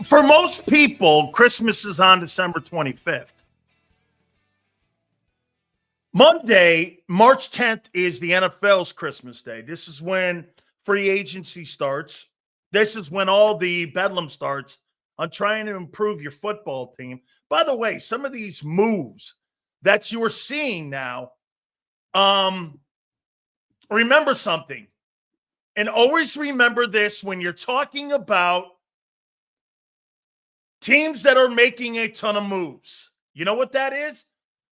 For most people, Christmas is on December 25th. Monday, March 10th, is the NFL's Christmas Day. This is when free agency starts. This is when all the bedlam starts on trying to improve your football team. By the way, some of these moves that you are seeing now, remember something. And always remember this when you're talking about teams that are making a ton of moves. You know what that is?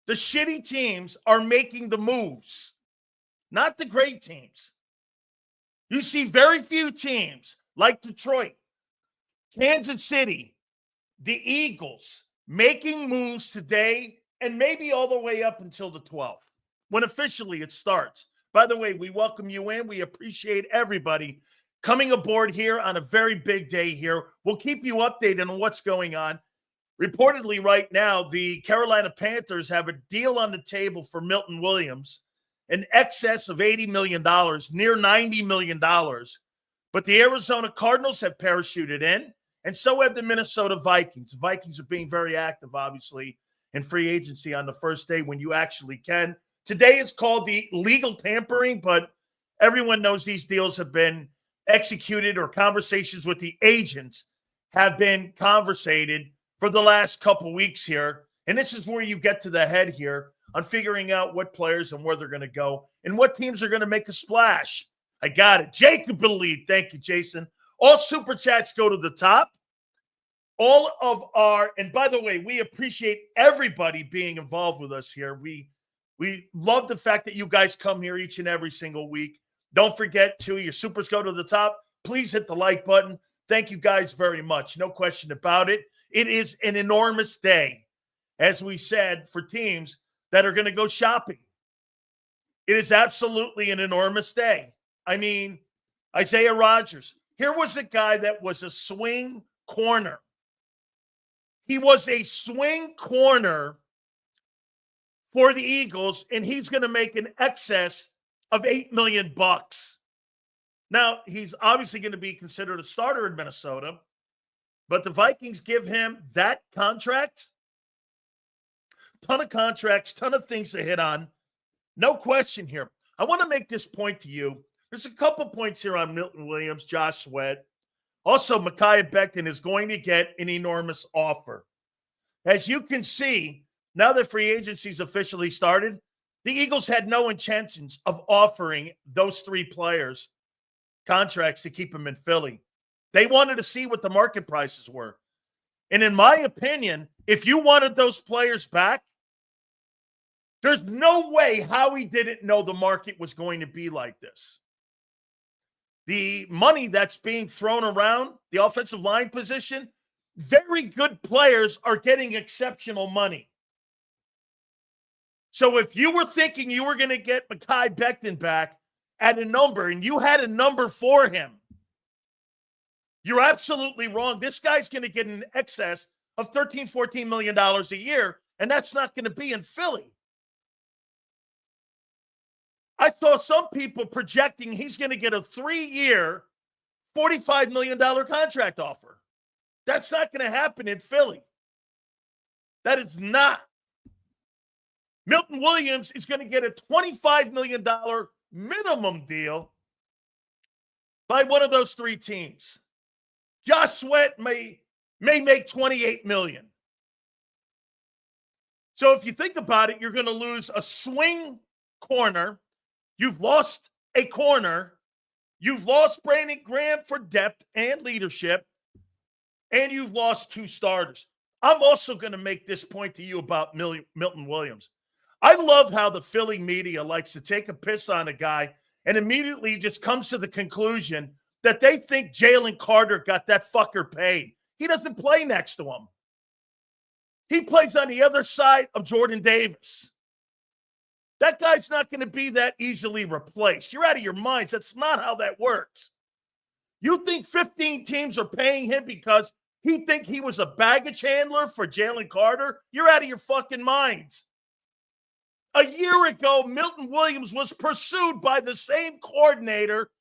The shitty teams are making the moves, not the great teams. You see very few teams like Detroit, Kansas City, the Eagles making moves today and maybe all the way up until the 12th when officially it starts. By the way, we welcome you in. We appreciate everybody coming aboard here on a very big day here. We'll keep you updated on what's going on. Reportedly right now, the Carolina Panthers have a deal on the table for Milton Williams, in excess of $80 million, near $90 million. But the Arizona Cardinals have parachuted in, and so have the Minnesota Vikings. The Vikings are being very active, obviously, in free agency on the first day when you actually can. Today is called the legal tampering, but everyone knows these deals have been executed or conversations with the agents have been conversated for the last couple weeks here. And this is where you get to the head here on figuring out what players and where they're going to go and what teams are going to make a splash. I got it. JAKIB Elite. Thank you, Jason. All super chats go to the top. All of our, and by the way, we appreciate everybody being involved with us here. We love the fact that you guys come here each and every single week. Don't forget to, your supers go to the top. Please hit the like button. Thank you guys very much. No question about it. It is an enormous day, as we said, for teams that are going to go shopping. It is absolutely an enormous day. I mean, Isaiah Rodgers. Here was a guy that was a swing corner. He was a swing corner for the Eagles, and he's going to make an excess of $8 million. Now, he's obviously going to be considered a starter in Minnesota, but the Vikings give him that contract. Ton of contracts, ton of things to hit on. No question here. I want to make this point to you. There's a couple points here on Milton Williams, Josh Sweat. Also, Mekhi Becton is going to get an enormous offer. As you can see, now that free agency's officially started, the Eagles had no intentions of offering those three players contracts to keep them in Philly. They wanted to see what the market prices were. And in my opinion, if you wanted those players back, there's no way Howie didn't know the market was going to be like this. The money that's being thrown around, the offensive line position, very good players are getting exceptional money. So if you were thinking you were going to get Mekhi Becton back at a number and you had a number for him, you're absolutely wrong. This guy's going to get an excess of $13, $14 million a year, and that's not going to be in Philly. I saw some people projecting he's going to get a 3-year, $45 million contract offer. That's not going to happen in Philly. That is not. Milton Williams is going to get a $25 million minimum deal by one of those three teams. Josh Sweat may make $28 million. So if you think about it, you're going to lose a swing corner. You've lost a corner. You've lost Brandon Graham for depth and leadership. And you've lost two starters. I'm also going to make this point to you about Milton Williams. I love how the Philly media likes to take a piss on a guy and immediately just comes to the conclusion that they think Jaylen Carter got that fucker paid. He doesn't play next to him. He plays on the other side of Jordan Davis. That guy's not going to be that easily replaced. You're out of your minds. That's not how that works. You think 15 teams are paying him because he think he was a baggage handler for Jaylen Carter? You're out of your fucking minds. A year ago, Milton Williams was pursued by the same coordinator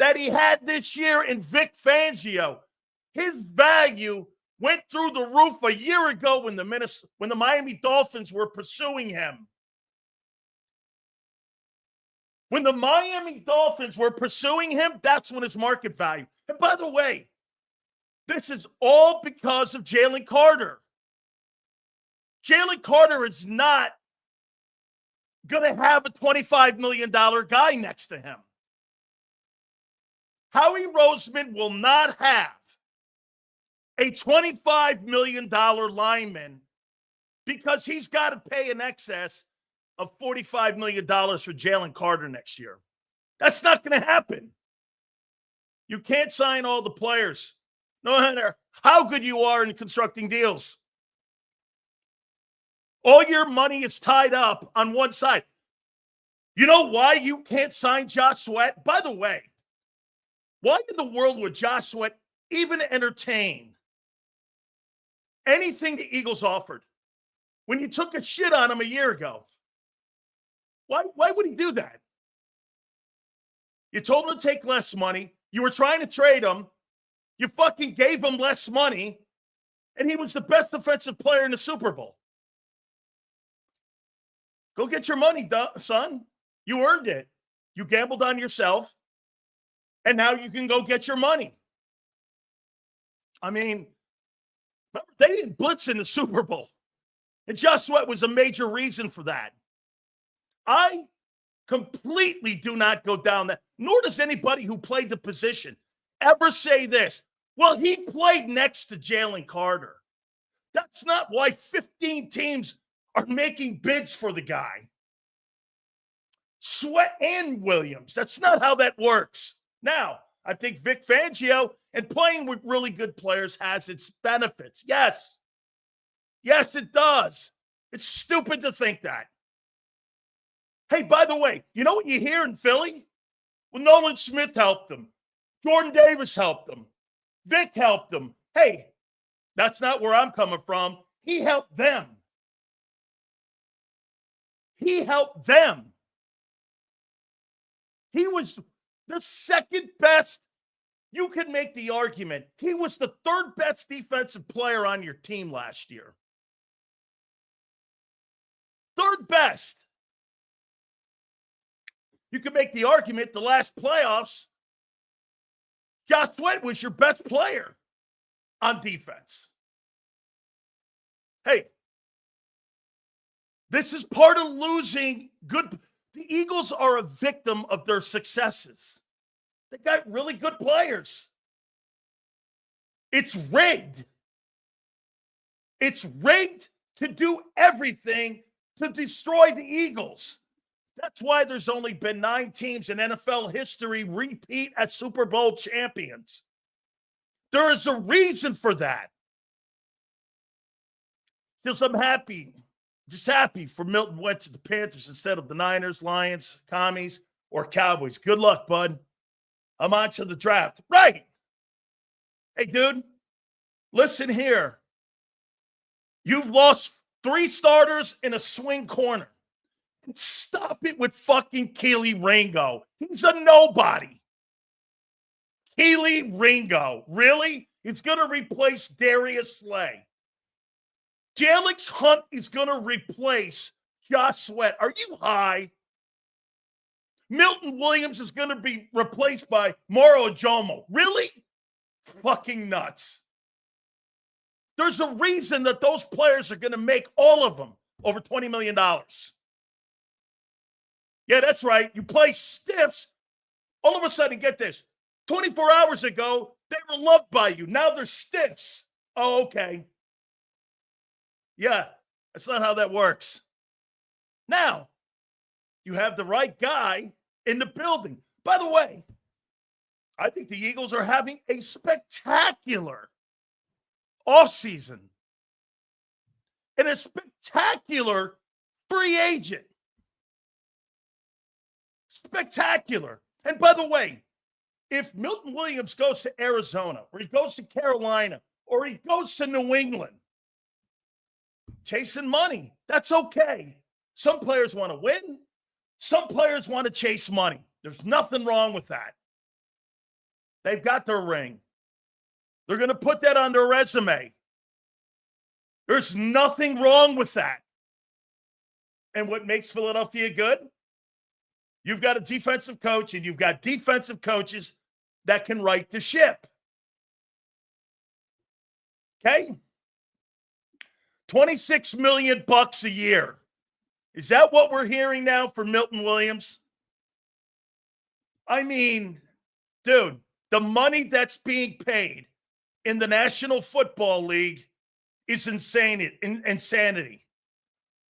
that he had this year in Vic Fangio. His value went through the roof a year ago when the Miami Dolphins were pursuing him. When the Miami Dolphins were pursuing him, that's when his market value. And by the way, this is all because of Jaylen Carter. Jaylen Carter is not going to have a $25 million guy next to him. Howie Roseman will not have a $25 million lineman because he's got to pay in excess of $45 million for Jaylen Carter next year. That's not going to happen. You can't sign all the players, no matter how good you are in constructing deals. All your money is tied up on one side. You know why you can't sign Josh Sweat? By the way, why in the world would Josh Sweat even entertain anything the Eagles offered when you took a shit on him a year ago? Why would he do that? You told him to take less money. You were trying to trade him. You fucking gave him less money, and he was the best defensive player in the Super Bowl. Go get your money, son. You earned it. You gambled on yourself, and now you can go get your money. I mean, remember, they didn't blitz in the Super Bowl, and Josh Sweat was a major reason for that. I completely do not go down that, nor does anybody who played the position ever say this. Well, he played next to Jaylen Carter. That's not why 15 teams are making bids for the guy. Sweat and Williams. That's not how that works. Now, I think Vic Fangio and playing with really good players has its benefits. Yes. Yes, it does. It's stupid to think that. Hey, by the way, you know what you hear in Philly? Well, Nolan Smith helped them. Jordan Davis helped them. Vic helped them. Hey, that's not where I'm coming from. He helped them. He helped them. He was the second best. You could make the argument. He was the third best defensive player on your team last year. Third best. You can make the argument the last playoffs, Josh Sweat was your best player on defense. Hey, this is part of losing good. The Eagles are a victim of their successes. They got really good players. It's rigged. It's rigged to do everything to destroy the Eagles. That's why there's only been 9 teams in NFL history repeat as Super Bowl champions. There is a reason for that. Because I'm happy, just happy for Milton went to the Panthers instead of the Niners, Lions, Commies, or Cowboys. Good luck, bud. I'm on to the draft. Right. Hey, dude, listen here. You've lost 3 starters in a swing corner. Stop it with fucking Keely Ringo. He's a nobody. Keely Ringo. Really? He's going to replace Darius Slay. Alex Hunt is going to replace Josh Sweat. Are you high? Milton Williams is going to be replaced by Moro Jomo. Really? Fucking nuts. There's a reason that those players are going to make all of them over $20 million. Yeah, that's right. You play stiffs. All of a sudden, get this. 24 hours ago, they were loved by you. Now they're stiffs. Oh, okay. Yeah, that's not how that works. Now, you have the right guy in the building. By the way, I think the Eagles are having a spectacular offseason and a spectacular free agent. Spectacular. And by the way, if Milton Williams goes to Arizona, or he goes to Carolina, or he goes to New England, chasing money, that's okay. Some players want to win. Some players want to chase money. There's nothing wrong with that. They've got their ring. They're going to put that on their resume. There's nothing wrong with that. And what makes Philadelphia good? You've got a defensive coach and you've got defensive coaches that can right the ship. Okay? $26 million a year. Is that what we're hearing now for Milton Williams? I mean, dude, the money that's being paid in the National Football League is insanity.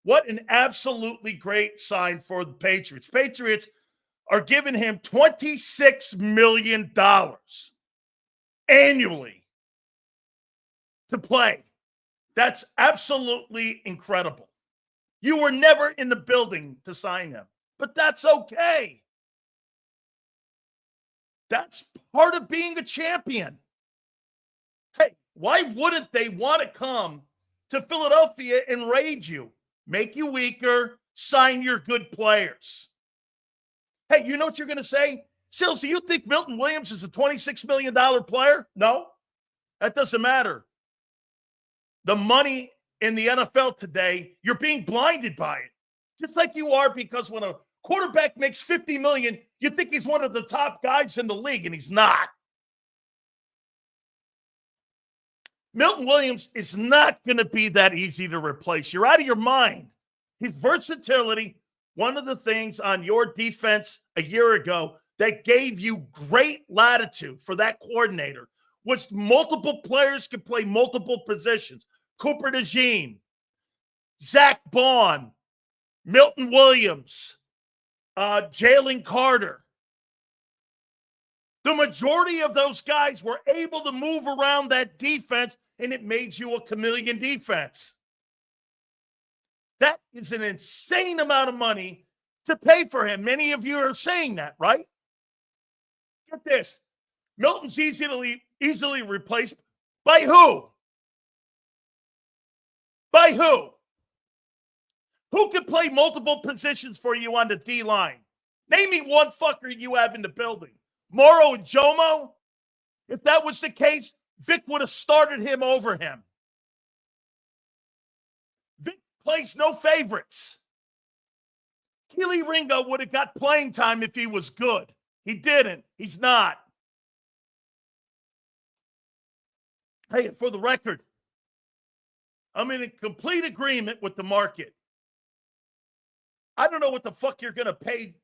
What an absolutely great sign for the Patriots. Patriots are giving him $26 million annually to play. That's absolutely incredible. You were never in the building to sign him, but that's okay. That's part of being a champion. Hey, why wouldn't they want to come to Philadelphia and raid you, make you weaker, sign your good players? Hey, you know what you're going to say? Sills, do you think Milton Williams is a $26 million player? No, that doesn't matter. The money in the NFL today, you're being blinded by it. Just like you are, because when a quarterback makes $50 million, you think he's one of the top guys in the league, and he's not. Milton Williams is not going to be that easy to replace. You're out of your mind. His versatility, one of the things on your defense a year ago that gave you great latitude for that coordinator was multiple players could play multiple positions. Cooper DeJean, Zach Bond, Milton Williams, Jaylen Carter. The majority of those guys were able to move around that defense, and it made you a chameleon defense. That is an insane amount of money to pay for him. Many of you are saying that, right? Get this. Milton's easily replaced by who? By who? Who could play multiple positions for you on the D-line? Name me one fucker you have in the building. Moro and Jomo? If that was the case, Vic would have started him over him. Vic plays no favorites. Keely Ringo would have got playing time if he was good. He didn't. He's not. Hey, for the record, I'm in complete agreement with the market. I don't know what the fuck you're going to pay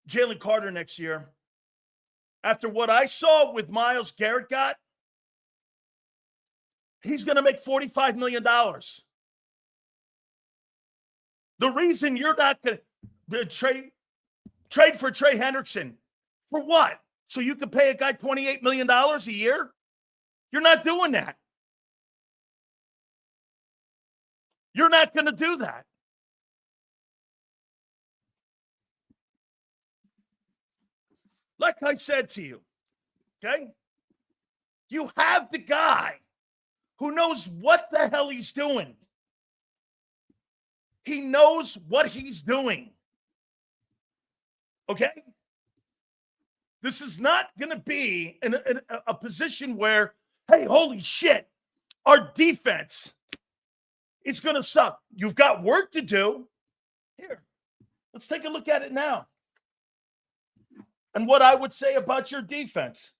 Jaylen Carter next year. After what I saw with Myles Garrett he's going to make $45 million. The reason you're not going to trade for Trey Hendrickson, for what? So you can pay a guy $28 million a year? You're not doing that. You're not going to do that. Like I said to you, okay? You have the guy who knows what the hell he's doing. He knows what he's doing. Okay? This is not going to be in a position where, hey, holy shit, our defense is going to suck. You've got work to do. Here, let's take a look at it now. And what I would say about your defense.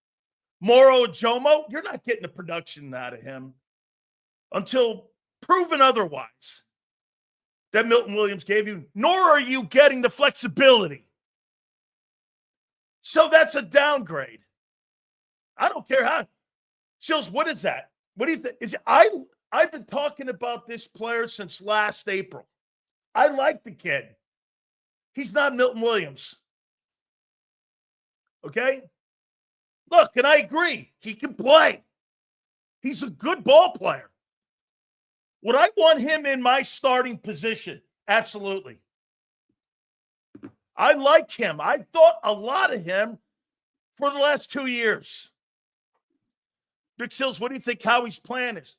Moro Jomo, you're not getting the production out of him until proven otherwise that Milton Williams gave you, nor are you getting the flexibility. So that's a downgrade. I don't care how. Sills, what is that? What do you think? I've been talking about this player since last April. I like the kid. He's not Milton Williams. Okay? Look, and I agree. He can play. He's a good ball player. Would I want him in my starting position? Absolutely. I like him. I thought a lot of him for the last 2 years. Big Sills, what do you think Howie's plan is?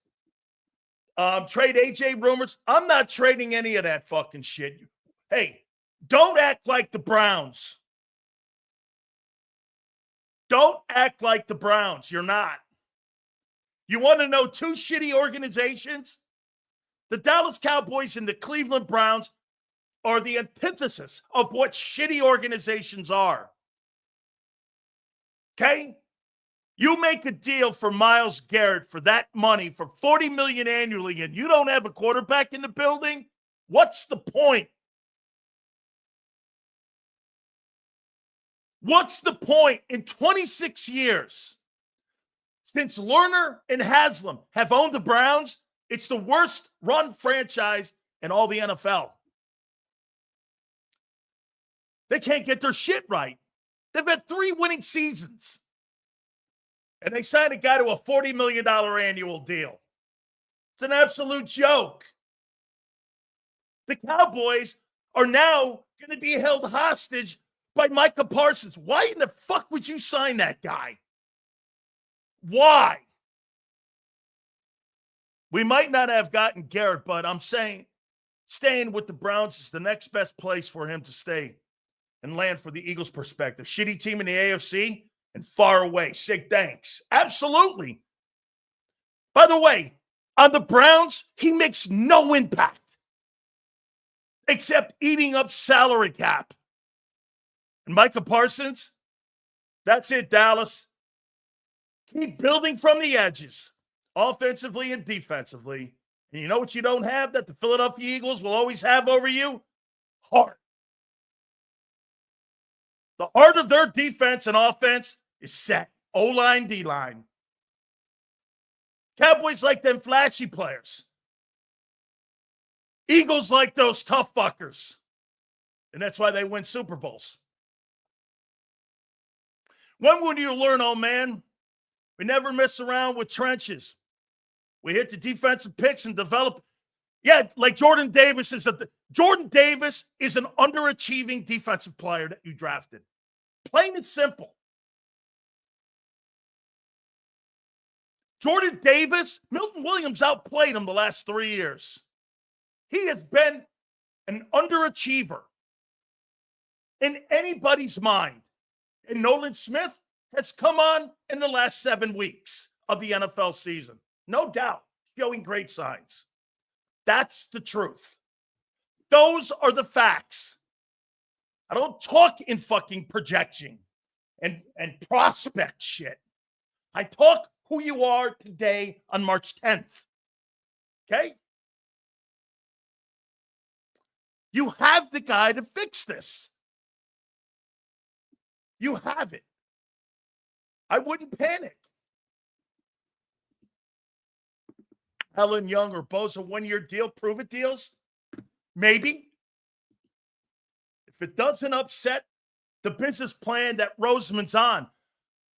Trade AJ rumors? I'm not trading any of that fucking shit. Hey, don't act like the Browns. Don't act like the Browns. You're not. You want to know two shitty organizations The Dallas Cowboys and the Cleveland Browns are the antithesis of what shitty organizations are. Okay? You make a deal for Myles Garrett for that money for $40 million annually, and you don't have a quarterback in the building? What's the point? What's the point? In 26 years, since Lerner and Haslam have owned the Browns, it's the worst run franchise in all the NFL. They can't get their shit right. They've had 3 winning seasons. And they signed a guy to a $40 million annual deal. It's an absolute joke. The Cowboys are now going to be held hostage by Micah Parsons. Why in the fuck would you sign that guy? Why? We might not have gotten Garrett, but I'm saying staying with the Browns is the next best place for him to stay and land for the Eagles' perspective. Shitty team in the AFC and far away. Sig thanks. Absolutely. By the way, on the Browns, he makes no impact except eating up salary cap. And Micah Parsons, that's it, Dallas. Keep building from the edges, offensively and defensively. And you know what you don't have that the Philadelphia Eagles will always have over you? Heart. The heart of their defense and offense is set. O-line, D-line. Cowboys like them flashy players. Eagles like those tough fuckers. And that's why they win Super Bowls. When will you learn, old man? We never mess around with trenches. We hit the defensive picks and develop. Yeah, like Jordan Davis is an underachieving defensive player that you drafted. Plain and simple. Jordan Davis, Milton Williams outplayed him the last 3 years. He has been an underachiever in anybody's mind. And Nolan Smith has come on in the last 7 weeks of the NFL season. No doubt, showing great signs. That's the truth. Those are the facts. I don't talk in fucking projection and prospect shit. I talk who you are today on March 10th. Okay? You have the guy to fix this. You have it. I wouldn't panic. Helen Young or Bosa 1-year deal, prove it deals? Maybe. If it doesn't upset the business plan that Roseman's on,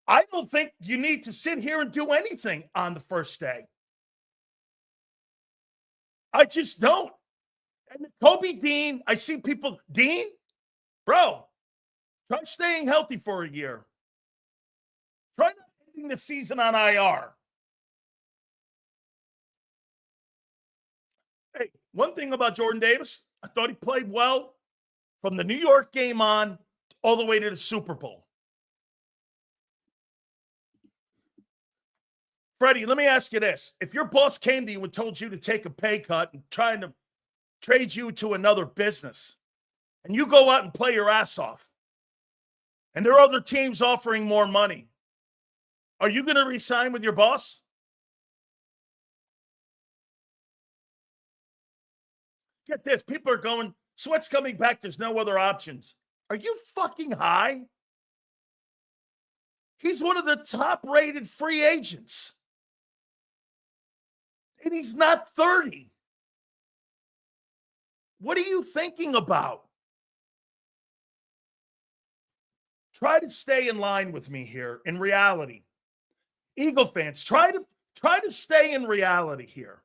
I don't think you need to sit here and do anything on the first day. I just don't. And Kobe Dean, I see people, Dean, bro, try staying healthy for a year. Try not ending the season on IR. Hey, one thing about Jordan Davis, I thought he played well from the New York game on all the way to the Super Bowl. Freddie, let me ask you this. If your boss came to you and told you to take a pay cut and trying to trade you to another business, and you go out and play your ass off, and there are other teams offering more money, are you going to resign with your boss? Get this. People are going, Sweat's coming back. There's no other options. Are you fucking high? He's one of the top-rated free agents. And he's not 30. What are you thinking about? Try to stay in line with me here in reality. Eagle fans, try to stay in reality here.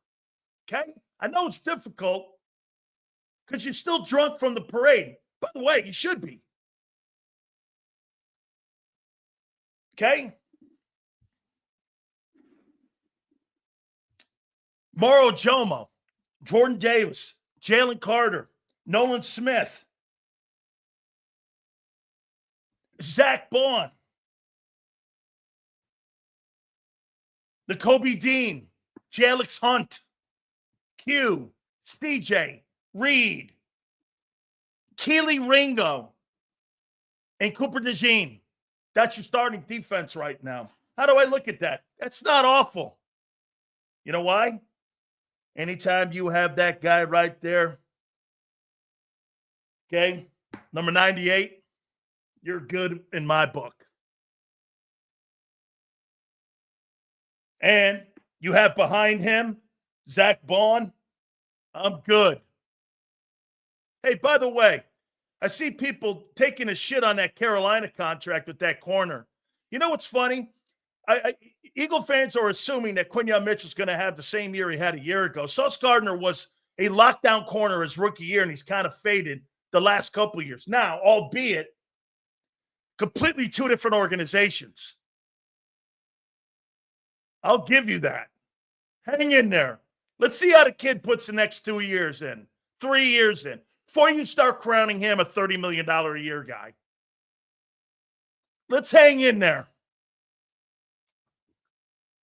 Okay? I know it's difficult because you're still drunk from the parade. By the way, you should be. Okay? Mauro Jomo, Jordan Davis, Jaylen Carter, Nolan Smith, Zach Bond, the Kobe Dean, Jalix Hunt, Q, CJ, Reed, Keely Ringo, and Cooper DeJean. That's your starting defense right now. How do I look at that? That's not awful. You know why? Anytime you have that guy right there, okay, number 98, you're good in my book. And you have behind him Zach Bond. I'm good. Hey, by the way, I see people taking a shit on that Carolina contract with that corner. You know what's funny? Eagle fans are assuming that Quinyon Mitchell's going to have the same year he had a year ago. Sauce Gardner was a lockdown corner his rookie year, and he's kind of faded the last couple of years. Now, albeit completely two different organizations. I'll give you that. Hang in there. Let's see how the kid puts the next 2 years in, 3 years in, before you start crowning him a $30 million a year guy. Let's hang in there.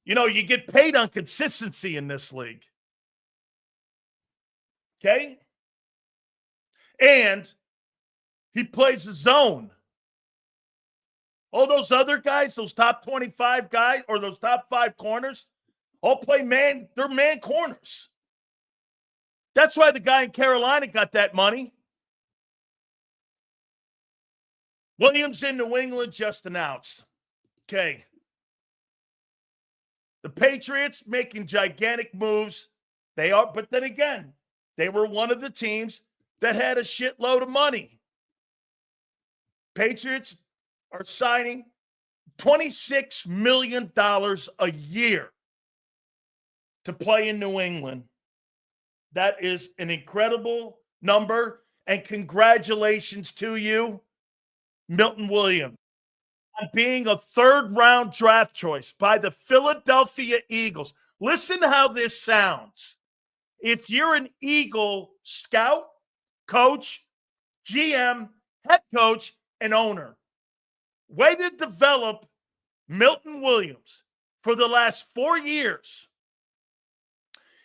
You know, you get paid on consistency in this league. Okay? And he plays the zone. All those other guys, those top 25 guys, or those top 5 corners, all play man. They're man corners. That's why the guy in Carolina got that money. Williams in New England just announced. Okay. The Patriots making gigantic moves. They are, but then again, they were one of the teams that had a shitload of money. Patriots are signing $26 million a year to play in New England. That is an incredible number, and congratulations to you, Milton Williams, on being a third-round draft choice by the Philadelphia Eagles. Listen how this sounds. If you're an Eagle scout, coach, GM, head coach, and owner, way to develop Milton Williams for the last 4 years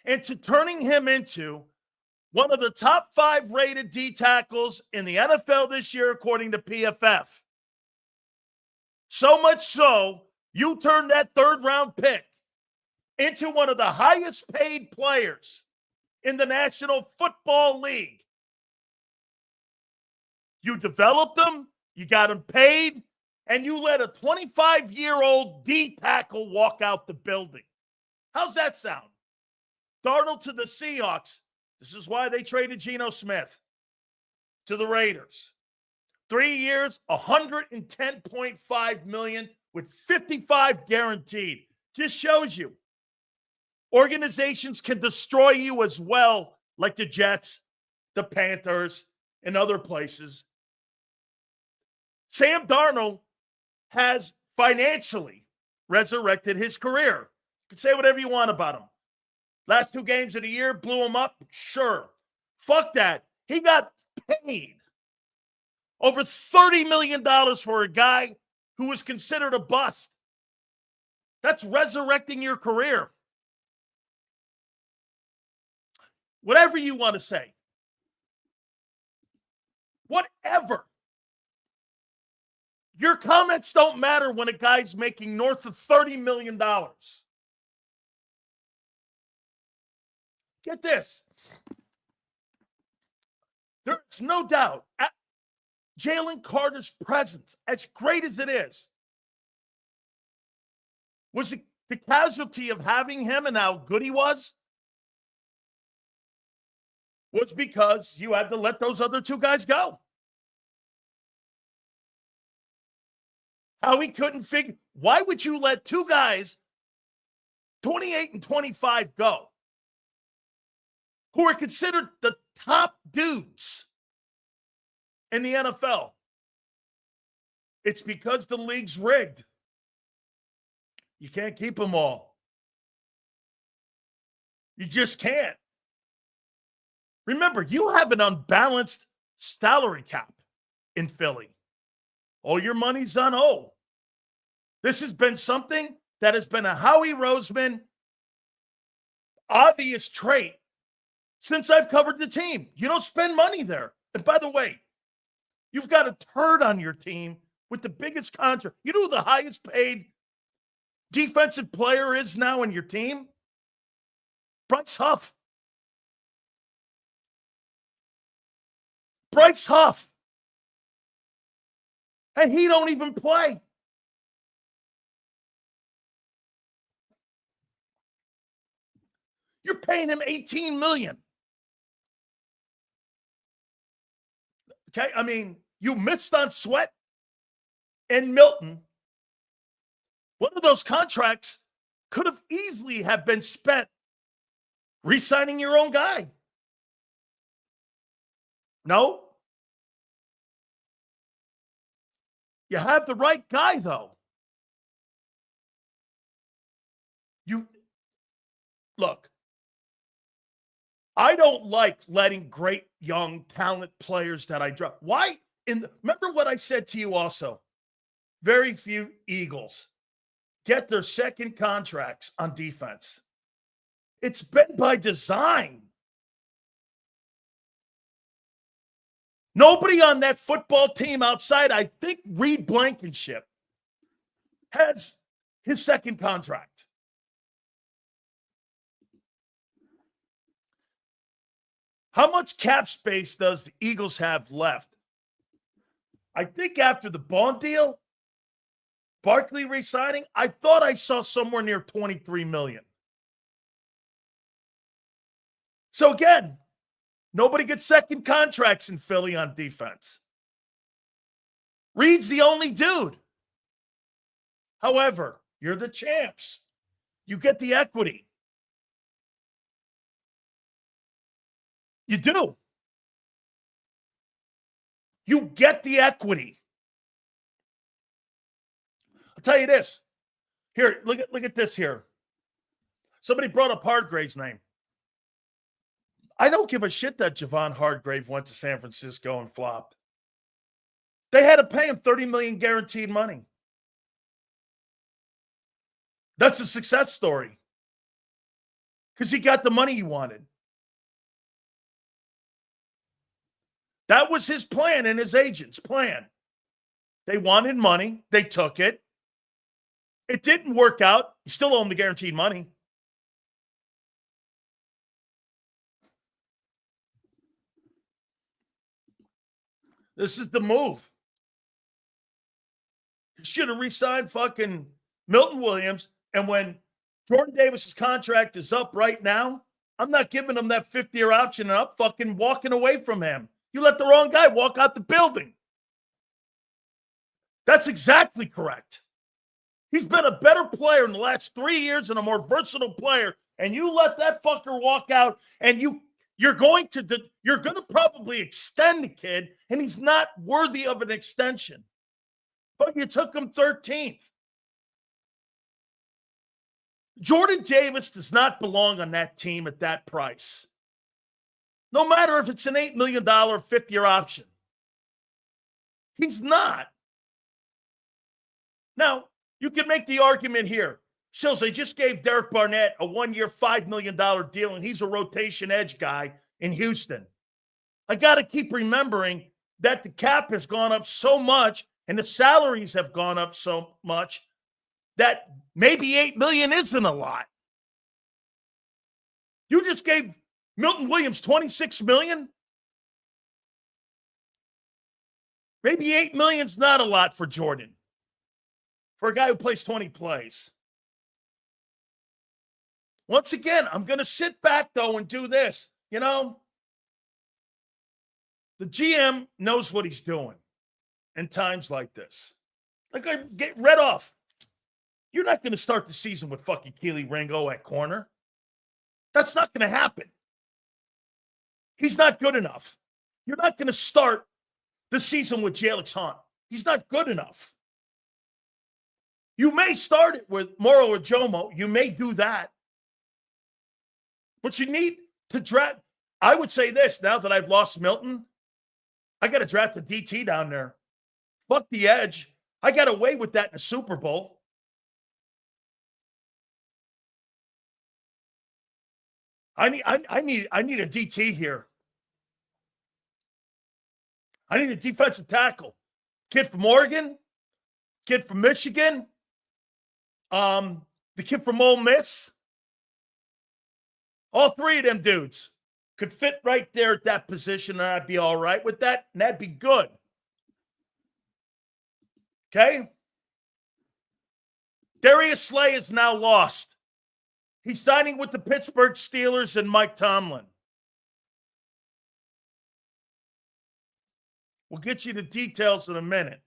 into turning him into one of the top 5 rated D tackles in the NFL this year, according to PFF. So much so, you turned that third-round pick into one of the highest paid players in the National Football League. You developed him, you got him paid, and you let a 25-year-old D tackle walk out the building. How's that sound? Darnold to the Seahawks. This is why they traded Geno Smith to the Raiders. 3 years, $110.5 million with $55 guaranteed. Just shows you organizations can destroy you as well, like the Jets, the Panthers, and other places. Sam Darnold has financially resurrected his career. You can say whatever you want about him. Last 2 games of the year blew him up? Sure. Fuck that. He got paid over $30 million for a guy who was considered a bust. That's resurrecting your career. Whatever you want to say. Whatever. Your comments don't matter when a guy's making north of $30 million. Get this. There's no doubt Jaylen Carter's presence, as great as it is, was the casualty of having him and how good he was because you had to let those other 2 guys go. How he couldn't figure, why would you let 2 guys, 28 and 25, go, who are considered the top dudes in the NFL? It's because the league's rigged. You can't keep them all. You just can't. Remember, you have an unbalanced salary cap in Philly. All your money's on O. This has been something that has been a Howie Roseman obvious trait since I've covered the team. You don't spend money there. And by the way, you've got a turd on your team with the biggest contract. You know who the highest paid defensive player is now in your team? Bryce Huff. Bryce Huff. And he don't even play. You're paying him $18 million. Okay, I mean, you missed on Sweat and Milton. One of those contracts could have easily have been spent re-signing your own guy. No. You have the right guy, though. Look, I don't like letting great young talent players that I drop. Why? Remember what I said to you also. Very few Eagles get their second contracts on defense. It's been by design. Nobody on that football team outside, I think Reed Blankenship, has his second contract. How much cap space does the Eagles have left? I think after the Bond deal, Barkley re-signing, I thought I saw somewhere near $23 million. So again, nobody gets second contracts in Philly on defense. Reed's the only dude. However, you're the champs. You get the equity. You do. You get the equity. I'll tell you this. Here, look at this here. Somebody brought up Hargrave's name. I don't give a shit that Javon Hargrave went to San Francisco and flopped. They had to pay him $30 million guaranteed money. That's a success story. Because he got the money he wanted. That was his plan and his agent's plan. They wanted money. They took it. It didn't work out. You still owe him the guaranteed money. This is the move. You should have re-signed fucking Milton Williams. And when Jordan Davis's contract is up right now, I'm not giving him that 5th-year option, and I'm fucking walking away from him. You let the wrong guy walk out the building. That's exactly correct. He's been a better player in the last 3 years and a more versatile player, and you let that fucker walk out, and you're going to probably extend the kid, and he's not worthy of an extension. But you took him 13th. Jordan Davis does not belong on that team at that price. No matter if it's an $8 million 5th-year option. He's not. Now, you can make the argument here. Sills, they just gave Derek Barnett a 1-year, $5 million deal, and he's a rotation edge guy in Houston. I got to keep remembering that the cap has gone up so much and the salaries have gone up so much that maybe $8 million isn't a lot. You just gave Milton Williams $26 million? Maybe $8 million's not a lot for Jordan. For a guy who plays 20 plays. Once again, I'm going to sit back, though, and do this. You know, the GM knows what he's doing in times like this. Like, I get read off. You're not going to start the season with fucking Keely Ringo at corner. That's not going to happen. He's not good enough. You're not going to start the season with Jalix Hunt. He's not good enough. You may start it with Moro or Jomo. You may do that. But you need to draft. I would say this, now that I've lost Milton, I got to draft a DT down there. Fuck the edge. I got away with that in the Super Bowl. I need a DT here. I need a defensive tackle. Kid from Oregon, kid from Michigan, the kid from Ole Miss. All three of them dudes could fit right there at that position, and I'd be all right with that, and that'd be good. Okay? Darius Slay is now lost. He's signing with the Pittsburgh Steelers and Mike Tomlin. We'll get you the details in a minute.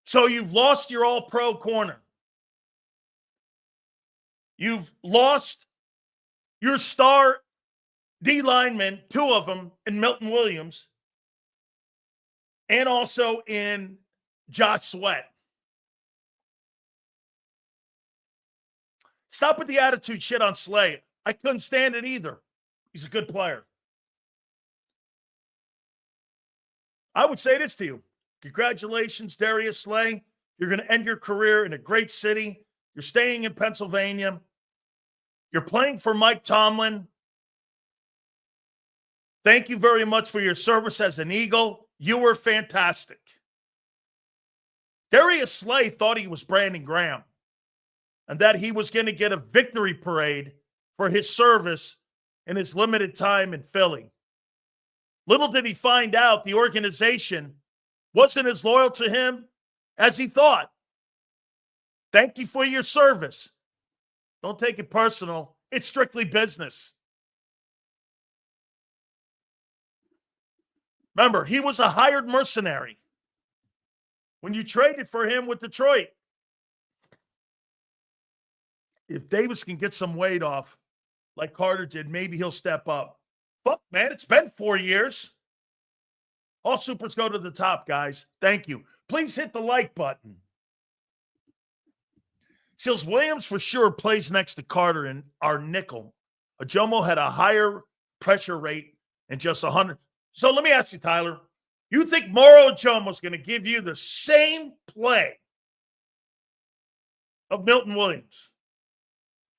So you've lost your all-pro corner. You've lost your star D lineman, two of them, in Milton Williams, and also in Josh Sweat. Stop with the attitude shit on Slay. I couldn't stand it either. He's a good player. I would say this to you. Congratulations, Darius Slay. You're going to end your career in a great city. You're staying in Pennsylvania. You're playing for Mike Tomlin. Thank you very much for your service as an Eagle. You were fantastic. Darius Slay thought he was Brandon Graham and that he was going to get a victory parade for his service in his limited time in Philly. Little did he find out the organization wasn't as loyal to him as he thought. Thank you for your service. Don't take it personal. It's strictly business. Remember, he was a hired mercenary when you traded for him with Detroit. If Davis can get some weight off like Carter did, maybe he'll step up. Fuck, man, it's been 4 years. All supers go to the top, guys. Thank you. Please hit the like button. Seals Williams for sure plays next to Carter in our nickel. Ajomo had a higher pressure rate and just 100. So let me ask you, Tyler. You think Moro Ajomo's going to give you the same play of Milton Williams?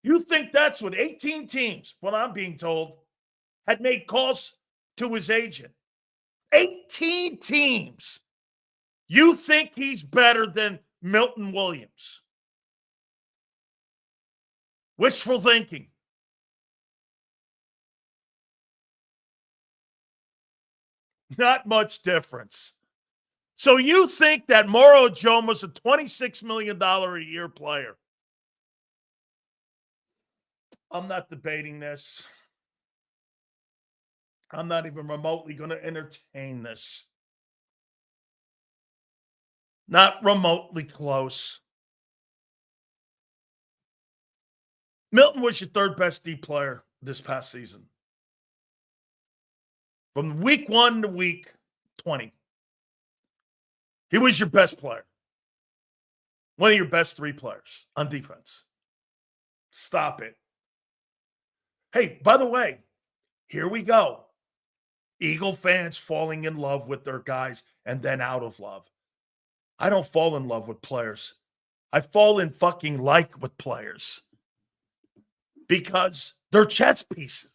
You think that's what 18 teams, what I'm being told, had made calls to his agent? 18 teams. You think he's better than Milton Williams? Wishful thinking. Not much difference. So you think that Moro Ajomo's a $26 million a year player? I'm not debating this. I'm not even remotely going to entertain this. Not remotely close. Milton was your third best D player this past season. From week 1 to week 20. He was your best player. One of your best 3 players on defense. Stop it. Hey, by the way, here we go. Eagle fans falling in love with their guys and then out of love. I don't fall in love with players. I fall in fucking like with players. Because they're chess pieces.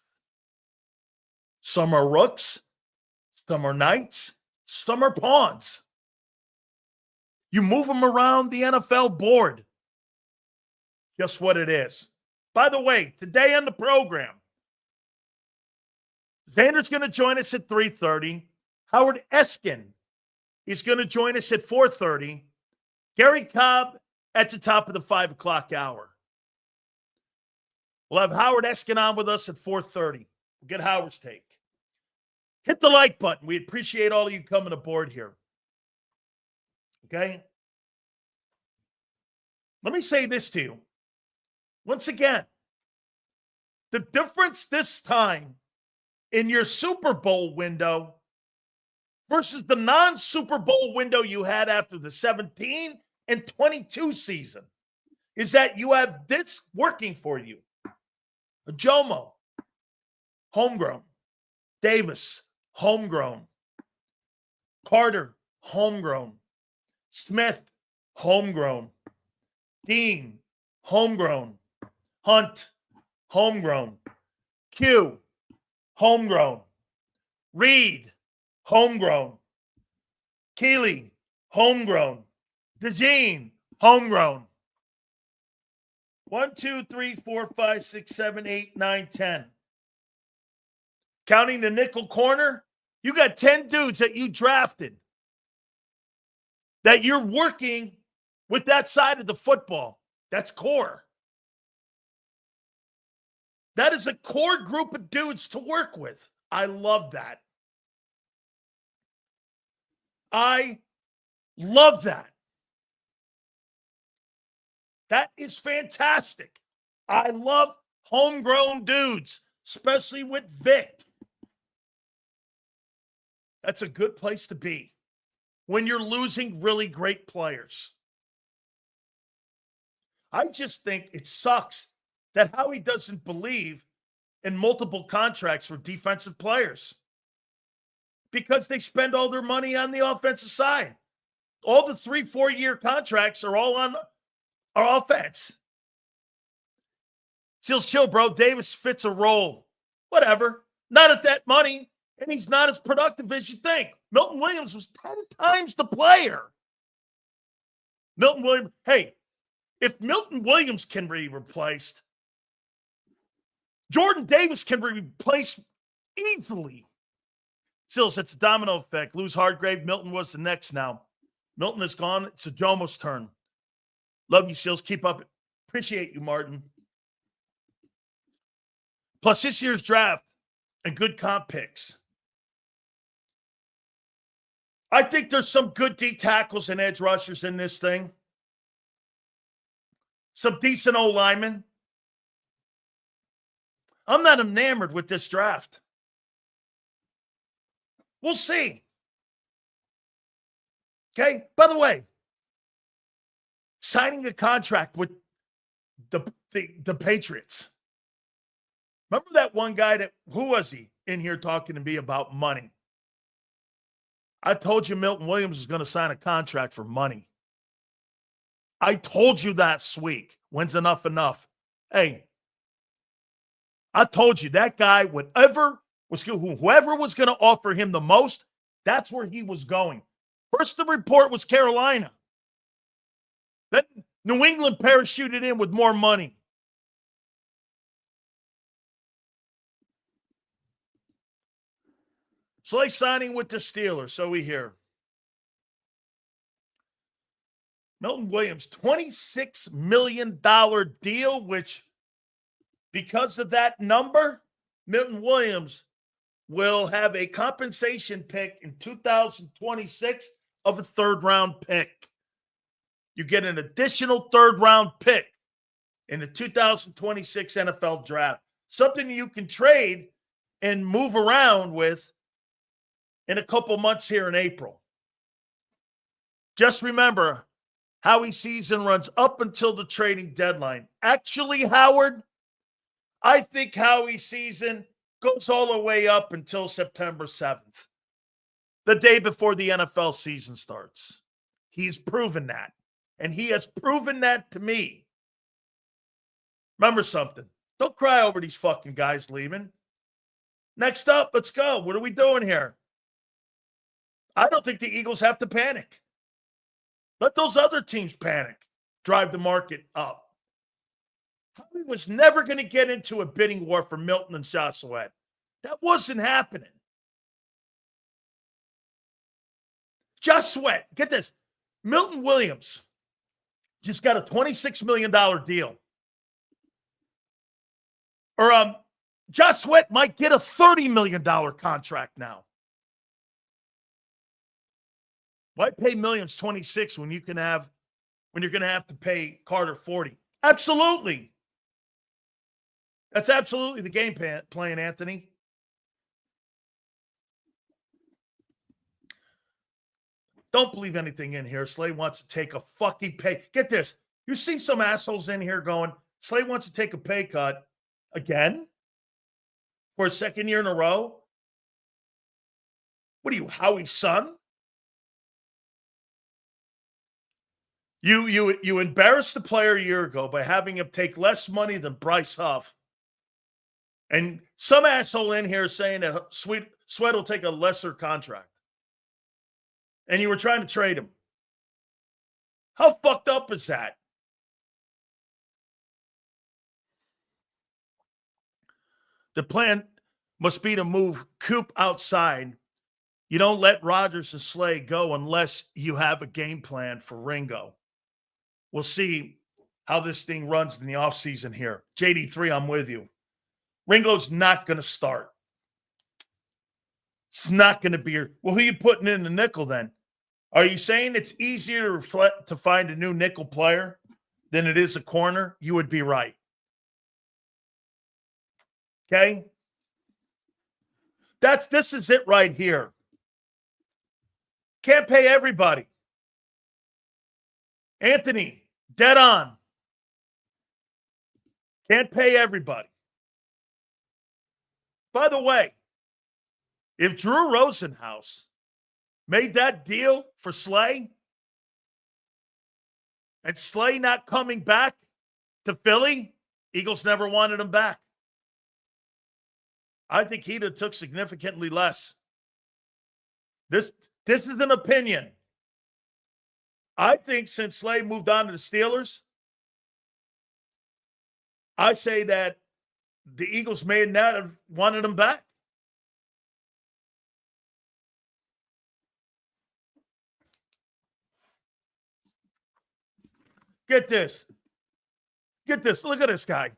Some are rooks, some are knights, some are pawns. You move them around the NFL board. Guess what it is? By the way, today on the program, Xander's going to join us at 3:30. Howard Eskin is going to join us at 4:30. Gary Cobb at the top of the 5 o'clock hour. We'll have Howard Eskin on with us at 4:30. We'll get Howard's take. Hit the like button. We appreciate all of you coming aboard here. Okay? Let me say this to you. Once again, the difference this time in your Super Bowl window versus the non-Super Bowl window you had after the 17 and 22 season is that you have this working for you. Ajomo, homegrown. Davis, homegrown. Carter, homegrown. Smith, homegrown. Dean, homegrown. Hunt, homegrown. Q, homegrown. Reed, homegrown. Keeley, homegrown. DeJean, homegrown. 1, 2, 3, 4, 5, 6, 7, 8, 9, 10. Counting the nickel corner, you got 10 dudes that you drafted that you're working with that side of the football. That's core. That is a core group of dudes to work with. I love that. I love that. That is fantastic. I love homegrown dudes, especially with Vic. That's a good place to be when you're losing really great players. I just think it sucks that Howie doesn't believe in multiple contracts for defensive players because they spend all their money on the offensive side. All the 3-4 year contracts are all on our offense. Seals, chill, bro. Davis fits a role. Whatever. Not at that money, and he's not as productive as you think. Milton Williams was 10 times the player. Milton Williams, hey, if Milton Williams can be replaced, Jordan Davis can be replaced easily. Sills, it's a domino effect. Lose Hargrave. Milton was the next now. Milton is gone. It's a Jomo's turn. Love you, Sills. Keep up. Appreciate you, Martin. Plus this year's draft and good comp picks. I think there's some good D tackles and edge rushers in this thing. Some decent old linemen. I'm not enamored with this draft. We'll see. Okay? By the way, signing a contract with the Patriots. Remember that one guy who was he in here talking to me about money? I told you Milton Williams is going to sign a contract for money. I told you that week. When's enough enough? Hey, I told you that guy, whoever was going to offer him the most, that's where he was going. First, the report was Carolina. Then New England parachuted in with more money. Slay signing with the Steelers, so we hear. Milton Williams, $26 million deal, which because of that number, Milton Williams will have a compensation pick in 2026 of a third-round pick. You get an additional third-round pick in the 2026 NFL draft. Something you can trade and move around with in a couple months here in April. Just remember, Howie's season runs up until the trading deadline. Actually, Howard, I think Howie's season goes all the way up until September 7th, the day before the NFL season starts. He's proven that, and he has proven that to me. Remember something. Don't cry over these fucking guys leaving. Next up, let's go. What are we doing here? I don't think the Eagles have to panic. Let those other teams panic, drive the market up. Howie was never going to get into a bidding war for Milton and Joshua. That wasn't happening. Joshua, get this. Milton Williams just got a $26 million deal. Or Josh Sweat might get a $30 million contract now. Why pay millions 26 when you're going to have to pay Carter 40? Absolutely. That's absolutely the game plan, Anthony. Don't believe anything in here. Slay wants to take a fucking pay. Get this. You see some assholes in here going, Slay wants to take a pay cut again for a second year in a row? What are you, Howie's son? You embarrassed the player a year ago by having him take less money than Bryce Huff And some asshole in here saying that Sweat will take a lesser contract. And you were trying to trade him. How fucked up is that? The plan must be to move Coop outside. You don't let Rodgers and Slay go unless you have a game plan for Ringo. We'll see how this thing runs in the offseason here. JD3, I'm with you. Ringo's not going to start. It's not going to be – well, who are you putting in the nickel then? Are you saying it's easier to find a new nickel player than it is a corner? You would be right. Okay? This is it right here. Can't pay everybody. Anthony, dead on. Can't pay everybody. By the way, if Drew Rosenhaus made that deal for Slay and Slay not coming back to Philly, Eagles never wanted him back. I think he'd have took significantly less. This is an opinion. I think since Slay moved on to the Steelers, I say that the Eagles may not have wanted him back. Get this. Look at this guy.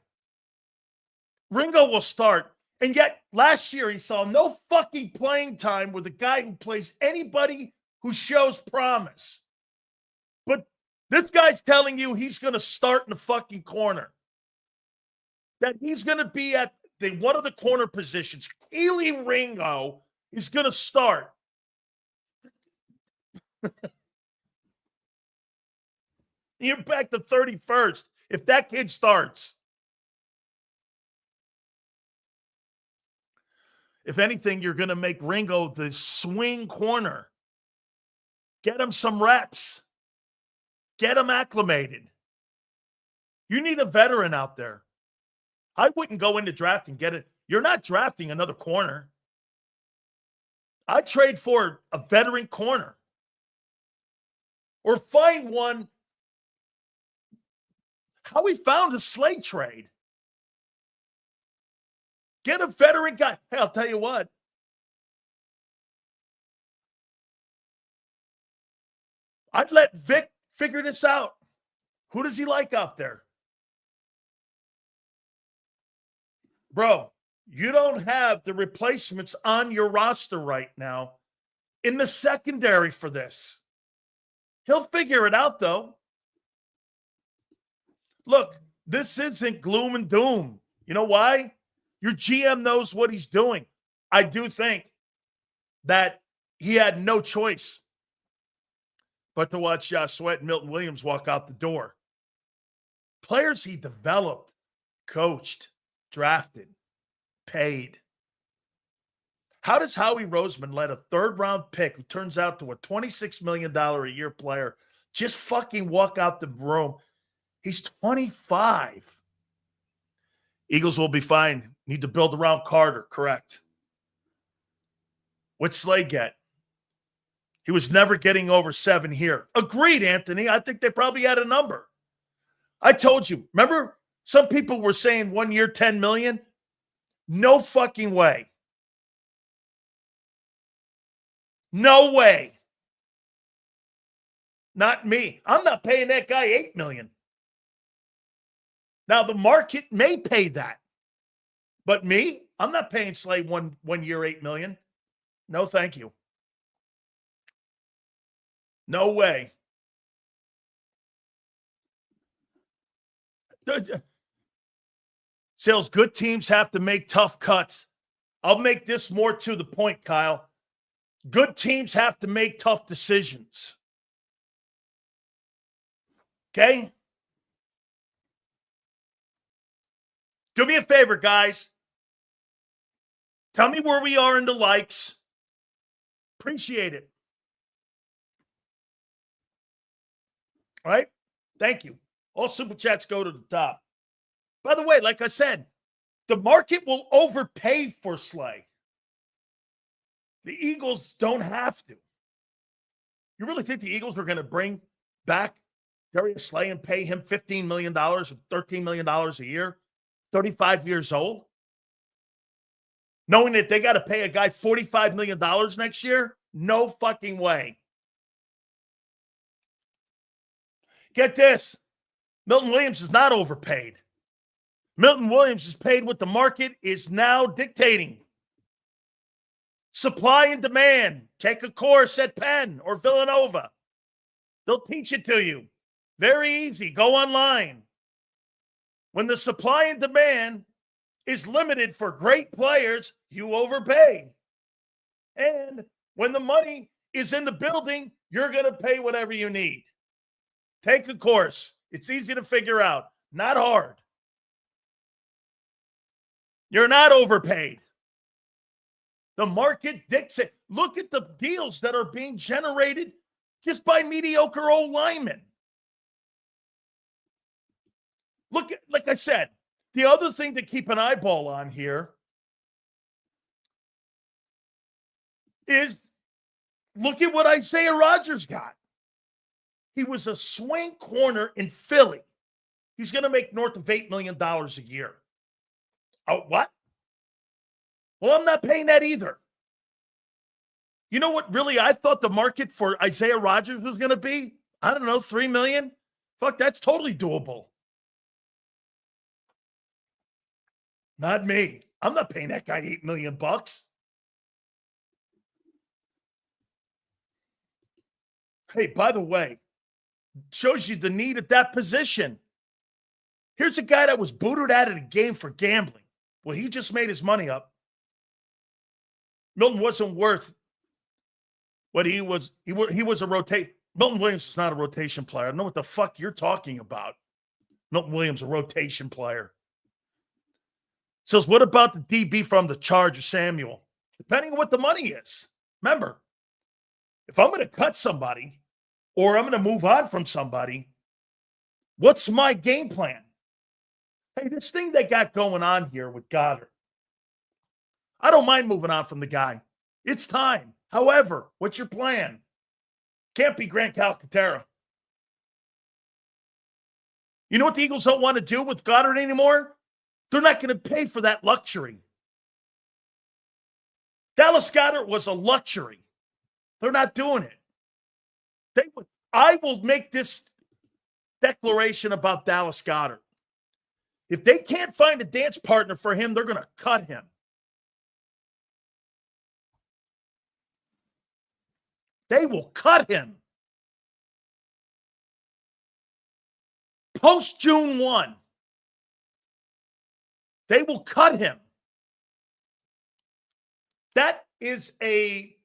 Ringo will start. And yet, last year, he saw no fucking playing time with a guy who plays anybody who shows promise. But this guy's telling you he's going to start in the fucking corner. That he's going to be at one of the corner positions. Keely Ringo is going to start. You're back to 31st if that kid starts. If anything, you're going to make Ringo the swing corner. Get him some reps. Get him acclimated. You need a veteran out there. I wouldn't go into draft and get it. You're not drafting another corner. I'd trade for a veteran corner. Or find one. How we found a Slay trade. Get a veteran guy. Hey, I'll tell you what. I'd let Vic figure this out. Who does he like out there? Bro, you don't have the replacements on your roster right now in the secondary for this. He'll figure it out, though. Look, this isn't gloom and doom. You know why? Your GM knows what he's doing. I do think that he had no choice but to watch Sweat and Milton Williams walk out the door. Players he developed, coached, drafted, paid. How does Howie Roseman let a third-round pick who turns out to a $26 million a year player just fucking walk out the room? He's 25. Eagles will be fine. Need to build around Carter, correct. What'd Slay get? He was never getting over 7 here. Agreed, Anthony. I think they probably had a number. I told you. Remember, some people were saying 1 year, $10 million? No fucking way. No way. Not me. I'm not paying that guy $8 million. Now, the market may pay that. But me, I'm not paying Slay one year, $8 million. No, thank you. No way. Sales, good teams have to make tough cuts. I'll make this more to the point, Kyle. Good teams have to make tough decisions. Okay? Do me a favor, guys. Tell me where we are in the likes. Appreciate it. All right? Thank you. All super chats go to the top. By the way, like I said, The market will overpay for Slay. The Eagles don't have to. You really think the Eagles are going to bring back Darius Slay and pay him $15 million or $13 million a year, 35 years old? Knowing that they got to pay a guy $45 million next year? No fucking way. Get this. Milton Williams is not overpaid. Milton Williams is paid what the market is now dictating. Supply and demand. Take a course at Penn or Villanova. They'll teach it to you. Very easy. Go online. When the supply and demand is limited for great players, you overpay. And when the money is in the building, you're going to pay whatever you need. Take a course. It's easy to figure out. Not hard. You're not overpaid. The market dictates. Look at the deals that are being generated just by mediocre old linemen. Look at, like I said, the other thing to keep an eyeball on here is look at what Isaiah Rodgers got. He was a swing corner in Philly. He's going to make north of $8 million a year. Oh, what? Well, I'm not paying that either. You know what really I thought the market for Isaiah Rodgers was going to be? I don't know, $3 million? Fuck, that's totally doable. Not me. I'm not paying that guy $8 million. Hey, by the way, shows you the need at that position. Here's a guy that was booted out of the game for gambling. Well, he just made his money up. Milton wasn't worth what he was. He was a rotate. Milton Williams is not a rotation player. I don't know what the fuck you're talking about. Milton Williams, a rotation player. Says, what about the DB from the Chargers, Samuel? Depending on what the money is. Remember, if I'm going to cut somebody or I'm going to move on from somebody, what's my game plan? Hey, this thing they got going on here with Goddard, I don't mind moving on from the guy. It's time. However, what's your plan? Can't be Grant Calcaterra. You know what the Eagles don't want to do with Goddard anymore? They're not going to pay for that luxury. Dallas Goedert was a luxury. They're not doing it. I will make this declaration about Dallas Goedert. If they can't find a dance partner for him, they're going to cut him. They will cut him. Post June 1. They will cut him. That is a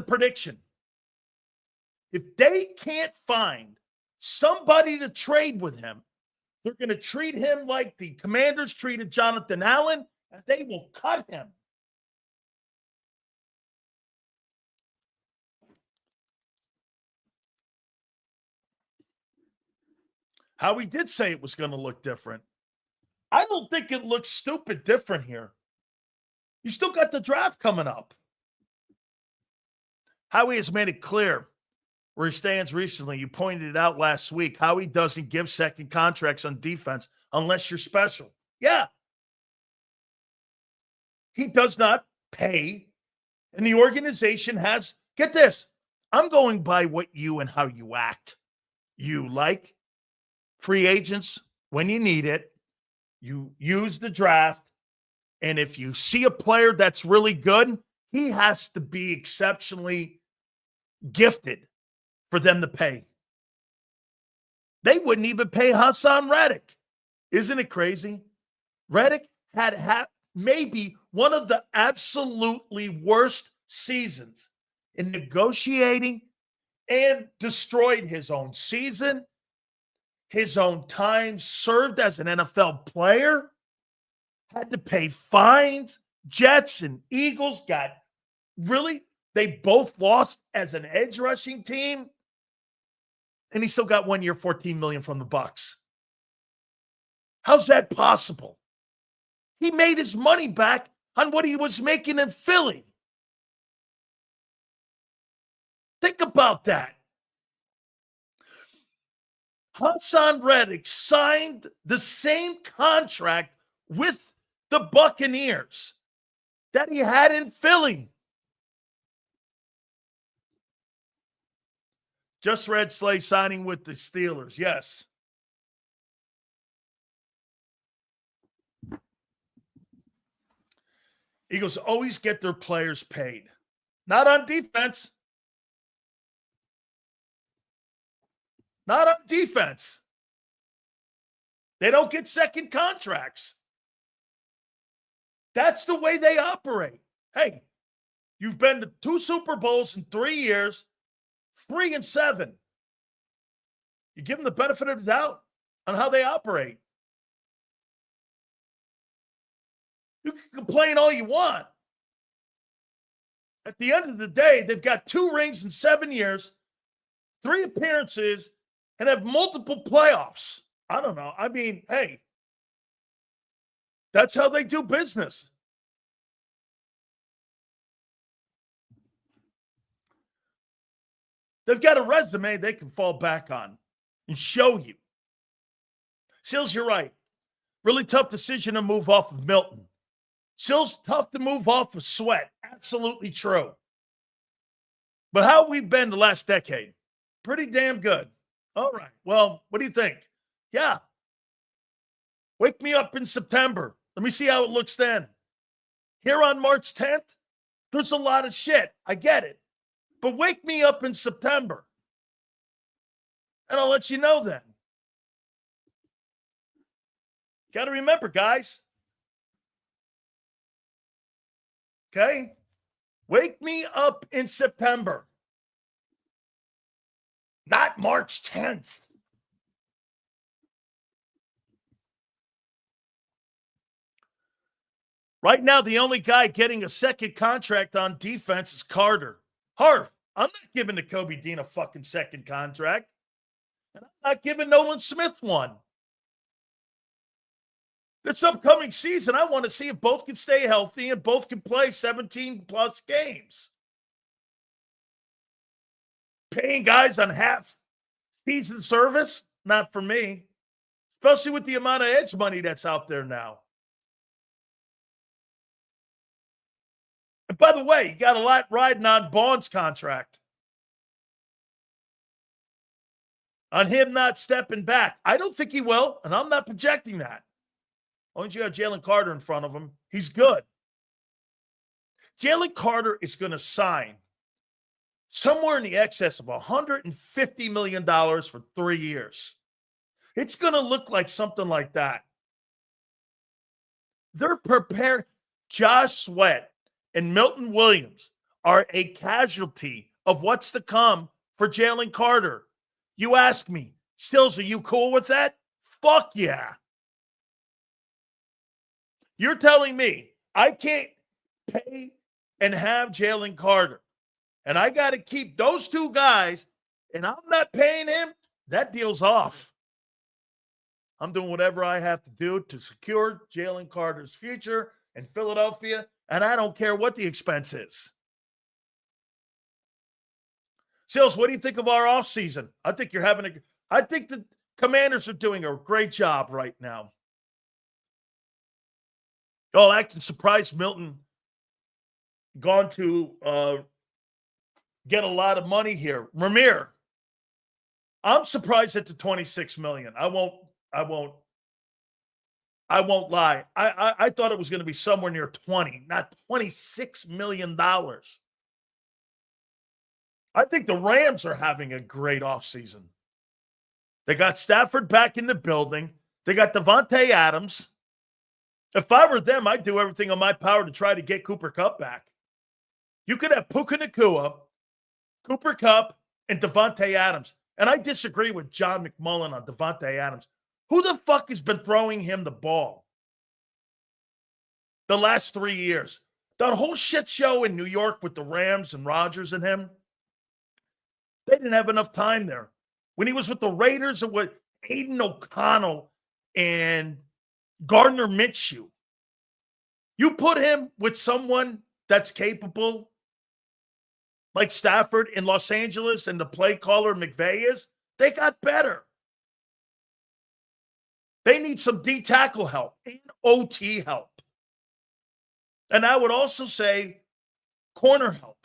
prediction. If they can't find somebody to trade with him, they're going to treat him like the Commanders treated Jonathan Allen, and they will cut him. Howie did say it was going to look different. I don't think it looks stupid different here. You still got the draft coming up. Howie has made it clear where he stands recently. You pointed it out last week. Howie doesn't give second contracts on defense unless you're special. Yeah. He does not pay. And the organization has, get this, I'm going by what you and how you act. You like free agents when you need it. You use the draft. And if you see a player that's really good, he has to be exceptionally gifted for them to pay. They wouldn't even pay Hassan Reddick. Isn't it crazy? Reddick had maybe one of the absolutely worst seasons in negotiating and destroyed his own season, his own time, served as an NFL player, had to pay fines. Jets and Eagles got they both lost as an edge rushing team. And he still got 1 year, $14 million from the Bucs. How's that possible? He made his money back on what he was making in Philly. Think about that. Hassan Reddick signed the same contract with the Buccaneers that he had in Philly. Just read Slay signing with the Steelers. Yes. Eagles always get their players paid. Not on defense. Not on defense. They don't get second contracts. That's the way they operate. Hey, you've been to 2 Super Bowls in 3 years, 3 and 7. You give them the benefit of the doubt on how they operate. You can complain all you want. At the end of the day, they've got 2 rings in 7 years, 3 appearances, and have multiple playoffs. I don't know. I mean, hey, that's how they do business. They've got a resume they can fall back on and show you. Sills, you're right. Really tough decision to move off of Milton. Sills, tough to move off of Sweat. Absolutely true. But how have we been the last decade? Pretty damn good. All right. Well, what do you think? Yeah. Wake me up in September. Let me see how it looks then. Here on March 10th, there's a lot of shit. I get it. But wake me up in September. And I'll let you know then. Got to remember, guys. Okay? Wake me up in September. Not March 10th. Right now, the only guy getting a second contract on defense is Carter. Harv, I'm not giving Kobe Dean a fucking second contract. And I'm not giving Nolan Smith one. This upcoming season, I want to see if both can stay healthy and both can play 17-plus games. Paying guys on half season service, not for me. Especially with the amount of edge money that's out there now. And by the way, you got a lot riding on Bond's contract. On him not stepping back. I don't think he will, and I'm not projecting that. As long as you have Jaylen Carter in front of him, he's good. Jaylen Carter is going to sign somewhere in the excess of $150 million for 3 years. It's going to look like something like that. They're prepared. Josh Sweat and Milton Williams are a casualty of what's to come for Jaylen Carter. You ask me, Stills, are you cool with that? Fuck yeah. You're telling me I can't pay and have Jaylen Carter, and I got to keep those 2 guys, and I'm not paying him? That deal's off. I'm doing whatever I have to do to secure Jaylen Carter's future in Philadelphia, and I don't care what the expense is. Sills, what do you think of our offseason? I think I think the Commanders are doing a great job right now. Y'all acting surprised Milton gone to get a lot of money here. Ramir, I'm surprised at the $26 million. I won't lie. I thought it was going to be somewhere near 20, not $26 million. I think the Rams are having a great offseason. They got Stafford back in the building. They got Devontae Adams. If I were them, I'd do everything in my power to try to get Cooper Kupp back. You could have Puka Nacua, Cooper Kupp, and Devontae Adams. And I disagree with John McMullen on Devontae Adams. Who the fuck has been throwing him the ball the last 3 years? That whole shit show in New York with the Rams and Rodgers and him, they didn't have enough time there. When he was with the Raiders, it was Aiden O'Connell and Gardner Minshew. You put him with someone that's capable, like Stafford in Los Angeles and the play caller McVay is, they got better. They need some D-tackle help and OT help. And I would also say corner help.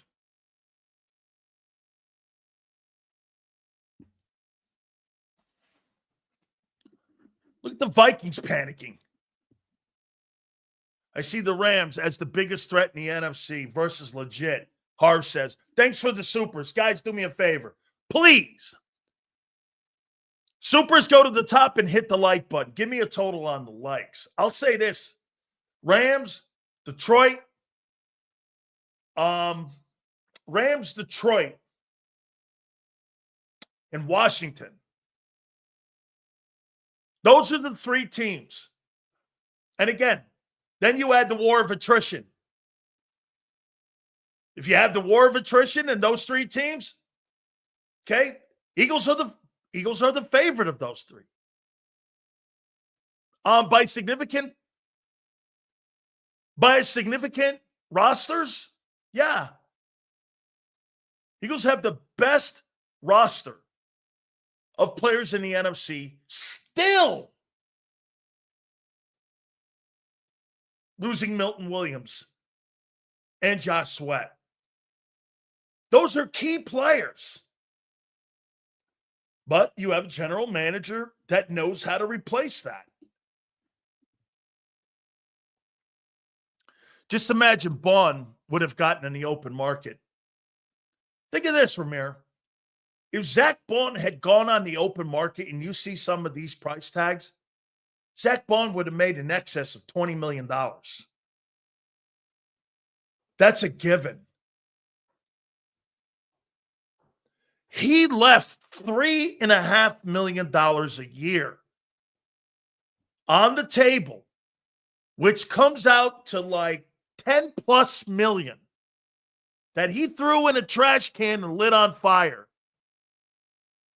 Look at the Vikings panicking. I see the Rams as the biggest threat in the NFC versus legit. Harv says, thanks for the supers. Guys, do me a favor. Please. Supers, go to the top and hit the like button. Give me a total on the likes. I'll say this. Rams, Detroit. Rams, Detroit, and Washington. Those are the three teams. And again, then you add the war of attrition. If you have the war of attrition in those three teams, okay, Eagles are the favorite of those three. By significant rosters, yeah. Eagles have the best roster of players in the NFC still. Losing Milton Williams and Josh Sweat. Those are key players. But you have a general manager that knows how to replace that. Just imagine Bond would have gotten in the open market. Think of this, Ramir. If Zach Bond had gone on the open market and you see some of these price tags, Zach Bond would have made in excess of $20 million. That's a given. He left $3.5 million a year on the table, which comes out to like 10 plus million that he threw in a trash can and lit on fire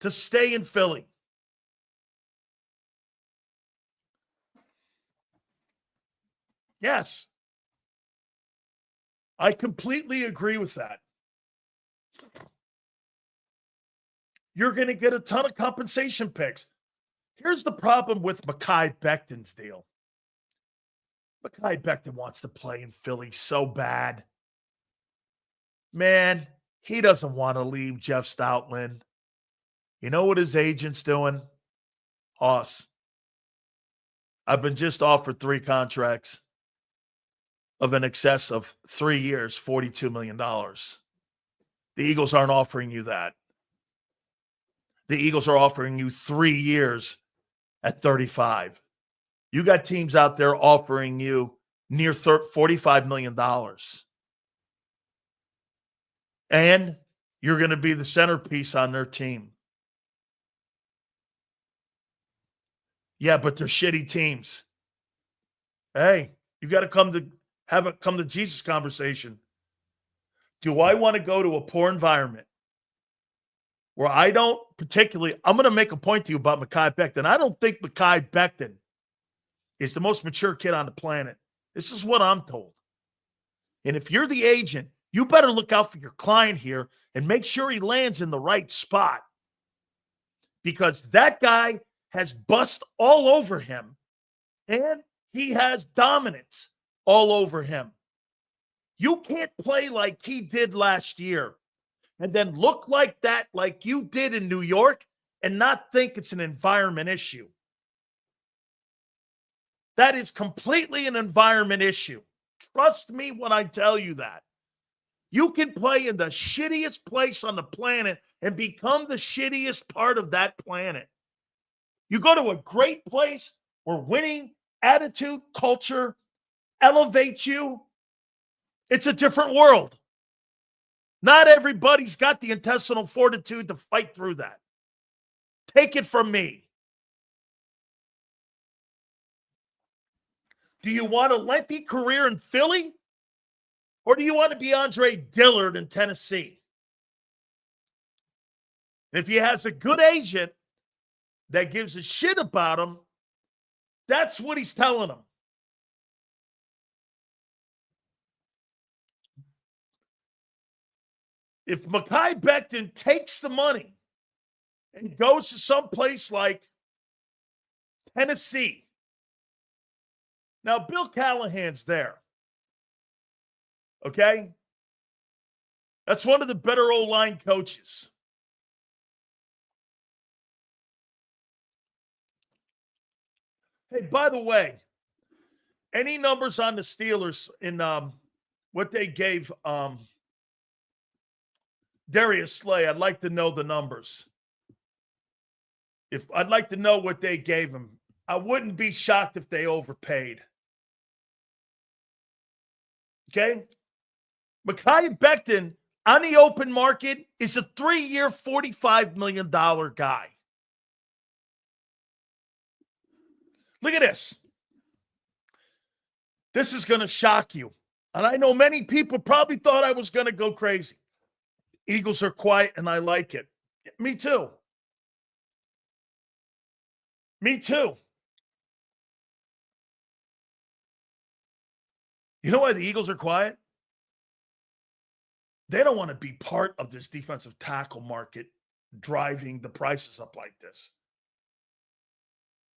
to stay in Philly. Yes. I completely agree with that. You're going to get a ton of compensation picks. Here's the problem with Mekhi Becton's deal. Mekhi Becton wants to play in Philly so bad. Man, he doesn't want to leave Jeff Stoutland. You know what his agent's doing? Hoss. I've been just offered 3 contracts of an excess of 3 years, $42 million. The Eagles aren't offering you that. The Eagles are offering you 3 years at 35. You got teams out there offering you near $45 million. And you're going to be the centerpiece on their team. Yeah, but they're shitty teams. Hey, you got to have a come to Jesus conversation. Do I want to go to a poor environment where I don't particularly, I'm going to make a point to you about Mekhi Becton. I don't think Mekhi Becton is the most mature kid on the planet. This is what I'm told. And if you're the agent, you better look out for your client here and make sure he lands in the right spot. Because that guy has bust all over him, and he has dominance all over him. You can't play like he did last year and then look like that like you did in New York and not think it's an environment issue. That is completely an environment issue. Trust me when I tell you that. You can play in the shittiest place on the planet and become the shittiest part of that planet. You go to a great place where winning attitude, culture elevates you. It's a different world. Not everybody's got the intestinal fortitude to fight through that. Take it from me. Do you want a lengthy career in Philly? Or do you want to be Andre Dillard in Tennessee? If he has a good agent that gives a shit about him, That's what he's telling them. If Mekhi Becton takes the money and goes to some place like Tennessee, now Bill Callahan's there, okay? That's one of the better O-line coaches. Hey, by the way, any numbers on the Steelers in what they gave Darius Slay? I'd like to know the numbers. I'd like to know what they gave him. I wouldn't be shocked if they overpaid. Okay? Mekhi Becton on the open market is a 3-year, $45 million guy. Look at this. This is going to shock you. And I know many people probably thought I was going to go crazy. Eagles are quiet, and I like it. Me too. Me too. You know why the Eagles are quiet? They don't want to be part of this defensive tackle market driving the prices up like this.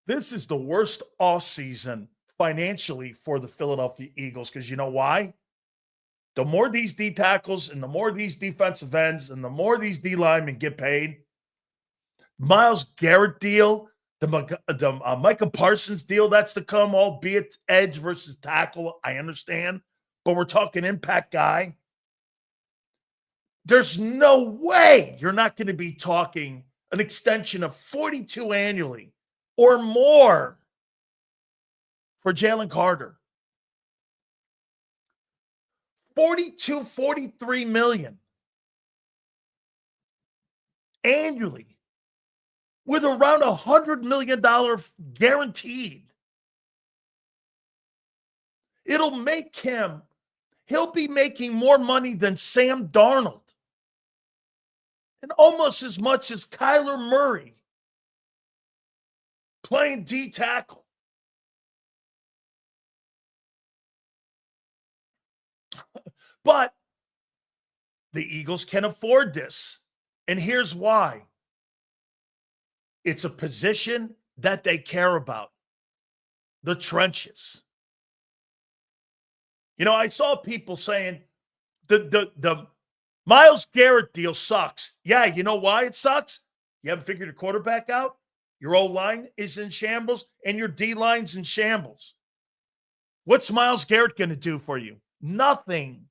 This is the worst offseason financially for the Philadelphia Eagles because you know why? The more these D tackles and the more these defensive ends and the more these D linemen get paid, Myles Garrett deal, the Micah Parsons deal, that's to come, albeit edge versus tackle, I understand. But we're talking impact guy. There's no way you're not going to be talking an extension of 42 annually or more for Jaylen Carter. 42, 43 million annually with around $100 million guaranteed. It'll make he'll be making more money than Sam Darnold and almost as much as Kyler Murray playing D tackle. But the Eagles can afford this. And here's why. It's a position that they care about. The trenches. You know, I saw people saying the Myles Garrett deal sucks. Yeah, you know why it sucks? You haven't figured your quarterback out? Your O-line is in shambles, and your D-line's in shambles. What's Myles Garrett going to do for you? Nothing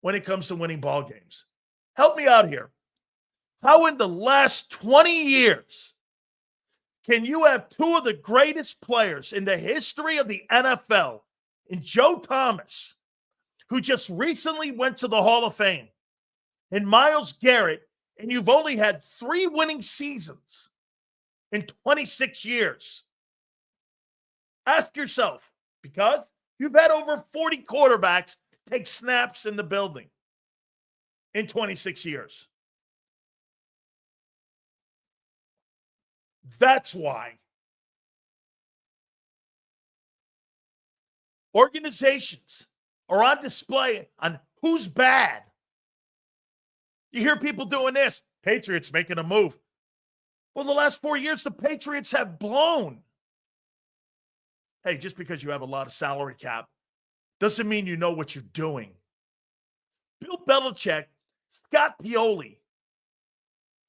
when it comes to winning ball games. Help me out here. How in the last 20 years can you have two of the greatest players in the history of the NFL, in Joe Thomas, who just recently went to the Hall of Fame, and Myles Garrett, and you've only had 3 winning seasons in 26 years? Ask yourself, because you've had over 40 quarterbacks take snaps in the building in 26 years. That's why. Organizations are on display on who's bad. You hear people doing this. Patriots making a move. Well, the last 4 years, the Patriots have blown. Hey, just because you have a lot of salary cap doesn't mean you know what you're doing. Bill Belichick, Scott Pioli,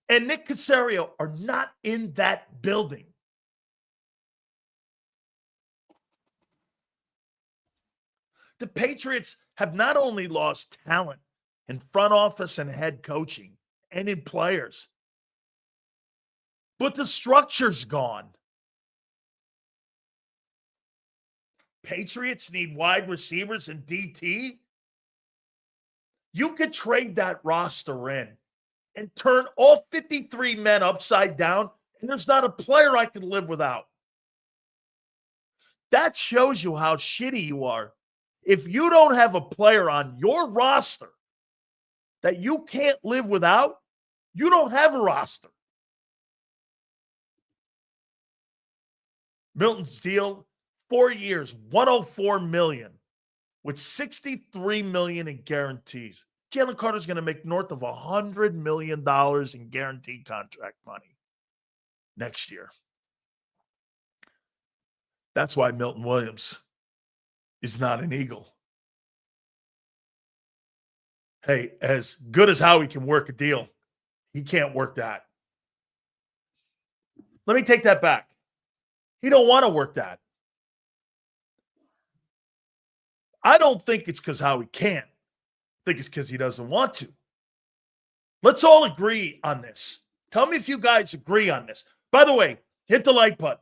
and Nick Caserio are not in that building. The Patriots have not only lost talent in front office and head coaching and in players, but the structure's gone. Patriots need wide receivers and DT. You could trade that roster in and turn all 53 men upside down, and there's not a player I could live without. That shows you how shitty you are. If you don't have a player on your roster that you can't live without, you don't have a roster. Milton's deal, 4 years, $104 million, with $63 million in guarantees. Jaylen Carter's going to make north of $100 million in guaranteed contract money next year. That's why Milton Williams is not an Eagle. Hey, as good as Howie can work a deal, he can't work that. Let me take that back. He don't want to work that. I don't think it's because Howie can't. I think it's because he doesn't want to. Let's all agree on this. Tell me if you guys agree on this. By the way, hit the like button.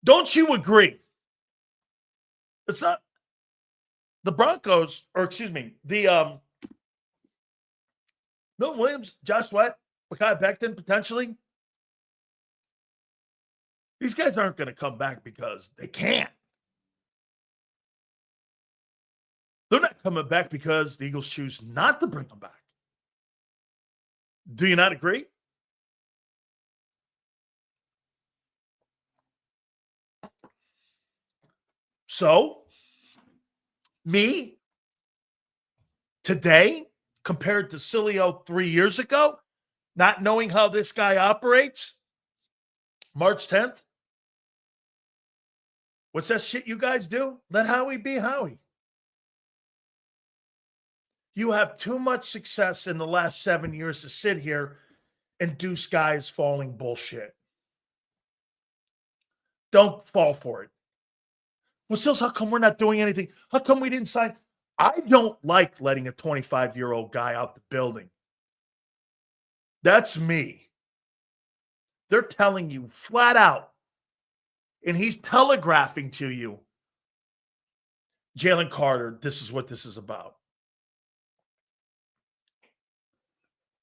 Don't you agree? It's not the Broncos, or excuse me, the Milton Williams, Josh Sweat, Mekhi Becton, potentially. These guys aren't going to come back because they can't. They're not coming back because the Eagles choose not to bring them back. Do you not agree? So, me, today, compared to Sileo 3 years ago, not knowing how this guy operates, March 10th, what's that shit you guys do? Let Howie be Howie. You have too much success in the last 7 years to sit here and do skies falling bullshit. Don't fall for it. Well, Sills, how come we're not doing anything? How come we didn't sign? I don't like letting a 25-year-old guy out the building. That's me. They're telling you flat out, and he's telegraphing to you, Jaylen Carter, this is what this is about.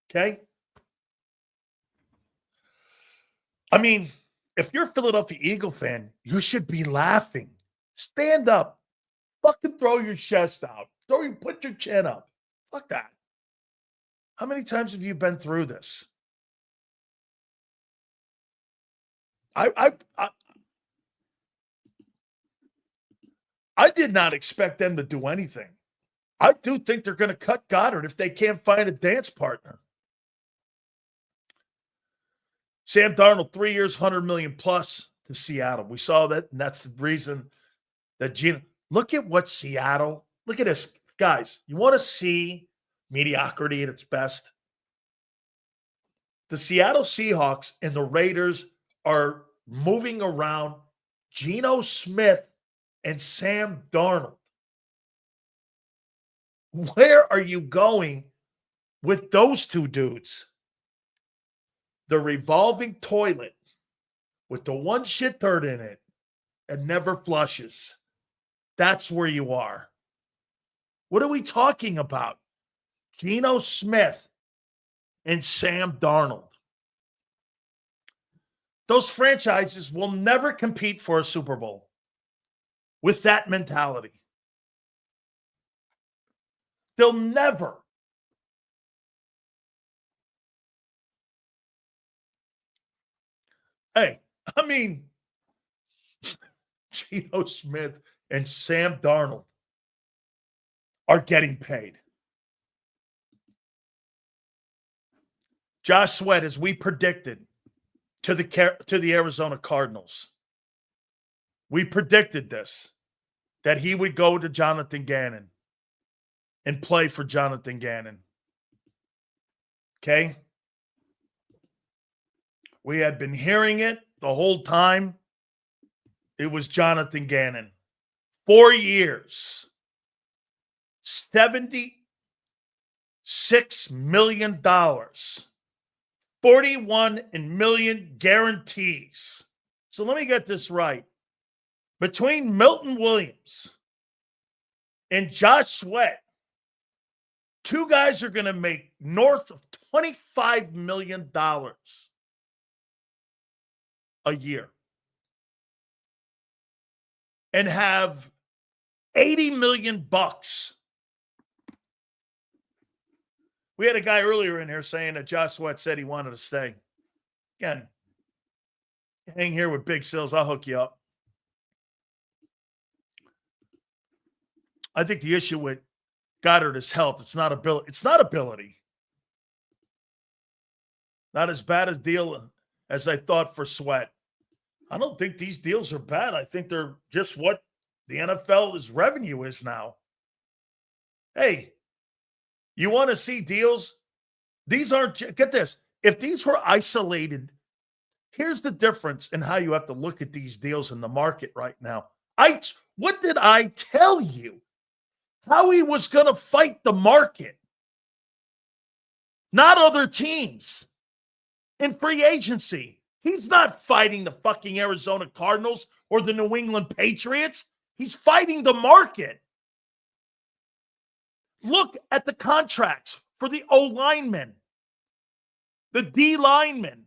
Okay? I mean, if you're a Philadelphia Eagle fan, you should be laughing. Stand up. Fucking throw your chest out. Put your chin up. Fuck that. How many times have you been through this? I did not expect them to do anything. I do think they're going to cut Goddard if they can't find a dance partner. Sam Darnold, 3 years, $100 million plus to Seattle. We saw that, and that's the reason that Gino. Look at what Seattle. Look at this, guys. You want to see mediocrity at its best? The Seattle Seahawks and the Raiders are moving around Geno Smith and Sam Darnold. Where are you going with those two dudes? The revolving toilet with the one shit turd in it and never flushes. That's where you are. What are we talking about? Geno Smith and Sam Darnold. Those franchises will never compete for a Super Bowl with that mentality. They'll never. Hey, I mean, Geno Smith and Sam Darnold are getting paid. Josh Sweat, as we predicted, to the Arizona Cardinals. We predicted this, that he would go to Jonathan Gannon and play for Jonathan Gannon. Okay? We had been hearing it the whole time. It was Jonathan Gannon. 4 years. $76 million. 41 million guarantees. So let me get this right. Between Milton Williams and Josh Sweat, two guys are going to make north of $25 million a year and have $80 million bucks. We had a guy earlier in here saying that Josh Sweat said he wanted to stay. Again, hang here with Big Sills. I'll hook you up. I think the issue with Goddard is health. It's not ability. It's not ability. Not as bad a deal as I thought for Sweat. I don't think these deals are bad. I think they're just what the NFL's revenue is now. Hey, you want to see deals? These aren't, get this. If these were isolated, here's the difference in how you have to look at these deals in the market right now. What did I tell you? Howie was going to fight the market, not other teams. In free agency, he's not fighting the fucking Arizona Cardinals or the New England Patriots. He's fighting the market. Look at the contracts for the O linemen, the D linemen,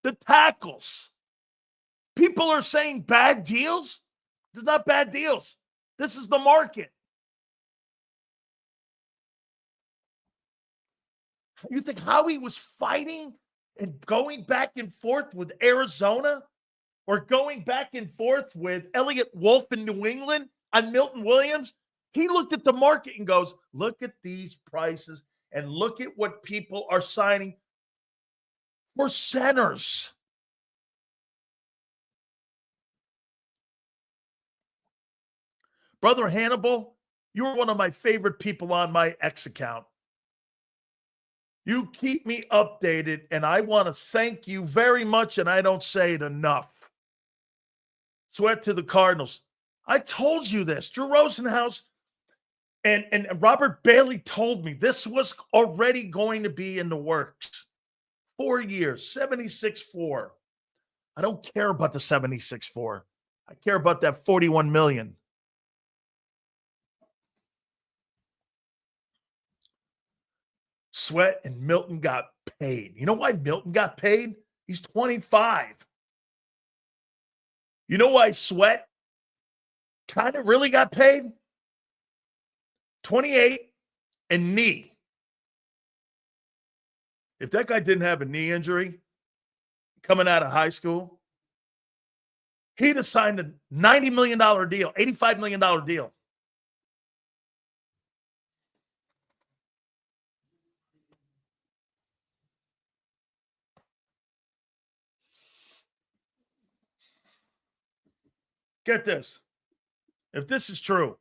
the tackles. People are saying bad deals. There's not bad deals. This is the market. You think Howie was fighting and going back and forth with Arizona or going back and forth with Elliott Wolf in New England on Milton Williams? He looked at the market and goes, look at these prices and look at what people are signing for centers. Brother Hannibal, you're one of my favorite people on my X account. You keep me updated, and I want to thank you very much, and I don't say it enough. Sweat to the Cardinals. I told you this. Drew Rosenhaus and Robert Bailey told me this was already going to be in the works. 4 years, 76-4. I don't care about the 76-4. I care about that $41 million. Sweat and Milton got paid. You know why Milton got paid? He's 25. You know why Sweat kind of really got paid? 28 and knee. If that guy didn't have a knee injury coming out of high school, he'd have signed a $90 million deal, $85 million deal. Get this. If this is true,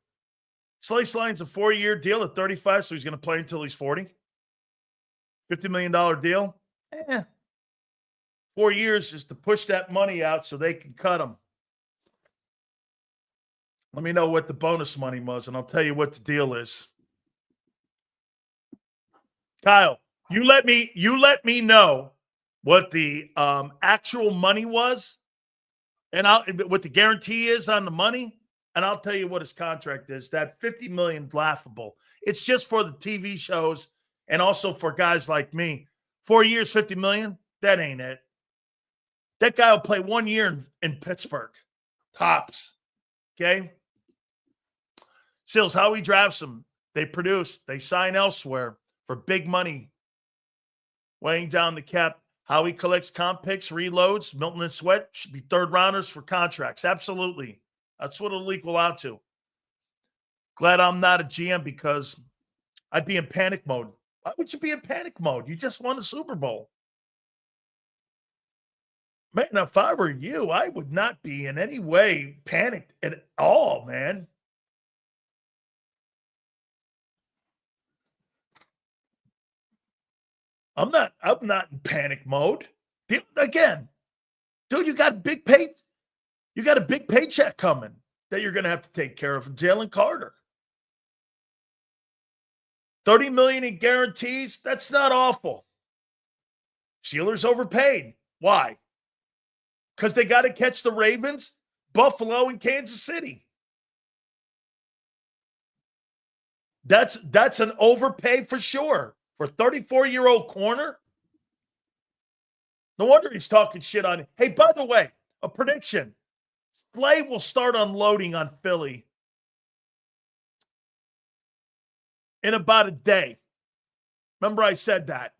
Slay signs a 4-year deal at 35, so he's going to play until he's 40. $50 million deal. 4 years is to push that money out so they can cut him. Let me know what the bonus money was, and I'll tell you what the deal is. Kyle, you let me know what the actual money was, and what the guarantee is on the money, and I'll tell you what his contract is. That $50 million laughable. It's just for the TV shows and also for guys like me. 4 years, $50 million. That ain't it. That guy will play 1 year in Pittsburgh. Tops. Okay? Sills, how he drafts them. They produce. They sign elsewhere for big money. Weighing down the cap. How he collects comp picks, reloads. Milton and Sweat should be third rounders for contracts. Absolutely. That's what it'll equal out to. Glad I'm not a GM because I'd be in panic mode. Why would you be in panic mode? You just won the Super Bowl. Man, if I were you, I would not be in any way panicked at all, man. I'm not in panic mode. Again, dude, you got a big paycheck coming that you're going to have to take care of from Jaylen Carter. $30 million in guarantees, that's not awful. Steelers overpaid. Why? Because they got to catch the Ravens, Buffalo, and Kansas City. That's an overpay for sure. For a 34-year-old corner? No wonder he's talking shit on it. Hey, by the way, a prediction. Slay will start unloading on Philly in about a day. Remember I said that.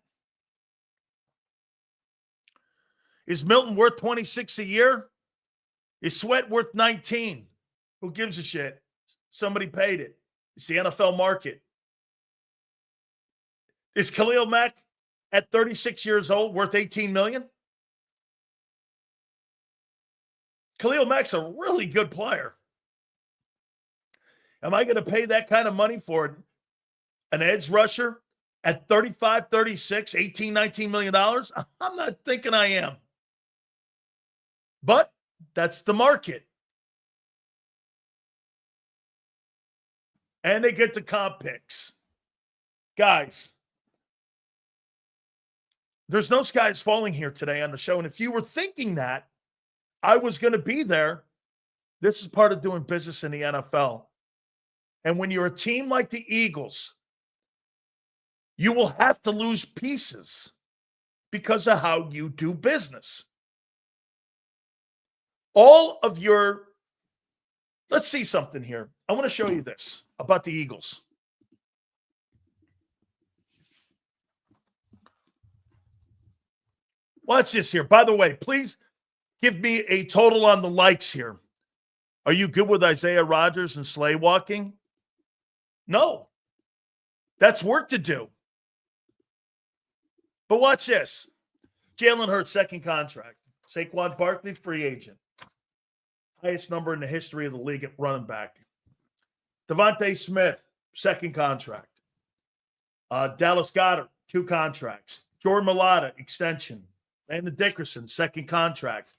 Is Milton worth 26 a year? Is Sweat worth 19? Who gives a shit? Somebody paid it. It's the NFL market. Is Khalil Mack at 36 years old worth $18 million? Khalil Mack's a really good player. Am I going to pay that kind of money for an edge rusher at 35, 36, 18, $19 million? I'm not thinking I am. But that's the market. And they get the comp picks. Guys, there's no skies falling here today on the show. And if you were thinking that I was going to be there, this is part of doing business in the NFL. And when you're a team like the Eagles, you will have to lose pieces because of how you do business. All of your, let's see something here. I want to show you this about the Eagles. Watch this here. By the way, please give me a total on the likes here. Are you good with Isaiah Rodgers and Slay walking? No. That's work to do. But watch this. Jalen Hurts, second contract. Saquon Barkley, free agent. Highest number in the history of the league at running back. Devontae Smith, second contract. Dallas Goedert, 2 contracts. Jordan Mailata, extension. Landon Dickerson, second contract.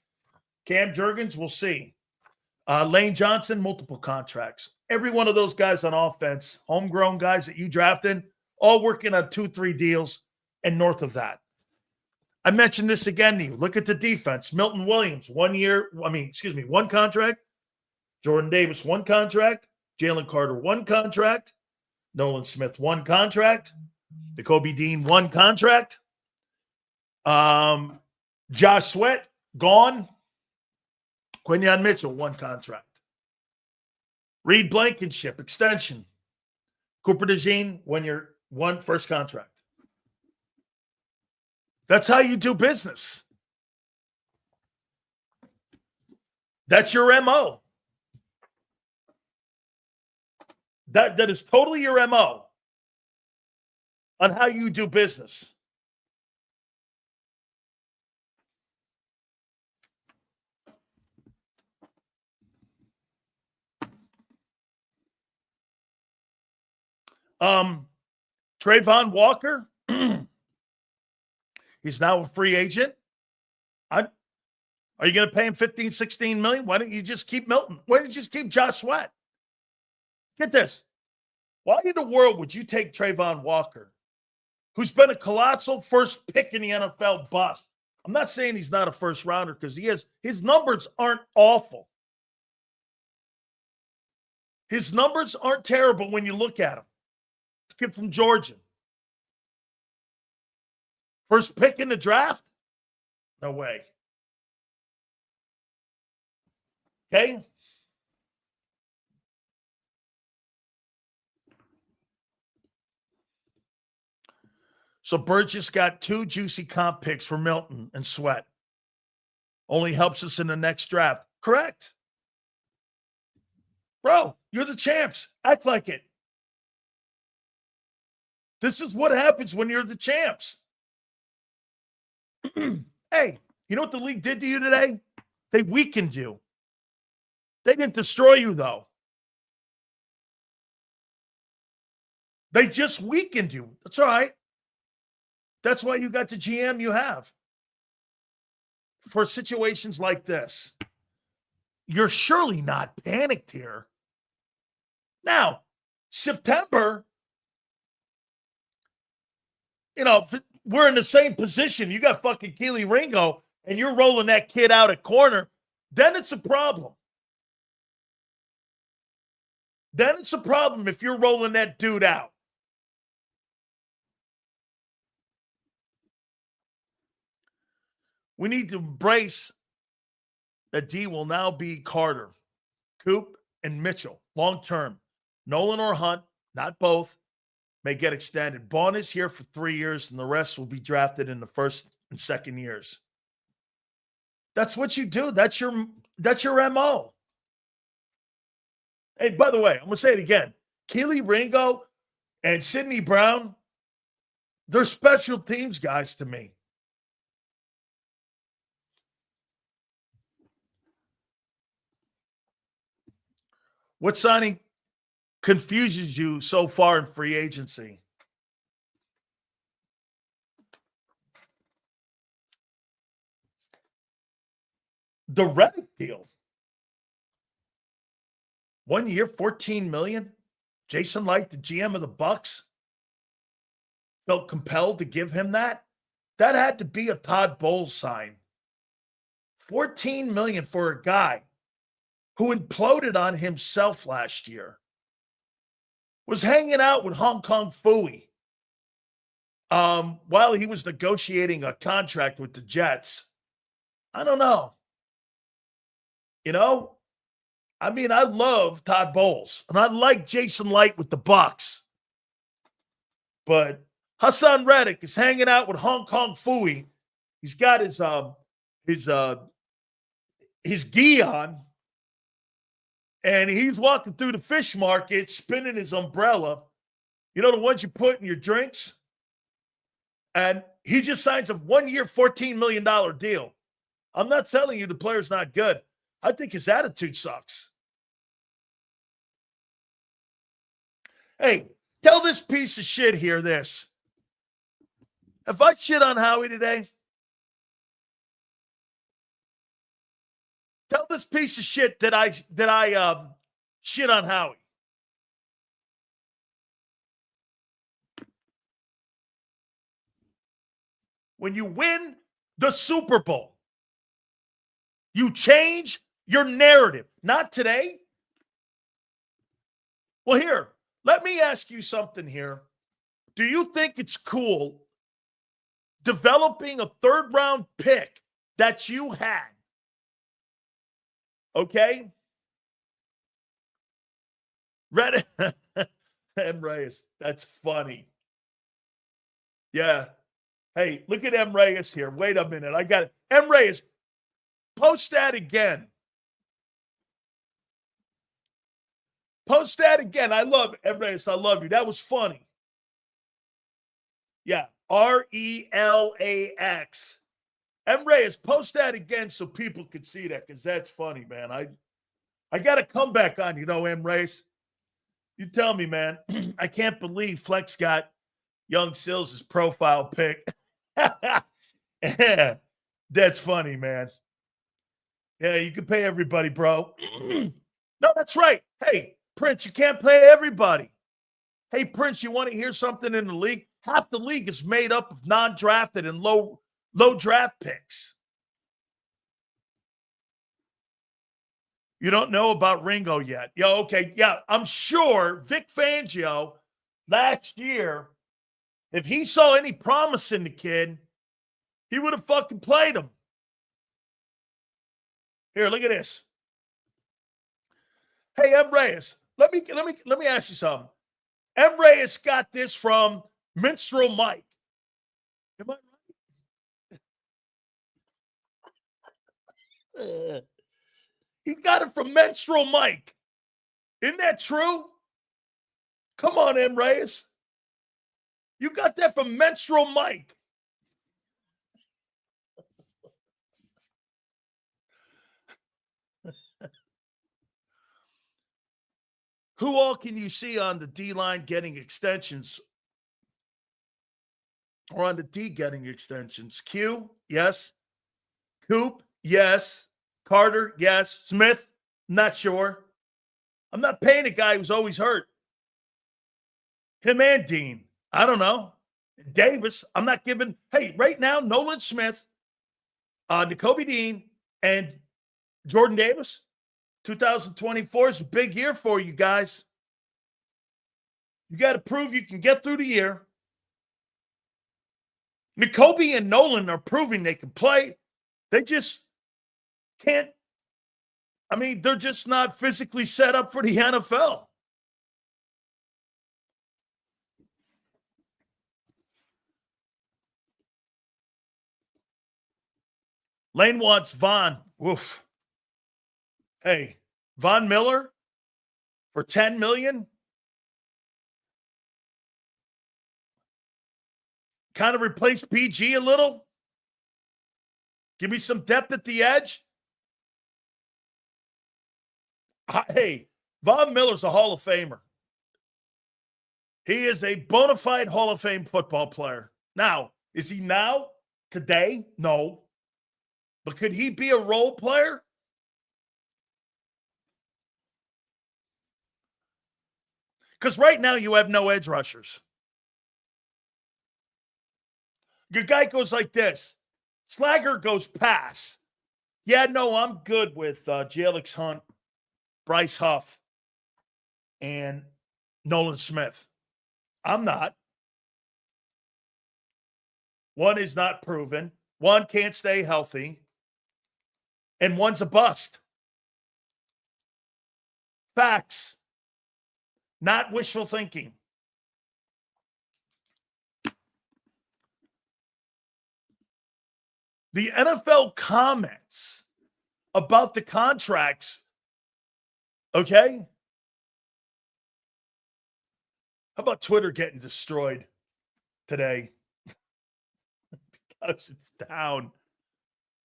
Cam Jurgens, we'll see. Lane Johnson, multiple contracts. Every one of those guys on offense, homegrown guys that you drafted, all working on 2-3 deals and north of that. I mentioned this again to you. Look at the defense. Milton Williams, 1 contract. Jordan Davis, 1 contract. Jaylen Carter, 1 contract. Nolan Smith, 1 contract. Jacoby Dean, 1 contract. Josh Sweat, gone. Quinyon Mitchell, 1 contract. Reed Blankenship, extension. Cooper DeJean, 1 year, 1 first contract. That's how you do business. That's your MO. That is totally your MO on how you do business. Trayvon Walker, he's now a free agent. Are you going to pay him 15, 16 million? Why don't you just keep Milton? Why don't you just keep Josh Sweat? Get this. Why in the world would you take Trayvon Walker, who's been a colossal first pick in the NFL bust? I'm not saying he's not a first rounder because he is. His numbers aren't awful. His numbers aren't terrible when you look at him. Kid from Georgia. First pick in the draft? No way. Okay? So Burgess got 2 juicy comp picks for Milton and Sweat. Only helps us in the next draft. Correct. Bro, you're the champs. Act like it. This is what happens when you're the champs. Hey, you know what the league did to you today? They weakened you. They didn't destroy you, though. They just weakened you. That's all right. That's why you got the GM you have. For situations like this, you're surely not panicked here. Now, September, we're in the same position. You got fucking Keely Ringo, and you're rolling that kid out at corner. Then it's a problem. Then it's a problem if you're rolling that dude out. We need to embrace that D will now be Carter, Coop, and Mitchell long-term. Nolan or Hunt, not both, may get extended. Bond is here for 3 years, and the rest will be drafted in the first and second years. That's what you do. That's your MO. Hey, by the way, I'm going to say it again. Keely Ringo and Sidney Brown, they're special teams guys to me. What signing confuses you so far in free agency? The Reddick deal. 1 year, $14 million. Jason Light, the GM of the Bucks, felt compelled to give him that. That had to be a Todd Bowles sign. $14 million for a guy who imploded on himself last year. Was hanging out with Hong Kong Phooey while he was negotiating a contract with the Jets. I don't know. You know, I mean, I love Todd Bowles, and I like Jason Light with the Bucks. But Hassan Reddick is hanging out with Hong Kong Phooey. He's got his gi on, and he's walking through the fish market, spinning his umbrella. You know, the ones you put in your drinks? And he just signs a 1 year, $14 million deal. I'm not telling you the player's not good. I think his attitude sucks. Hey, tell this piece of shit here this. Have I shit on Howie today? Tell this piece of shit that I shit on Howie. When you win the Super Bowl, you change your narrative. Not today. Well, here, let me ask you something here. Do you think it's cool developing a third-round pick that you had? Okay? Reddit. M. Reyes. That's funny. Yeah. Hey, look at M. Reyes here. Wait a minute. I got it. M. Reyes, post that again. Post that again. I love it. M. Reyes, I love you. That was funny. Yeah. RELAX. M. Reyes, post that again so people can see that, because that's funny, man. I got to come back on, you know, M. Reyes. You tell me, man. I can't believe Flex got Young Sills' profile pic. Yeah, that's funny, man. Yeah, you can pay everybody, bro. No, that's right. Hey, Prince, you can't pay everybody. Hey, Prince, you want to hear something in the league? Half the league is made up of non-drafted and low draft picks. You don't know about Ringo yet. Yeah, okay. Yeah, I'm sure Vic Fangio last year, if he saw any promise in the kid, he would have fucking played him. Here, look at this. Hey, M. Reyes, let me ask you something. M. Reyes got this from Minstrel Mike. Am I right? He got it from Minstrel Mike. Isn't that true? Come on, M. Reyes. You got that from Minstrel Mike. Who all can you see on the D line getting extensions? Or on the D getting extensions? Q, yes. Coop, yes. Carter, yes. Smith, not sure. I'm not paying a guy who's always hurt. Him and Dean, I don't know. Davis, I'm not giving. Hey, right now, Nolan Smith, N'Kobe Dean, and Jordan Davis, 2024 is a big year for you guys. You got to prove you can get through the year. N'Kobe and Nolan are proving they can play. They just can't. I mean, they're just not physically set up for the NFL. Lane wants Von. Woof. Hey, Von Miller for $10 million? kind of replace PG a little? Give me some depth at the edge? Hey, Von Miller's a Hall of Famer. He is a bona fide Hall of Fame football player. Now, is he now? Today? No. But could he be a role player? Because right now you have no edge rushers. Your guy goes like this. Slager goes pass. Yeah, no, I'm good with Jalix Hunt, Bryce Huff, and Nolan Smith. I'm not. One is not proven. One can't stay healthy. And one's a bust. Facts. Not wishful thinking. The NFL comments about the contracts, okay? How about Twitter getting destroyed today? Because it's down.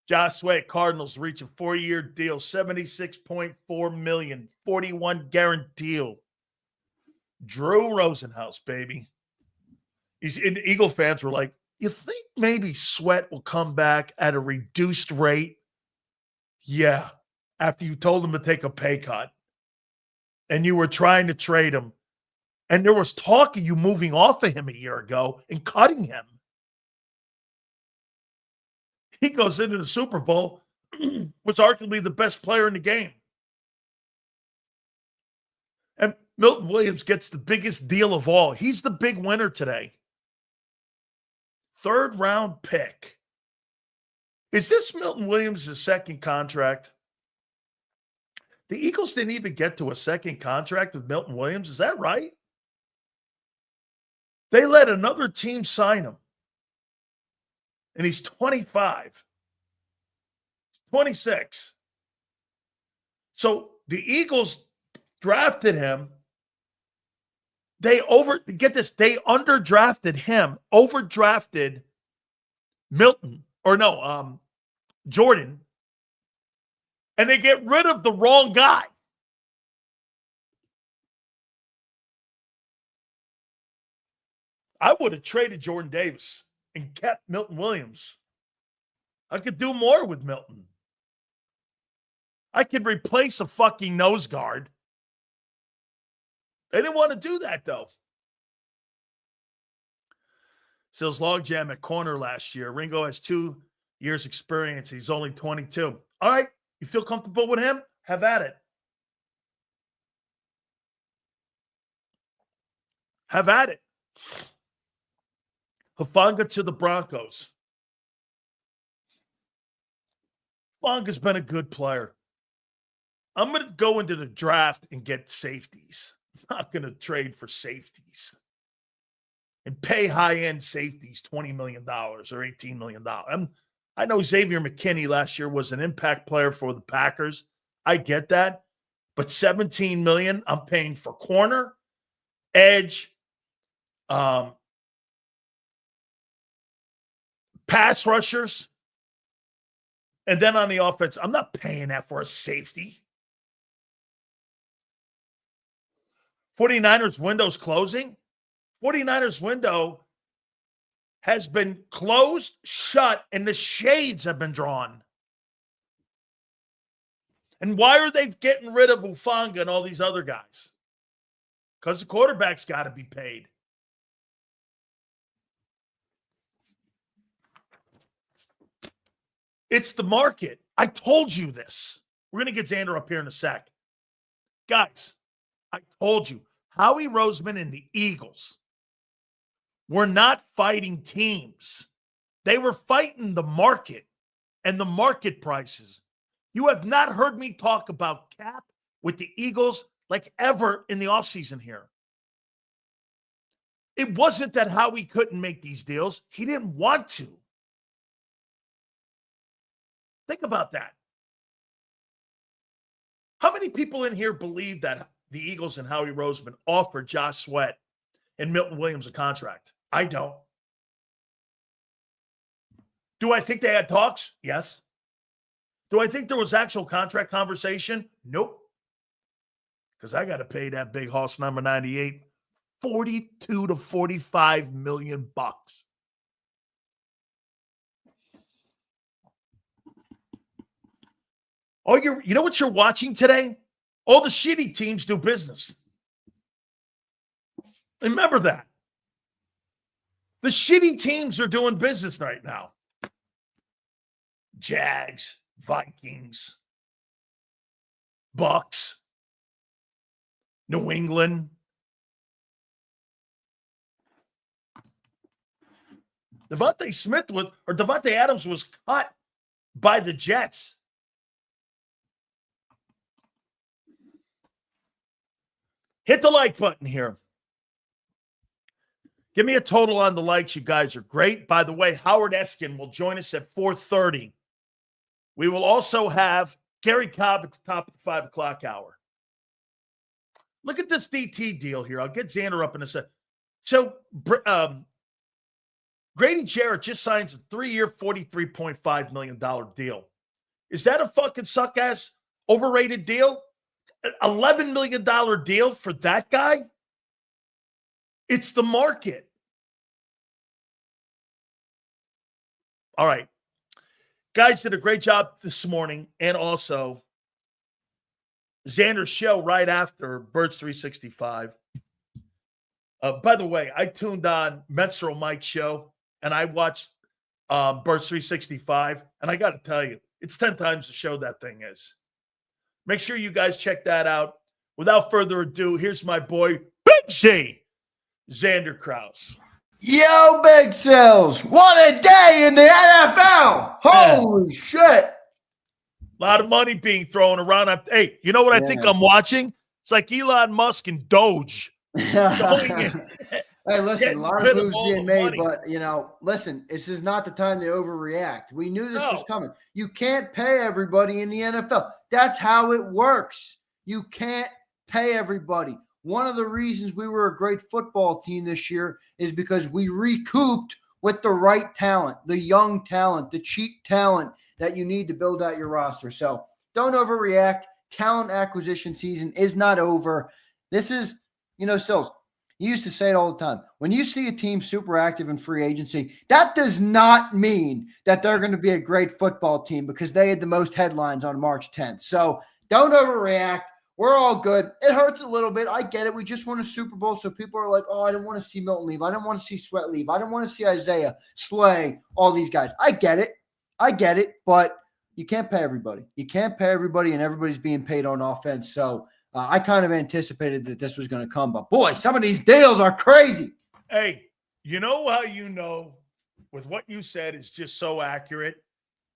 Josh Sweat, Cardinals reach a 4-year deal, $76.4 million, 41 guarantee. Drew Rosenhaus, baby. And Eagle fans were like, you think maybe Sweat will come back at a reduced rate? Yeah, after you told him to take a pay cut and you were trying to trade him. And there was talk of you moving off of him a year ago and cutting him. He goes into the Super Bowl, was arguably the best player in the game. And Milton Williams gets the biggest deal of all. He's the big winner today. 3rd round pick. Is this Milton Williams' second contract? The Eagles didn't even get to a second contract with Milton Williams. Is that right? They let another team sign him. And he's 25. 26. So the Eagles drafted him. They underdrafted him, overdrafted Milton, Jordan, and they get rid of the wrong guy. I would have traded Jordan Davis and kept Milton Williams. I could do more with Milton. I could replace a fucking nose guard. They didn't want to do that, though. Sills logjam at corner last year. Ringo has 2 years experience. He's only 22. All right. You feel comfortable with him? Have at it. Have at it. Hufanga to the Broncos. Hufanga's been a good player. I'm going to go into the draft and get safeties. I'm not going to trade for safeties and pay high-end safeties $20 million or $18 million. I know Xavier McKinney last year was an impact player for the Packers. I get that. But $17 million I'm paying for corner, edge, pass rushers. And then on the offense, I'm not paying that for a safety. 49ers window's closing. 49ers window has been closed, shut, and the shades have been drawn. And why are they getting rid of Hufanga and all these other guys? Because the quarterback's got to be paid. It's the market. I told you this. We're going to get Xander up here in a sec. Guys, I told you. Howie Roseman and the Eagles were not fighting teams. They were fighting the market and the market prices. You have not heard me talk about cap with the Eagles like ever in the offseason here. It wasn't that Howie couldn't make these deals. He didn't want to. Think about that. How many people in here believe that the Eagles and Howie Roseman offered Josh Sweat and Milton Williams a contract? I don't. Do I think they had talks? Yes. Do I think there was actual contract conversation? Nope. Because I got to pay that big horse number 98 42 to 45 million bucks. Oh, you know what you're watching today? All the shitty teams do business. Remember that. The shitty teams are doing business right now. Jags, Vikings, Bucks, New England. Devontae Adams was cut by the Jets. Hit the like button here. Give me a total on the likes. You guys are great. By the way, Howard Eskin will join us at 4:30. We will also have Gary Cobb at the top of the 5 o'clock hour. Look at this DT deal here. I'll get Xander up in a second. So, Grady Jarrett just signs a 3-year, $43.5 million deal. Is that a fucking suck-ass, overrated deal? $11 million deal for that guy? It's the market. All right. Guys did a great job this morning, and also Xander's show right after Birds 365. By the way, I tuned on Menstrual Mike's show, and I watched Birds 365, and I got to tell you, it's 10 times the show that thing is. Make sure you guys check that out. Without further ado, here's my boy, Big C, Xander Krauss. Yo, Big Cells. What a day in the NFL. Holy shit. A lot of money being thrown around. Hey, you know what I think I'm watching? It's like Elon Musk and Doge. Hey, listen, a lot of moves being made, but, listen, this is not the time to overreact. We knew this was coming. You can't pay everybody in the NFL. That's how it works. You can't pay everybody. One of the reasons we were a great football team this year is because we recouped with the right talent, the young talent, the cheap talent that you need to build out your roster. So don't overreact. Talent acquisition season is not over. This is, Sills, you used to say it all the time. When you see a team super active in free agency, that does not mean that they're going to be a great football team because they had the most headlines on March 10th. So don't overreact. We're all good. It hurts a little bit. I get it. We just won a Super Bowl, so people are like, oh, I didn't want to see Milton leave. I didn't want to see Sweat leave. I didn't want to see Isaiah, Slay, all these guys. I get it, but you can't pay everybody. You can't pay everybody, and everybody's being paid on offense. So I kind of anticipated that this was going to come, but boy, some of these deals are crazy. Hey, you know how with what you said is just so accurate?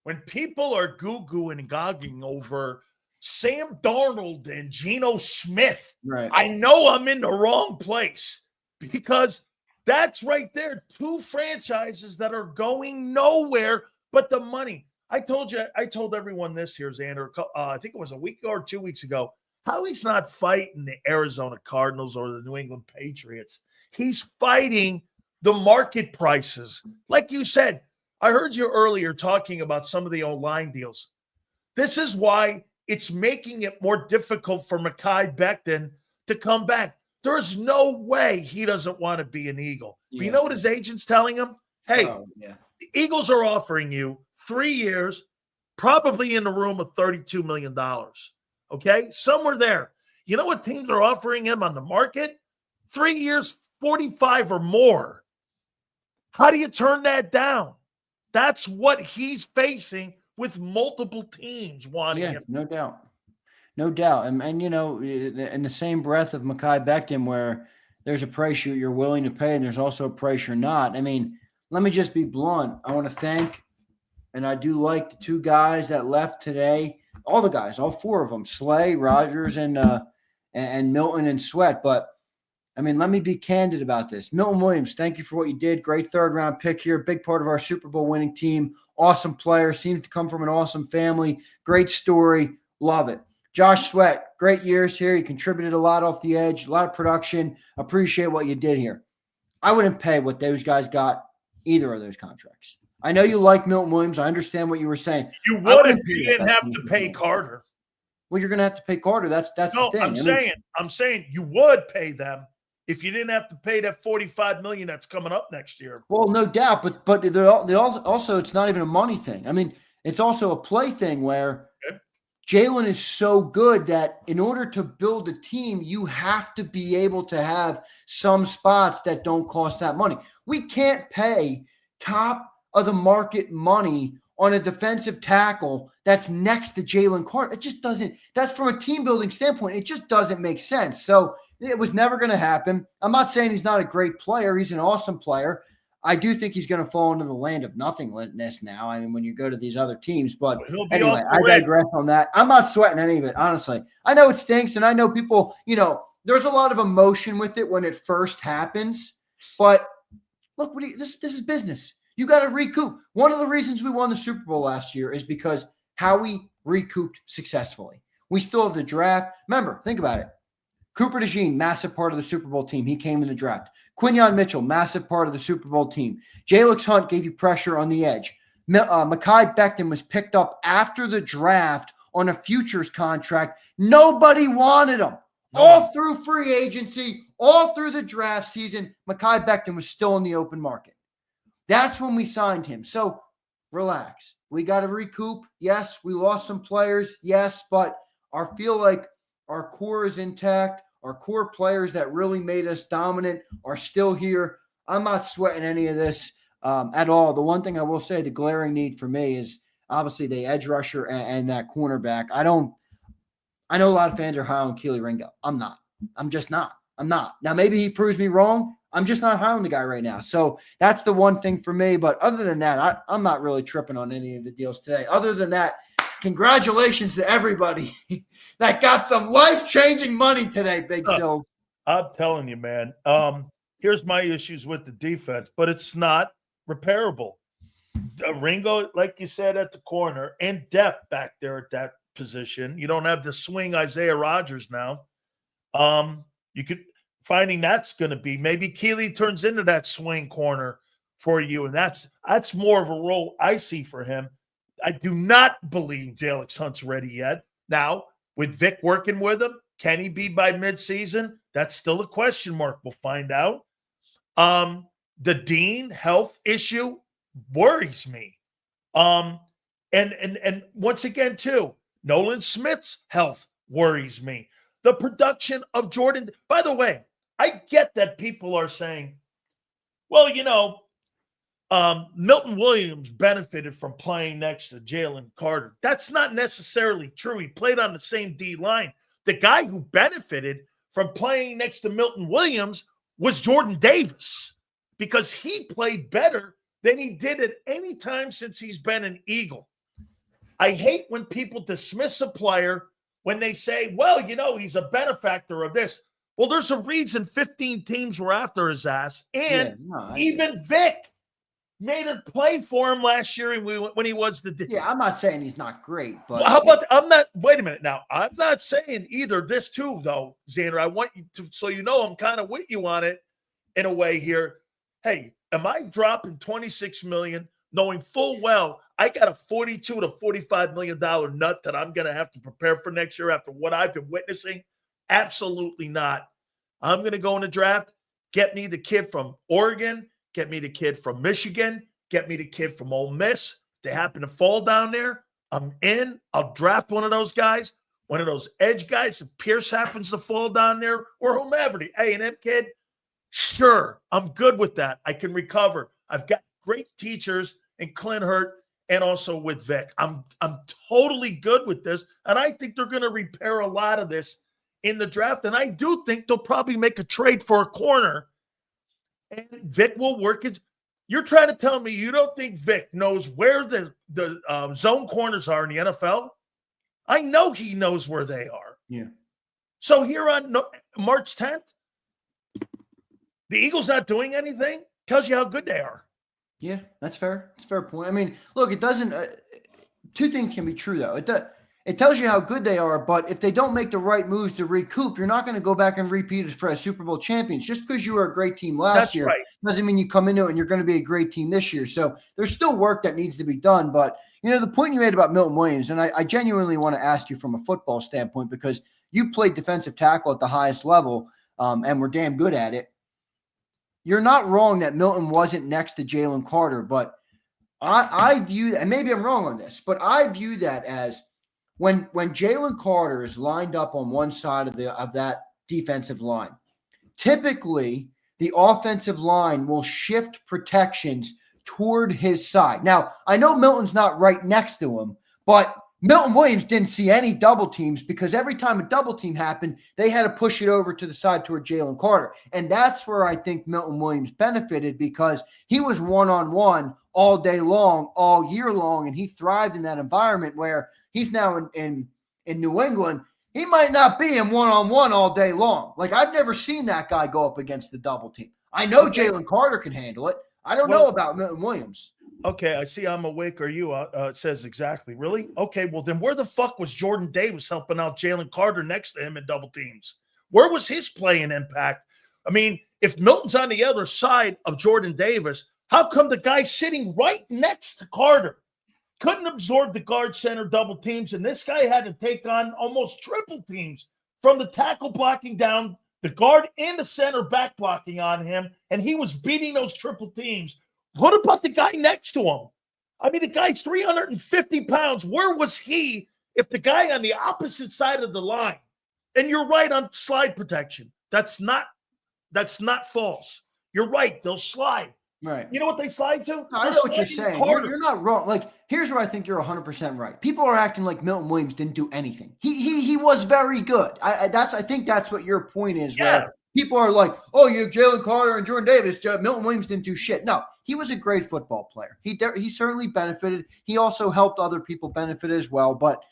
When people are goo-gooing and gogging over Sam Darnold and Geno Smith, right? I know I'm in the wrong place because that's right there. 2 franchises that are going nowhere but the money. I told everyone this here, Xander, I think it was a week or 2 weeks ago. Howie's not fighting the Arizona Cardinals or the New England Patriots. He's fighting the market prices. Like you said, I heard you earlier talking about some of the O-line deals. This is why it's making it more difficult for Mekhi Becton to come back. There's no way he doesn't want to be an Eagle. Yeah. But you know what his agent's telling him? Hey, the Eagles are offering you 3 years, probably in the room of $32 million. Okay? Somewhere there. You know what teams are offering him on the market? 3 years, 45 or more. How do you turn that down? That's what he's facing with multiple teams wanting him. No doubt. No doubt. And in the same breath of Mekhi Becton, where there's a price you're willing to pay and there's also a price you're not. I mean, let me just be blunt. I want to thank, and I do like the 2 guys that left today. All the guys, all 4 of them, Slay, Rodgers, and Milton and Sweat. But, I mean, let me be candid about this. Milton Williams, thank you for what you did. Great 3rd-round pick here. Big part of our Super Bowl winning team. Awesome player. Seems to come from an awesome family. Great story. Love it. Josh Sweat, great years here. You contributed a lot off the edge, a lot of production. Appreciate what you did here. I wouldn't pay what those guys got, either of those contracts. I know you like Milton Williams. I understand what you were saying. You would if you didn't have to pay Carter. Well, you're going to have to pay Carter. That's the thing. I'm saying you would pay them if you didn't have to pay that $45 million that's coming up next year. Well, no doubt, but they also it's not even a money thing. I mean, it's also a play thing where Jalen is so good that in order to build a team, you have to be able to have some spots that don't cost that money. We can't pay top of the market money on a defensive tackle that's next to Jaylen Carter. It just doesn't – that's from a team building standpoint. It just doesn't make sense. So it was never going to happen. I'm not saying he's not a great player. He's an awesome player. I do think he's going to fall into the land of nothingness now. I mean, when you go to these other teams. But anyway, I digress on that. I'm not sweating any of it, honestly. I know it stinks, and I know people, there's a lot of emotion with it when it first happens. But look, this is business. You got to recoup. One of the reasons we won the Super Bowl last year is because Howie recouped successfully. We still have the draft. Remember, think about it. Cooper DeJean, massive part of the Super Bowl team. He came in the draft. Quinyon Mitchell, massive part of the Super Bowl team. Jalix Hunt gave you pressure on the edge. Mekhi Becton was picked up after the draft on a futures contract. Nobody wanted him. All through free agency, all through the draft season, Mekhi Becton was still in the open market. That's when we signed him. So relax. We got to recoup. Yes, we lost some players. Yes, but I feel like our core is intact. Our core players that really made us dominant are still here. I'm not sweating any of this at all. The one thing I will say, the glaring need for me is obviously the edge rusher and that cornerback. I know a lot of fans are high on Keely Ringo. I'm not. I'm just not. I'm not. Now, maybe he proves me wrong. I'm just not high on the guy right now. So that's the one thing for me. But other than that, I'm not really tripping on any of the deals today. Other than that, congratulations to everybody that got some life-changing money today, Big Sil. I'm telling you, man. Here's my issues with the defense, but it's not repairable. Ringo, like you said, at the corner, and depth back there at that position. You don't have the swing Isaiah Rodgers now. You could finding that's going to be maybe Keely turns into that swing corner for you, and that's more of a role I see for him. I do not believe Jalix Hunt's ready yet. Now, with Vic working with him, can he be by midseason? That's still a question mark. We'll find out. The Dean health issue worries me. And once again, too, Nolan Smith's health worries me. The production of Jordan. By the way, I get that people are saying, well, Milton Williams benefited from playing next to Jaylen Carter. That's not necessarily true. He played on the same D line. The guy who benefited from playing next to Milton Williams was Jordan Davis because he played better than he did at any time since he's been an Eagle. I hate when people dismiss a player when they say, well, he's a benefactor of this. Well, there's a reason 15 teams were after his ass. And even Vic made a play for him last year when he was the – Yeah, I'm not saying he's not great, but – How about – wait a minute now. I'm not saying either this too, though, Xander. I want you to – so I'm kind of with you on it in a way here. Hey, am I dropping $26 million knowing full well I got a $42 to $45 million nut that I'm going to have to prepare for next year after what I've been witnessing? Absolutely not. I'm going to go in the draft, get me the kid from Oregon, get me the kid from Michigan, get me the kid from Ole Miss. If they happen to fall down there, I'm in. I'll draft one of those guys, one of those edge guys. If Pierce happens to fall down there or whomever, the A&M kid, sure, I'm good with that. I can recover. I've got great teachers in Clint Hurt and also with Vic. I'm totally good with this, and I think they're going to repair a lot of this in the draft, and I do think they'll probably make a trade for a corner, and Vic will work it. You're trying to tell me you don't think Vic knows where the zone corners are in the NFL? I know he knows where they are. Yeah. So here on March 10th, the Eagles not doing anything tells you how good they are. Yeah, that's fair. That's a fair point. I mean, look, it doesn't two things can be true, though. It tells you how good they are, but if they don't make the right moves to recoup, you're not going to go back and repeat it for a Super Bowl champions. Just because you were a great team last year doesn't mean you come into it and you're going to be a great team this year. So there's still work that needs to be done. But, the point you made about Milton Williams, and I genuinely want to ask you from a football standpoint, because you played defensive tackle at the highest level and were damn good at it. You're not wrong that Milton wasn't next to Jaylen Carter, but I view, and maybe I'm wrong on this, but I view that as when Jaylen Carter is lined up on one side of that defensive line, typically the offensive line will shift protections toward his side. Now, I know Milton's not right next to him, but Milton Williams didn't see any double teams because every time a double team happened, they had to push it over to the side toward Jaylen Carter. And that's where I think Milton Williams benefited, because he was one-on-one all day long, all year long, and he thrived in that environment where he's now in New England. He might not be in one-on-one all day long. Like, I've never seen that guy go up against the double team. I know Jaylen Carter can handle it. I don't know about Milton Williams. Okay, I see I'm awake. Are you? It says exactly. Really? Okay, well, then where the fuck was Jordan Davis helping out Jaylen Carter next to him in double teams? Where was his play and impact? I mean, if Milton's on the other side of Jordan Davis, how come the guy sitting right next to Carter couldn't absorb the guard center double teams, and this guy had to take on almost triple teams from the tackle blocking down, the guard and the center back blocking on him, and he was beating those triple teams. What about the guy next to him? I mean, the guy's 350 pounds. Where was he if the guy on the opposite side of the line? And you're right on slide protection. That's not false. You're right. They'll slide. Right. You know what they slide to? I know what you're saying. You're not wrong. Like, here's where I think you're 100% right. People are acting like Milton Williams didn't do anything. He was very good. I think that's what your point is. Yeah. Where people are like, oh, you have Jaylen Carter and Jordan Davis. Milton Williams didn't do shit. No, he was a great football player. He certainly benefited. He also helped other people benefit as well. But,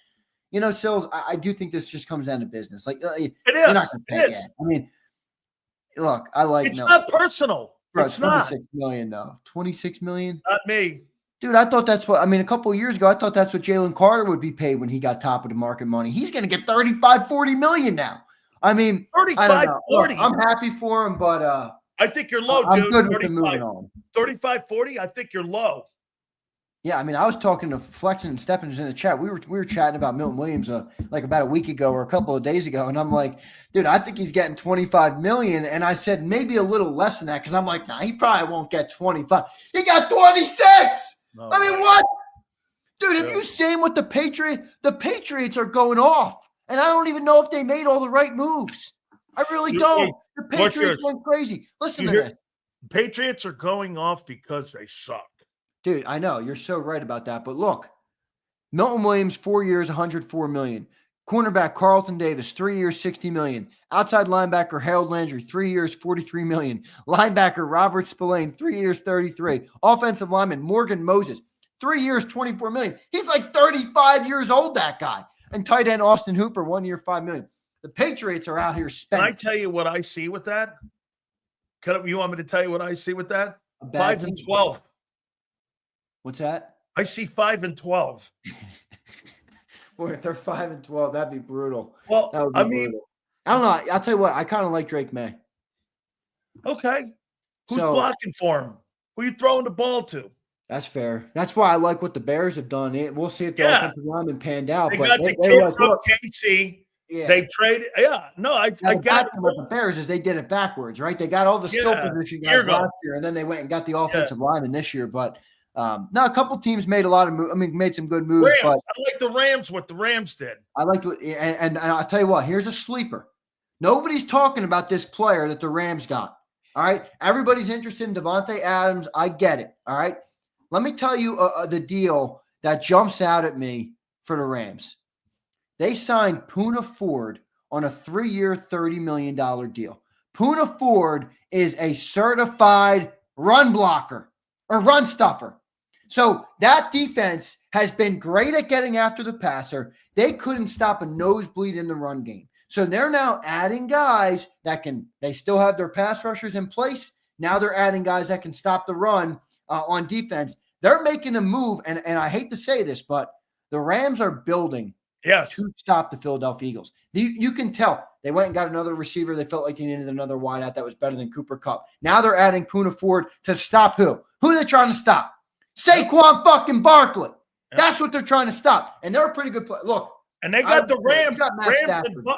Sills, I do think this just comes down to business. Like, it is. You're not gonna pay it. I mean, look, I like it's not personal. Bro, it's 26 not. million, though. 26 million? Not me. Dude, I thought that's what – I mean, a couple of years ago, I thought that's what Jaylen Carter would be paid when he got top of the market money. He's going to get 35, 40 million now. I mean, 35, 40. Look, I'm happy for him, but I think you're low, I'm dude. good with the moving on. 35, 40, I think you're low. Yeah, I mean, I was talking to Flexen and Steppins in the chat. We were chatting about Milton Williams like about a week ago or a couple of days ago, and I'm like, dude, I think he's getting 25 million, and I said maybe a little less than that because I'm like, nah, he probably won't get 25. He got 26. No, I mean, what, dude? Have you seen what the Patriots are going off, and I don't even know if they made all the right moves. I really don't. The Patriots went crazy. Listen to this. Patriots are going off because they suck. Dude, I know. You're so right about that. But look, Milton Williams, 4 years, $104 million. Cornerback Carlton Davis, 3 years, $60 million. Outside linebacker Harold Landry, 3 years, $43 million. Linebacker Robert Spillane, 3 years, $33 million. Offensive lineman Morgan Moses, 3 years, $24 million. He's like 35 years old, that guy. And tight end Austin Hooper, 1 year, $5 million. The Patriots are out here spending. Can I tell you what I see with that? You want me to tell you what I see with that? 5 and 12. What's that? I see 5 and 12. Boy, if they're 5 and 12, that'd be brutal. Well, I mean, I don't know. I'll tell you what. I kind of like Drake May. Okay. Who's blocking for him? Who are you throwing the ball to? That's fair. That's why I like what the Bears have done. We'll see if the offensive lineman panned out. They got the kid from KC. Yeah. They traded. Yeah. No, I got it. What the Bears is they did it backwards, right? They got all the skill position guys last year, and then they went and got the offensive lineman this year. But no, a couple teams made a lot of moves. I mean, made some good moves. Rams. But I like the Rams. What the Rams did. I liked what, and I'll tell you what. Here's a sleeper. Nobody's talking about this player that the Rams got. All right, everybody's interested in Devontae Adams. I get it. All right, let me tell you the deal that jumps out at me for the Rams. They signed Poona Ford on a 3-year, $30 million deal. Poona Ford is a certified run blocker or run stuffer. So that defense has been great at getting after the passer. They couldn't stop a nosebleed in the run game. So they're now adding guys that they still have their pass rushers in place. Now they're adding guys that can stop the run on defense. They're making a move, and I hate to say this, but the Rams are building to stop the Philadelphia Eagles. You can tell They went and got another receiver. They felt like they needed another wideout that was better than Cooper Kupp. Now they're adding Poona Ford to stop who? Who are they trying to stop? Saquon fucking Barkley. That's what they're trying to stop. And they're a pretty good player. Look. And they got the Rams.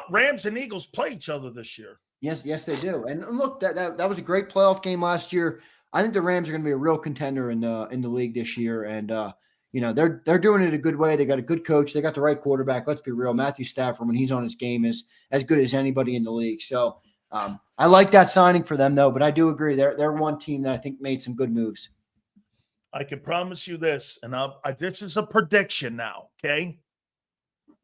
Rams and Eagles play each other this year. Yes, they do. And look, that was a great playoff game last year. I think the Rams are going to be a real contender in the league this year. And they're doing it a good way. They got a good coach. They got the right quarterback. Let's be real. Matthew Stafford, when he's on his game, is as good as anybody in the league. So I like that signing for them, though. But I do agree they're one team that I think made some good moves. I can promise you this, and this is a prediction now. Okay.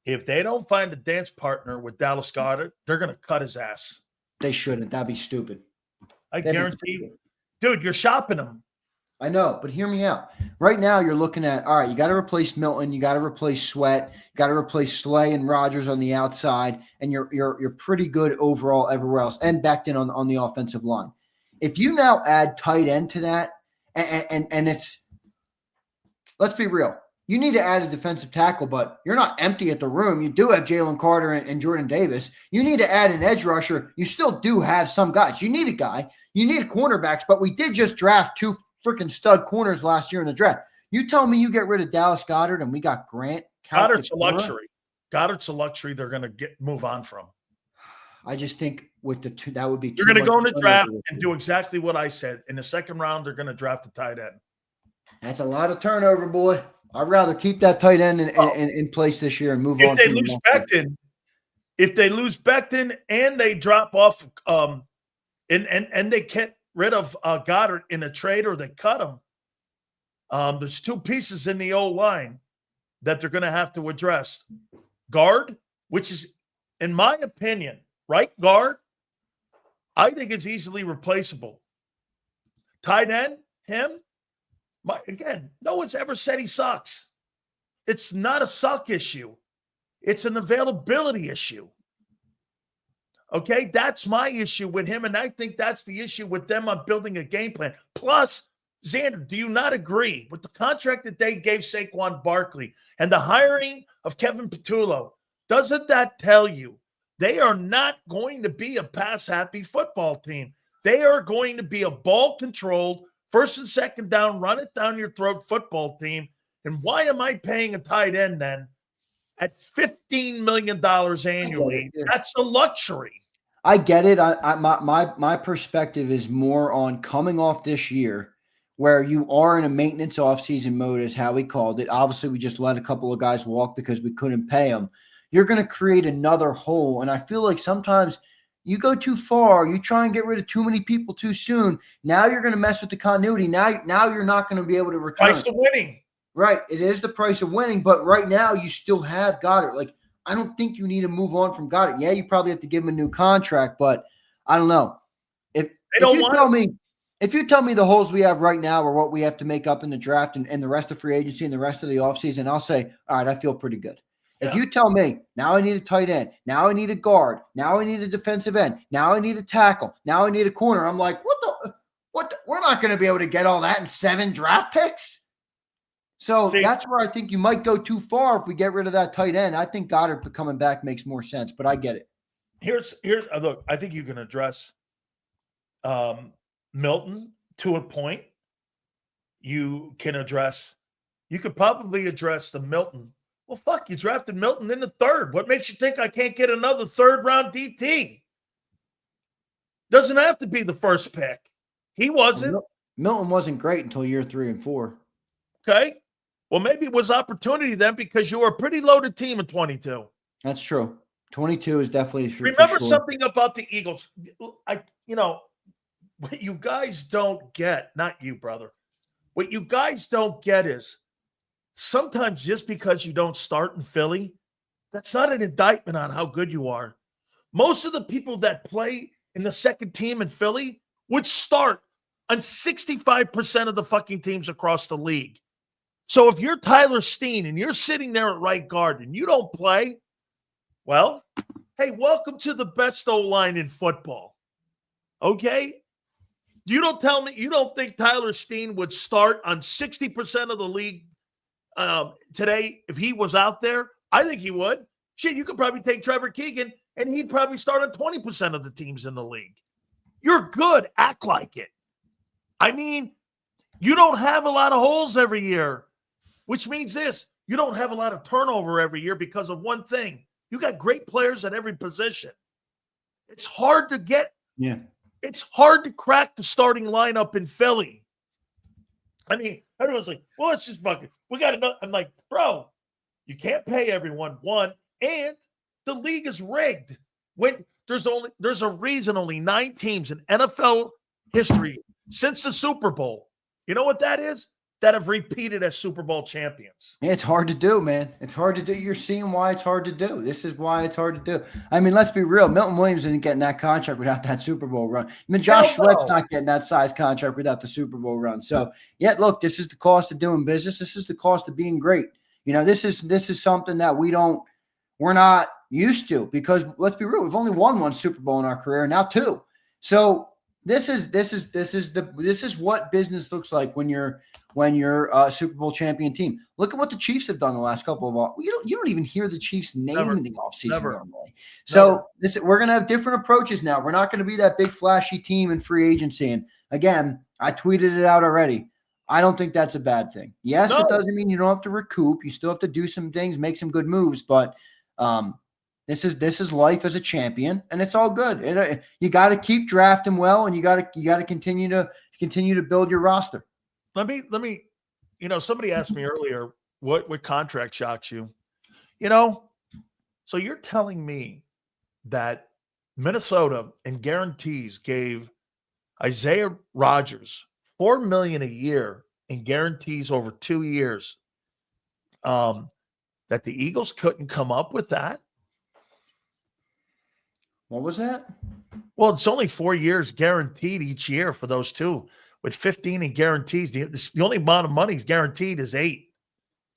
If they don't find a dance partner with Dallas Goedert, they're going to cut his ass. They shouldn't. That'd be stupid. I guarantee you. Dude, you're shopping him. I know, but hear me out. Right now, you're looking at, all right, you got to replace Milton. You got to replace Sweat. You got to replace Slay and Rodgers on the outside, and you're pretty good overall everywhere else, and Becton on the offensive line. If you now add tight end to that, and it's – let's be real. You need to add a defensive tackle, but you're not empty at the room. You do have Jaylen Carter and Jordan Davis. You need to add an edge rusher. You still do have some guys. You need a guy. You need cornerbacks, but we did just draft 2 freaking stud corners last year in the draft. You tell me you get rid of Dallas Goedert and we got Grant. Goddard's a luxury. Goddard's a luxury they're going to move on from. I just think with the two, that would be. You're going to go in the draft and do exactly what I said. In the second round, they're going to draft a tight end. That's a lot of turnover, boy. I'd rather keep that tight end in place this year and move on. If they lose Becton and they drop off, and they get rid of Goddard in a trade or they cut him, there's 2 pieces in the O-line that they're going to have to address. Guard, which is, in my opinion, right guard, I think it's easily replaceable. Tight end, him. Again, no one's ever said he sucks. It's not a suck issue. It's an availability issue. Okay, that's my issue with him, and I think that's the issue with them on building a game plan. Plus, Xander, do you not agree with the contract that they gave Saquon Barkley and the hiring of Kevin Patullo? Doesn't that tell you they are not going to be a pass-happy football team? They are going to be a ball-controlled, first and second down, run it down your throat football team. And why am I paying a tight end then at $15 million annually? That's a luxury. I get it. My perspective is more on coming off this year where you are in a maintenance offseason mode, is how we called it. Obviously, we just let a couple of guys walk because we couldn't pay them. You're going to create another hole. And I feel like sometimes you go too far. You try and get rid of too many people too soon. Now you're going to mess with the continuity. Now you're not going to be able to return. Price of winning. Right. It is the price of winning. But right now you still have Goddard. Like, I don't think you need to move on from Goddard. Yeah, you probably have to give him a new contract, but I don't know. If you tell me the holes we have right now are what we have to make up in the draft and the rest of free agency and the rest of the offseason, I'll say, all right, I feel pretty good. Yeah. If you tell me, now I need a tight end, now I need a guard, now I need a defensive end, now I need a tackle, now I need a corner, I'm like, what? We're not going to be able to get all that in 7 draft picks. So that's where I think you might go too far if we get rid of that tight end. I think Goddard coming back makes more sense, but I get it. Here's look, I think you can address Milton to a point. You could probably address the Milton. Well, fuck, you drafted Milton in the 3rd. What makes you think I can't get another 3rd-round DT? Doesn't have to be the first pick. He wasn't. Milton wasn't great until year 3 and 4. Okay. Well, maybe it was opportunity then because you were a pretty loaded team in 22. That's true. 22 is definitely true. Remember something about the Eagles. What you guys don't get, not you, brother. What you guys don't get is sometimes just because you don't start in Philly, that's not an indictment on how good you are. Most of the people that play in the second team in Philly would start on 65% of the fucking teams across the league. So if you're Tyler Steen and you're sitting there at right guard and you don't play, well, hey, welcome to the best O-line in football. Okay? You don't tell me you don't think Tyler Steen would start on 60% of the league today if he was out there? I think he would. Shit, you could probably take Trevor Keegan and he'd probably start on 20% of the teams in the league. You're good. Act like it. I mean, you don't have a lot of holes every year, which means this. You don't have a lot of turnover every year because of one thing. You got great players at every position. It's hard to get. Yeah. It's hard to crack the starting lineup in Philly. I mean, everyone's like, well, it's just fucking. We got enough. I'm like, bro, you can't pay everyone, one, and the league is rigged. When there's a reason only 9 teams in NFL history since the Super Bowl. You know what that is? That have repeated as Super Bowl champions. Yeah, it's hard to do, man. It's hard to do. You're seeing why it's hard to do. This is why it's hard to do. I mean, let's be real. Milton Williams isn't getting that contract without that Super Bowl run. I mean, Josh Sweat's not getting that size contract without the Super Bowl run. So, yeah, look, this is the cost of doing business. This is the cost of being great. You know, this is something that we're not used to, because let's be real, we've only won 1 Super Bowl in our career, now 2. So this is what business looks like when you're a Super Bowl champion team. Look at what the Chiefs have done the last couple of you don't even hear the Chiefs name in the offseason normally. So we're gonna have different approaches now. We're not gonna be that big flashy team in free agency. And again, I tweeted it out already. I don't think that's a bad thing. Yes, it doesn't mean you don't have to recoup. You still have to do some things, make some good moves, but this is life as a champion, and it's all good. You got to keep drafting well, and you got to continue to build your roster. Let me, somebody asked me earlier, what contract shocks you? So you're telling me that Minnesota and guarantees gave Isaiah Rodgers $4 million a year in guarantees over 2 years, that the Eagles couldn't come up with that? What was that? Well, it's only 4 years guaranteed each year for those two, with 15 in guarantees. The only amount of money is guaranteed is 8.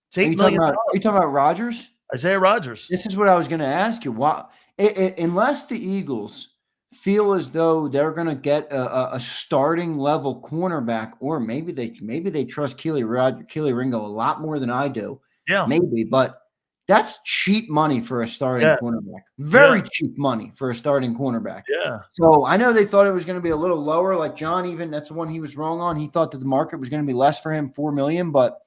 It's $8 million. Are you talking about Rodgers? Isaiah Rodgers. This is what I was going to ask you. Why, unless the Eagles feel as though they're going to get a starting level cornerback, or maybe they trust Keely Ringo a lot more than I do. Yeah, maybe, but that's cheap money for a starting cornerback. Very cheap money for a starting cornerback. Yeah. So I know they thought it was going to be a little lower. Like John, even that's the one he was wrong on. He thought that the market was going to be less for him, $4 million. But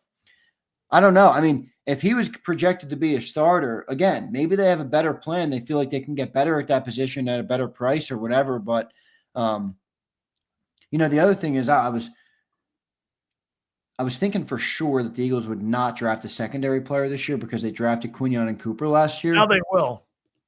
I don't know. I mean, if he was projected to be a starter, again, maybe they have a better plan. They feel like they can get better at that position at a better price or whatever. But the other thing is, I was thinking for sure that the Eagles would not draft a secondary player this year because they drafted Quinyon and Cooper last year. Now they will.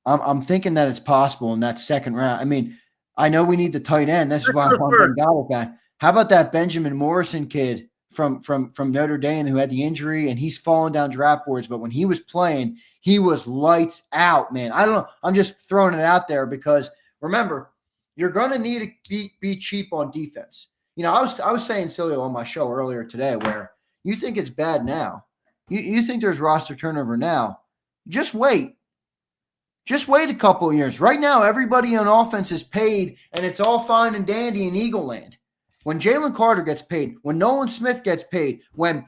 I'm thinking that it's possible in that second round. I mean, I know we need the tight end. This is why I want Bengala back. How about that Benjamin Morrison kid from Notre Dame who had the injury, and he's fallen down draft boards, but when he was playing, he was lights out, man. I don't know. I'm just throwing it out there because remember, you're going to need to be cheap on defense. I was saying, Sileo, on my show earlier today, where you think it's bad now. You think there's roster turnover now. Just wait. Just wait a couple of years. Right now, everybody on offense is paid, and it's all fine and dandy in Eagle Land. When Jaylen Carter gets paid, when Nolan Smith gets paid, when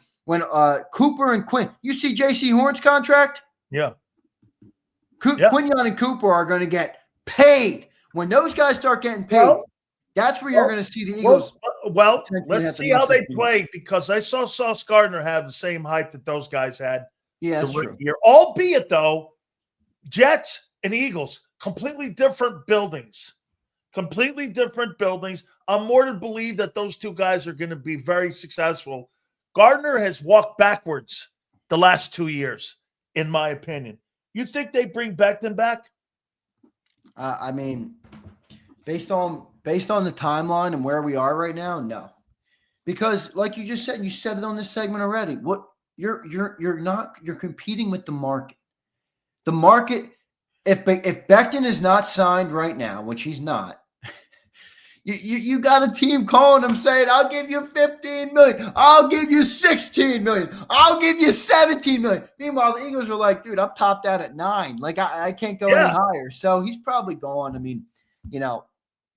Cooper and Quinn, you see J.C. Horn's contract? Yeah. Quinyon and Cooper are going to get paid. When those guys start getting paid, that's where you're going to see the Eagles. Well, let's see how they play, because I saw Sauce Gardner have the same hype that those guys had. Yeah, that's true. Albeit, though, Jets and Eagles, completely different buildings. Completely different buildings. I'm more to believe that those two guys are going to be very successful. Gardner has walked backwards the last 2 years, in my opinion. You think they bring Becton back? I mean, based on the timeline and where we are right now, no. Because like you just said, you said it on this segment already. What you're competing with the market. The market, if Becton is not signed right now, which he's not, you got a team calling him saying, I'll give you $15 million. I'll give you $16 million. I'll give you $17 million. Meanwhile, the Eagles are like, dude, I'm topped out at $9 million. Like I can't go any higher. So he's probably gone. I mean,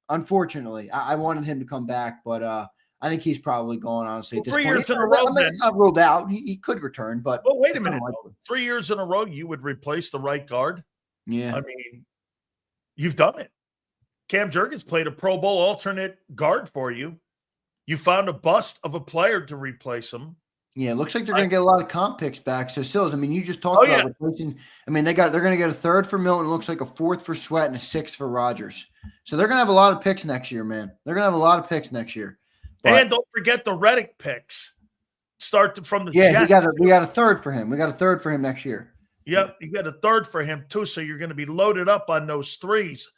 unfortunately, I wanted him to come back, but I think he's probably gone, honestly, at this 3 point. years in a row, it's not ruled out. He could return, but wait a minute. 3 years in a row, you would replace the right guard? Yeah. I mean, you've done it. Cam Jurgens played a Pro Bowl alternate guard for you. You found a bust of a player to replace him. Yeah, it looks like they're going to get a lot of comp picks back. So, Sills, I mean, you just talked about replacing. I mean, they're going to get a third for Milton. It looks like a fourth for Sweat and a sixth for Rodgers. So they're going to have a lot of picks next year, man. They're going to have a lot of picks next year. But, and don't forget the Reddick picks. Start from the Jets. we got a third for him. We got a third for him next year. Yep, you got a third for him too. So you're going to be loaded up on those threes.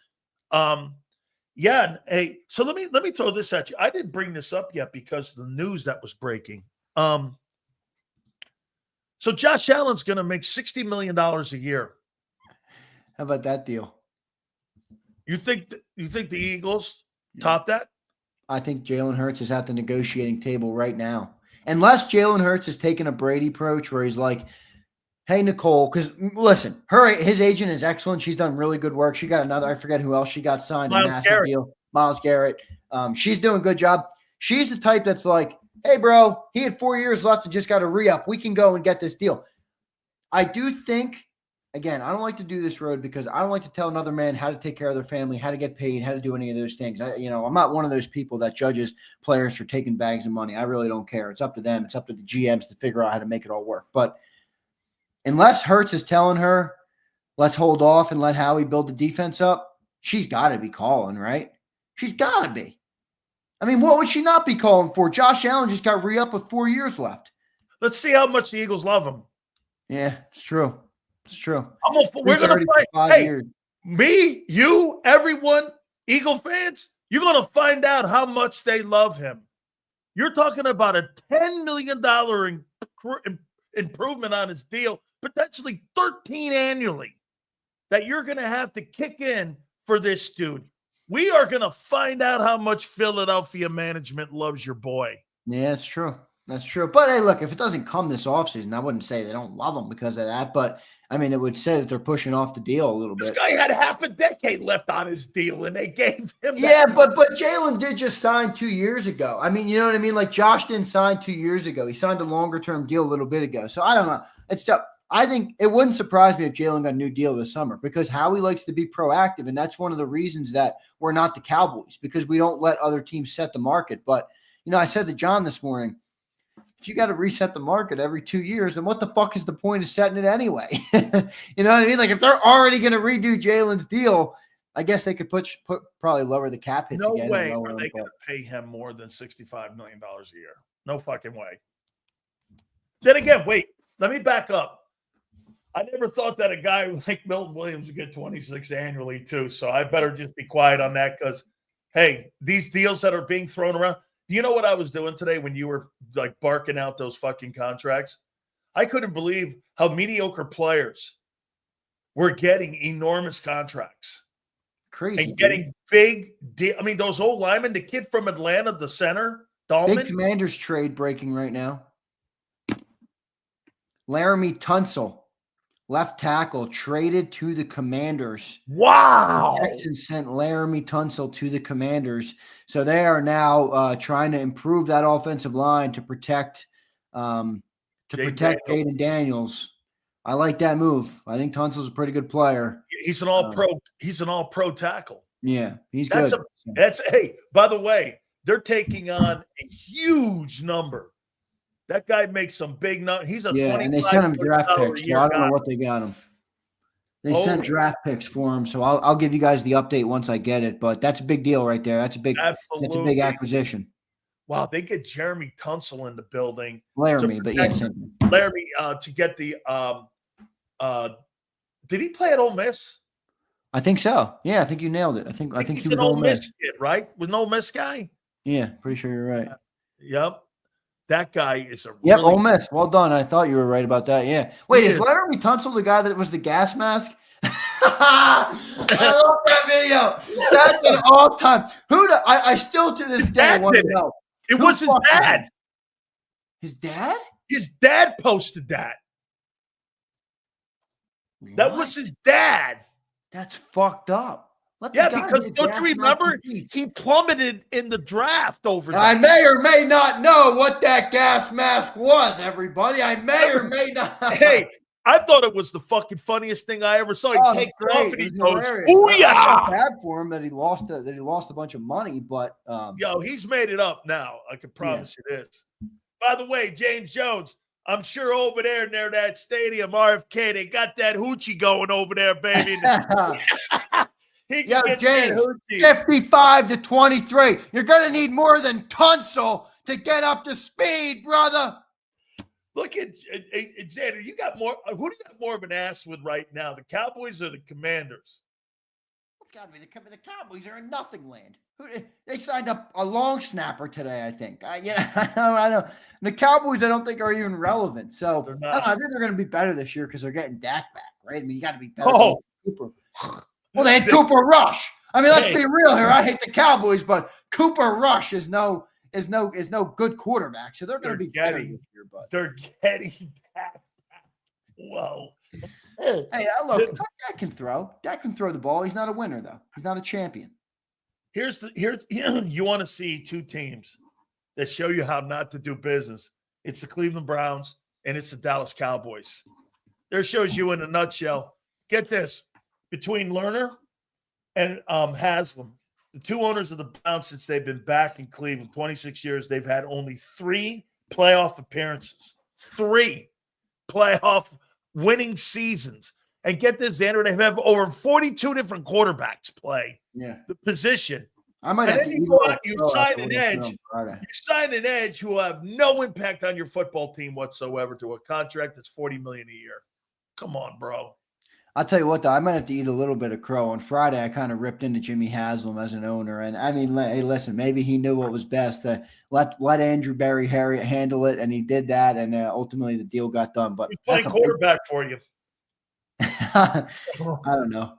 Yeah. Hey, so let me throw this at you. I didn't bring this up yet because of the news that was breaking. So Josh Allen's going to make $60 million a year. How about that deal? You think the Eagles top that? I think Jalen Hurts is at the negotiating table right now. Unless Jalen Hurts is taking a Brady approach where he's like, hey, Nicole, because listen, his agent is excellent. She's done really good work. She got another, I forget who else she got signed, a massive deal. Myles Garrett. She's doing a good job. She's the type that's like, hey, bro, he had 4 years left and just got a re-up. We can go and get this deal. I do think, again, I don't like to do this road because I don't like to tell another man how to take care of their family, how to get paid, how to do any of those things. I'm not one of those people that judges players for taking bags of money. I really don't care. It's up to them. It's up to the GMs to figure out how to make it all work. But unless Hurts is telling her, let's hold off and let Howie build the defense up, she's got to be calling, right? She's got to be. I mean, what would she not be calling for? Josh Allen just got re-up with 4 years left. Let's see how much the Eagles love him. Yeah, it's true. It's true. We're going to find. Hey, me, you, everyone, Eagle fans, you're going to find out how much they love him. You're talking about a $10 million improvement on his deal, potentially 13 annually, that you're going to have to kick in for this dude. We are going to find out how much Philadelphia management loves your boy. Yeah, that's true. That's true. But, hey, look, if it doesn't come this offseason, I wouldn't say they don't love him because of that. But, I mean, it would say that they're pushing off the deal a little bit. This guy had half a decade left on his deal, and they gave him that. Yeah, but Jalen did just sign 2 years ago. I mean, you know what I mean? Like, Josh didn't sign 2 years ago. He signed a longer-term deal a little bit ago. So, I don't know. It's tough. I think it wouldn't surprise me if Jalen got a new deal this summer because Howie likes to be proactive, and that's one of the reasons that we're not the Cowboys because we don't let other teams set the market. But, I said to John this morning, if you got to reset the market every 2 years, then what the fuck is the point of setting it anyway? You know what I mean? Like, if they're already going to redo Jalen's deal, I guess they could probably lower the cap hits again. No way are they going to pay him more than $65 million a year. No fucking way. Then again, wait, let me back up. I never thought that a guy like Milton Williams would get 26 annually too. So I better just be quiet on that because, hey, these deals that are being thrown around. Do you know what I was doing today when you were like barking out those fucking contracts? I couldn't believe how mediocre players were getting enormous contracts. Crazy. And getting big deal. I mean, those old linemen, the kid from Atlanta, the center, Dahlman. Big Commanders trade breaking right now. Laramie Tunsil, left tackle, traded to the Commanders. Wow. Texans sent Laramie Tunsil to the Commanders. So they are now trying to improve that offensive line to protect Jayden Daniels. I like that move. I think Tunsil's a pretty good player. He's an all-pro. He's an all-pro tackle. Yeah, he's good. Hey, by the way, they're taking on a huge number. That guy makes some big numbers. He's a and they sent him draft picks. So I don't know what they got him. They sent draft picks for him. So I'll give you guys the update once I get it. But that's a big deal right there. That's a big acquisition. Wow, they get Jeremy Tunsil in the building. Laramie, but yes, Laramie to get the did he play at Ole Miss? I think so. Yeah, I think you nailed it. I think he's an Ole Miss kid, right? Was an Ole Miss guy? Yeah, pretty sure you're right. Yep. That guy is Ole Miss. Well done. I thought you were right about that. Yeah. Wait, is Laramie Tunsil the guy that was the gas mask? I love that video. That's an all-time. I still to this day want to know. It was his dad. His dad? His dad posted that. What? That was his dad. That's fucked up. Because don't you remember he plummeted in the draft over there. I may or may not know what that gas mask was, everybody. I may or may not. Hey, I thought it was the fucking funniest thing I ever saw. He takes it off and he goes, "Booyah!" I felt bad for him that he lost a bunch of money, but yo, he's made it up now. I can promise you this. By the way, James Jones, I'm sure over there near that stadium, RFK, they got that hoochie going over there, baby. James, 55-23. You're gonna need more than Tunsil to get up to speed, brother. Look at Xander. You got more. Who do you got more of an ass with right now? The Cowboys or the Commanders? It's got to be the Cowboys are in nothing land. They signed up a long snapper today, I think. I know. The Cowboys, I don't think are even relevant. So I think they're going to be better this year because they're getting Dak back, right? I mean, you got to be better. Oh. Cooper. Well, they had Cooper Rush. I mean, let's be real here. I hate the Cowboys, but Cooper Rush is no good quarterback. So they're going to be better this year. But they're getting Dak. Whoa. Hey, look, Dak can throw. Dak can throw the ball. He's not a winner, though. He's not a champion. Here's you want to see two teams that show you how not to do business. It's the Cleveland Browns and it's the Dallas Cowboys. There shows you in a nutshell. Get this. Between Lerner and Haslam, the two owners of the Browns, since they've been back in Cleveland, 26 years, they've had only 3 playoff appearances. 3 playoff winning seasons. And get this, Xander, they have over 42 different quarterbacks play the position. I might have to you sign an edge. You sign an edge who will have no impact on your football team whatsoever to a contract that's $40 million a year. Come on, bro. I'll tell you what, though, I might have to eat a little bit of crow. On Friday, I kind of ripped into Jimmy Haslam as an owner. And, I mean, hey, listen, maybe he knew what was best. To let Andrew Berry Harriet handle it, and he did that, and ultimately the deal got done. But he's playing quarterback for you. I don't know.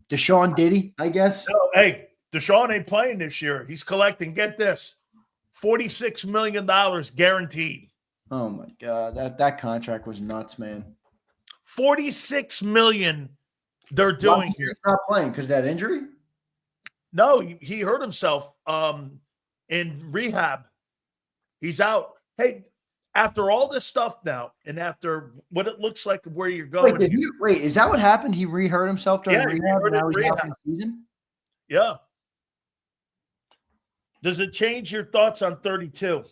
Deshaun Diddy, I guess. No, hey, Deshaun ain't playing this year. He's collecting, get this, $46 million guaranteed. Oh, my God. That contract was nuts, man. $46 million they're doing here. He's not playing because of that injury? No, he hurt himself in rehab. He's out. Hey, after all this stuff now, and after what it looks like where you're going. Wait, is that what happened? He re-hurt himself during rehab and now he's out for the season? Yeah. Does it change your thoughts on 32?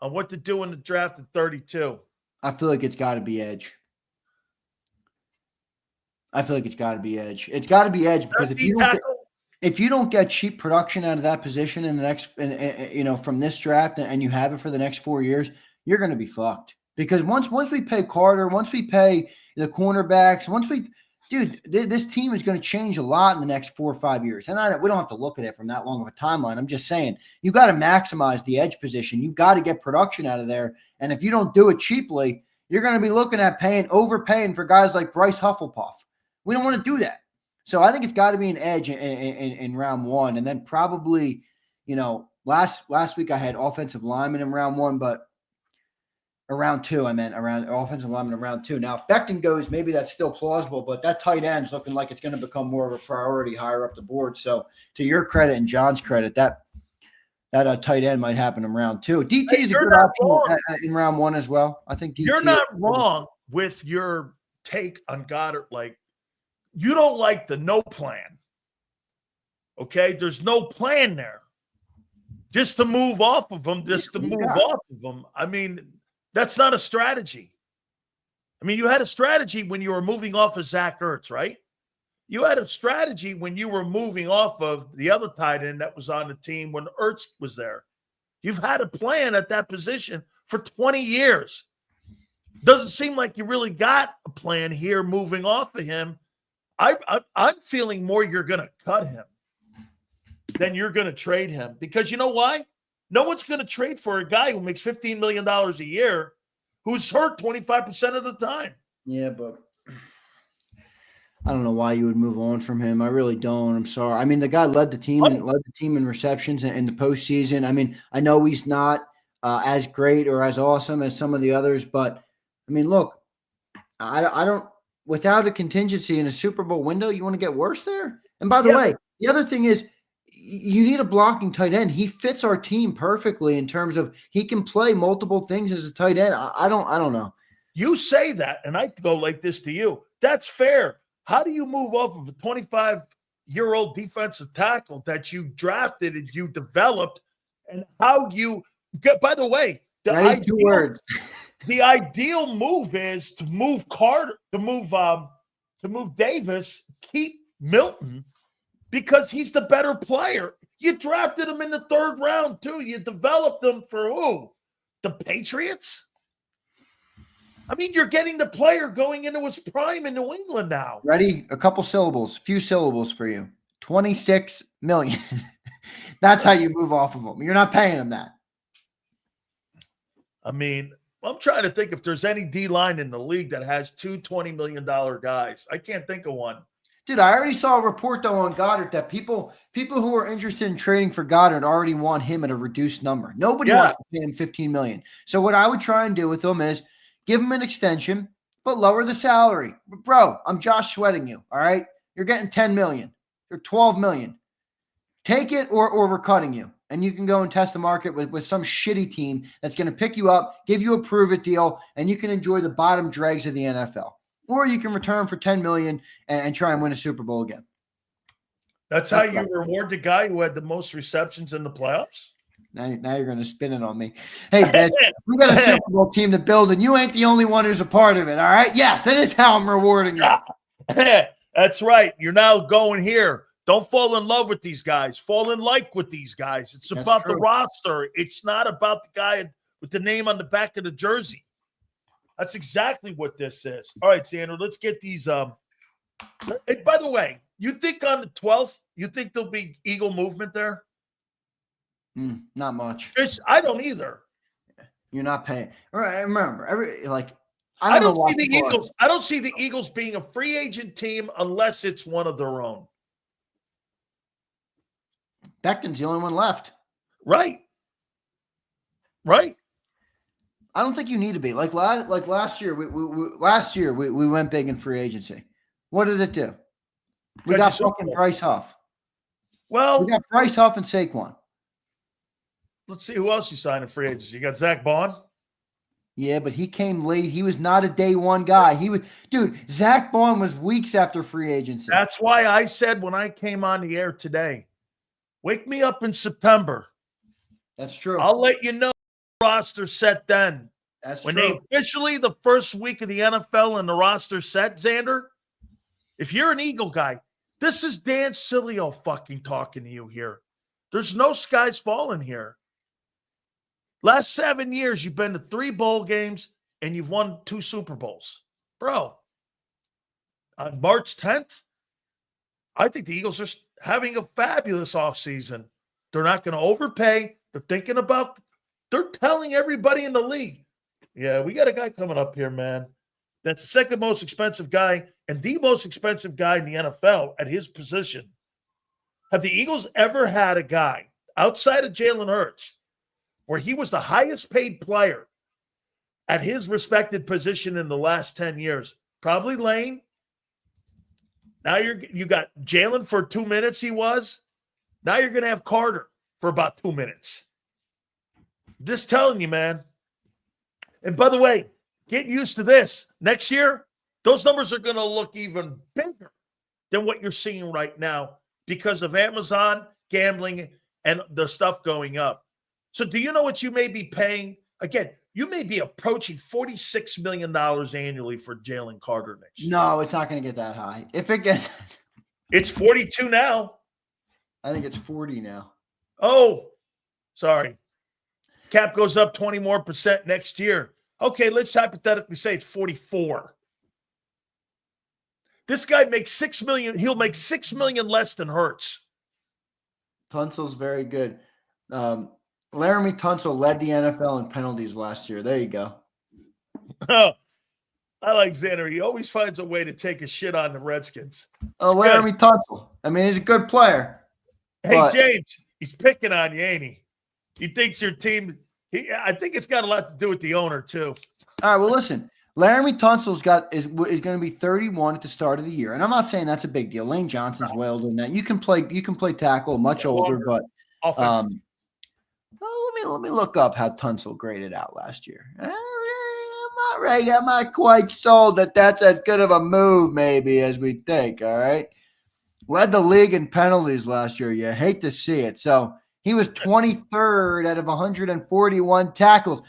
On what to do in the draft at 32? I feel like it's got to be edge. It's got to be edge because if you don't get cheap production out of that position in the next, from this draft, and you have it for the next 4 years, you're going to be fucked. Because once we pay Carter, once we pay the cornerbacks, this team is going to change a lot in the next 4 or 5 years. And we don't have to look at it from that long of a timeline. I'm just saying you got to maximize the edge position. You got to get production out of there. And if you don't do it cheaply, you're going to be looking at overpaying for guys like Bryce Hufflepuff. We don't want to do that. So I think it's got to be an edge in round 1. And then probably, last week I had offensive linemen in round 1, but around 2, I meant around offensive lineman in round 2. Now, if Becton goes, maybe that's still plausible, but that tight end's looking like it's going to become more of a priority higher up the board. So to your credit and John's credit, that tight end might happen in round 2. DT is a good option in round 1 as well. I think DT. You're not wrong with your take on Goddard. Like, you don't like the no plan. Okay? There's no plan there. Just to move off of him, I mean, that's not a strategy. I mean, you had a strategy when you were moving off of Zach Ertz, right? You had a strategy when you were moving off of the other tight end that was on the team when Ertz was there. You've had a plan at that position for 20 years. Doesn't seem like you really got a plan here moving off of him. I'm feeling more you're going to cut him than you're going to trade him. Because you know why? No one's going to trade for a guy who makes $15 million a year who's hurt 25% of the time. Yeah, but I don't know why you would move on from him. I really don't. I'm sorry. I mean, the guy led the team in receptions in the postseason. I mean, I know he's not as great or as awesome as some of the others, but I mean, look, I don't. Without a contingency in a Super Bowl window, you want to get worse there? And by the way, the other thing is you need a blocking tight end. He fits our team perfectly in terms of he can play multiple things as a tight end. I don't know. You say that, and I go like this to you. That's fair. How do you move off of a 25-year-old defensive tackle that you drafted and you developed, and how you get, by the way, the ideal move is to move Carter, to move Davis, keep Milton, because he's the better player. You drafted him in the 3rd round, too. You developed him for who? The Patriots? I mean, you're getting the player going into his prime in New England now. Ready? A few syllables for you. $26 million. That's how you move off of him. You're not paying him that. I mean, I'm trying to think if there's any D-line in the league that has two $20 million guys. I can't think of one. Dude, I already saw a report, though, on Goddard that people who are interested in trading for Goddard already want him at a reduced number. Nobody wants to pay him $15 million. So what I would try and do with him is give him an extension, but lower the salary. Bro, I'm Josh Sweating you, all right? You're getting $10 million. You're $12 million. Take it or we're cutting you. And you can go and test the market with some shitty team that's going to pick you up, give you a prove-it deal, and you can enjoy the bottom dregs of the NFL. Or you can return for $10 million and try and win a Super Bowl again. That's how you reward the guy who had the most receptions in the playoffs? Now you're going to spin it on me. Hey, bitch, we got a Super Bowl team to build, and you ain't the only one who's a part of it, all right? Yes, that is how I'm rewarding you. That's right. You're now going here. Don't fall in love with these guys. Fall in like with these guys. It's about the roster. It's not about the guy with the name on the back of the jersey. That's exactly what this is. All right, Xander, let's get these. Hey, by the way, you think on the 12th, you think there'll be Eagle movement there? Not much. I don't either. You're not paying. All right, remember, I don't see the Eagles. I don't see the Eagles being a free agent team unless it's one of their own. Becton's the only one left. Right. I don't think you need to be like last year. We went big in free agency. What did it do? We got fucking Bryce Huff. Well, we got Bryce Huff and Saquon. Let's see who else you signed in free agency. You got Zach Bond. Yeah, but he came late. He was not a day one guy. Zach Bond was weeks after free agency. That's why I said when I came on the air today, wake me up in September. That's true. I'll let you know the roster set then. That's when true. They officially, the first week of the NFL and the roster set, Xander, if you're an Eagle guy, this is Dan Sileo fucking talking to you here. There's no skies falling here. Last 7 years, you've been to 3 bowl games and you've won 2 Super Bowls. Bro, on March 10th, I think the Eagles are having a fabulous offseason. They're not going to overpay. They're telling everybody in the league, yeah, we got a guy coming up here, man. That's the second most expensive guy and the most expensive guy in the NFL at his position. Have the Eagles ever had a guy outside of Jalen Hurts where he was the highest paid player at his respected position in the last 10 years? Probably Lane. Now you got Jalen for 2 minutes he was. Now you're going to have Carter for about 2 minutes. Just telling you, man. And by the way, get used to this. Next year, those numbers are going to look even bigger than what you're seeing right now because of Amazon, gambling, and the stuff going up. So do you know what you may be paying? Again, you may be approaching $46 million annually for Jaylen Carter next year. No, it's not going to get that high. If it gets... It's 42 now. I think it's 40 now. Oh, sorry. Cap goes up 20% more next year. Okay, let's hypothetically say it's 44. This guy makes $6 million. He'll make $6 million less than Hurts. Tunsil's very good. Laramie Tunsil led the NFL in penalties last year. There you go. Oh, I like Xander. He always finds a way to take a shit on the Redskins. Laramie Tunsil. I mean, he's a good player. Hey, James, he's picking on you, ain't he? He thinks your team I think it's got a lot to do with the owner, too. All right, well, listen. Laramie Tunsil's is going to be 31 at the start of the year. And I'm not saying that's a big deal. Lane Johnson's way older than that. You can play tackle, much older, but let me look up how Tunsil graded out last year. All right, I'm not quite sold that that's as good of a move maybe as we think, all right? Led the league in penalties last year. You hate to see it. So he was 23rd out of 141 tackles.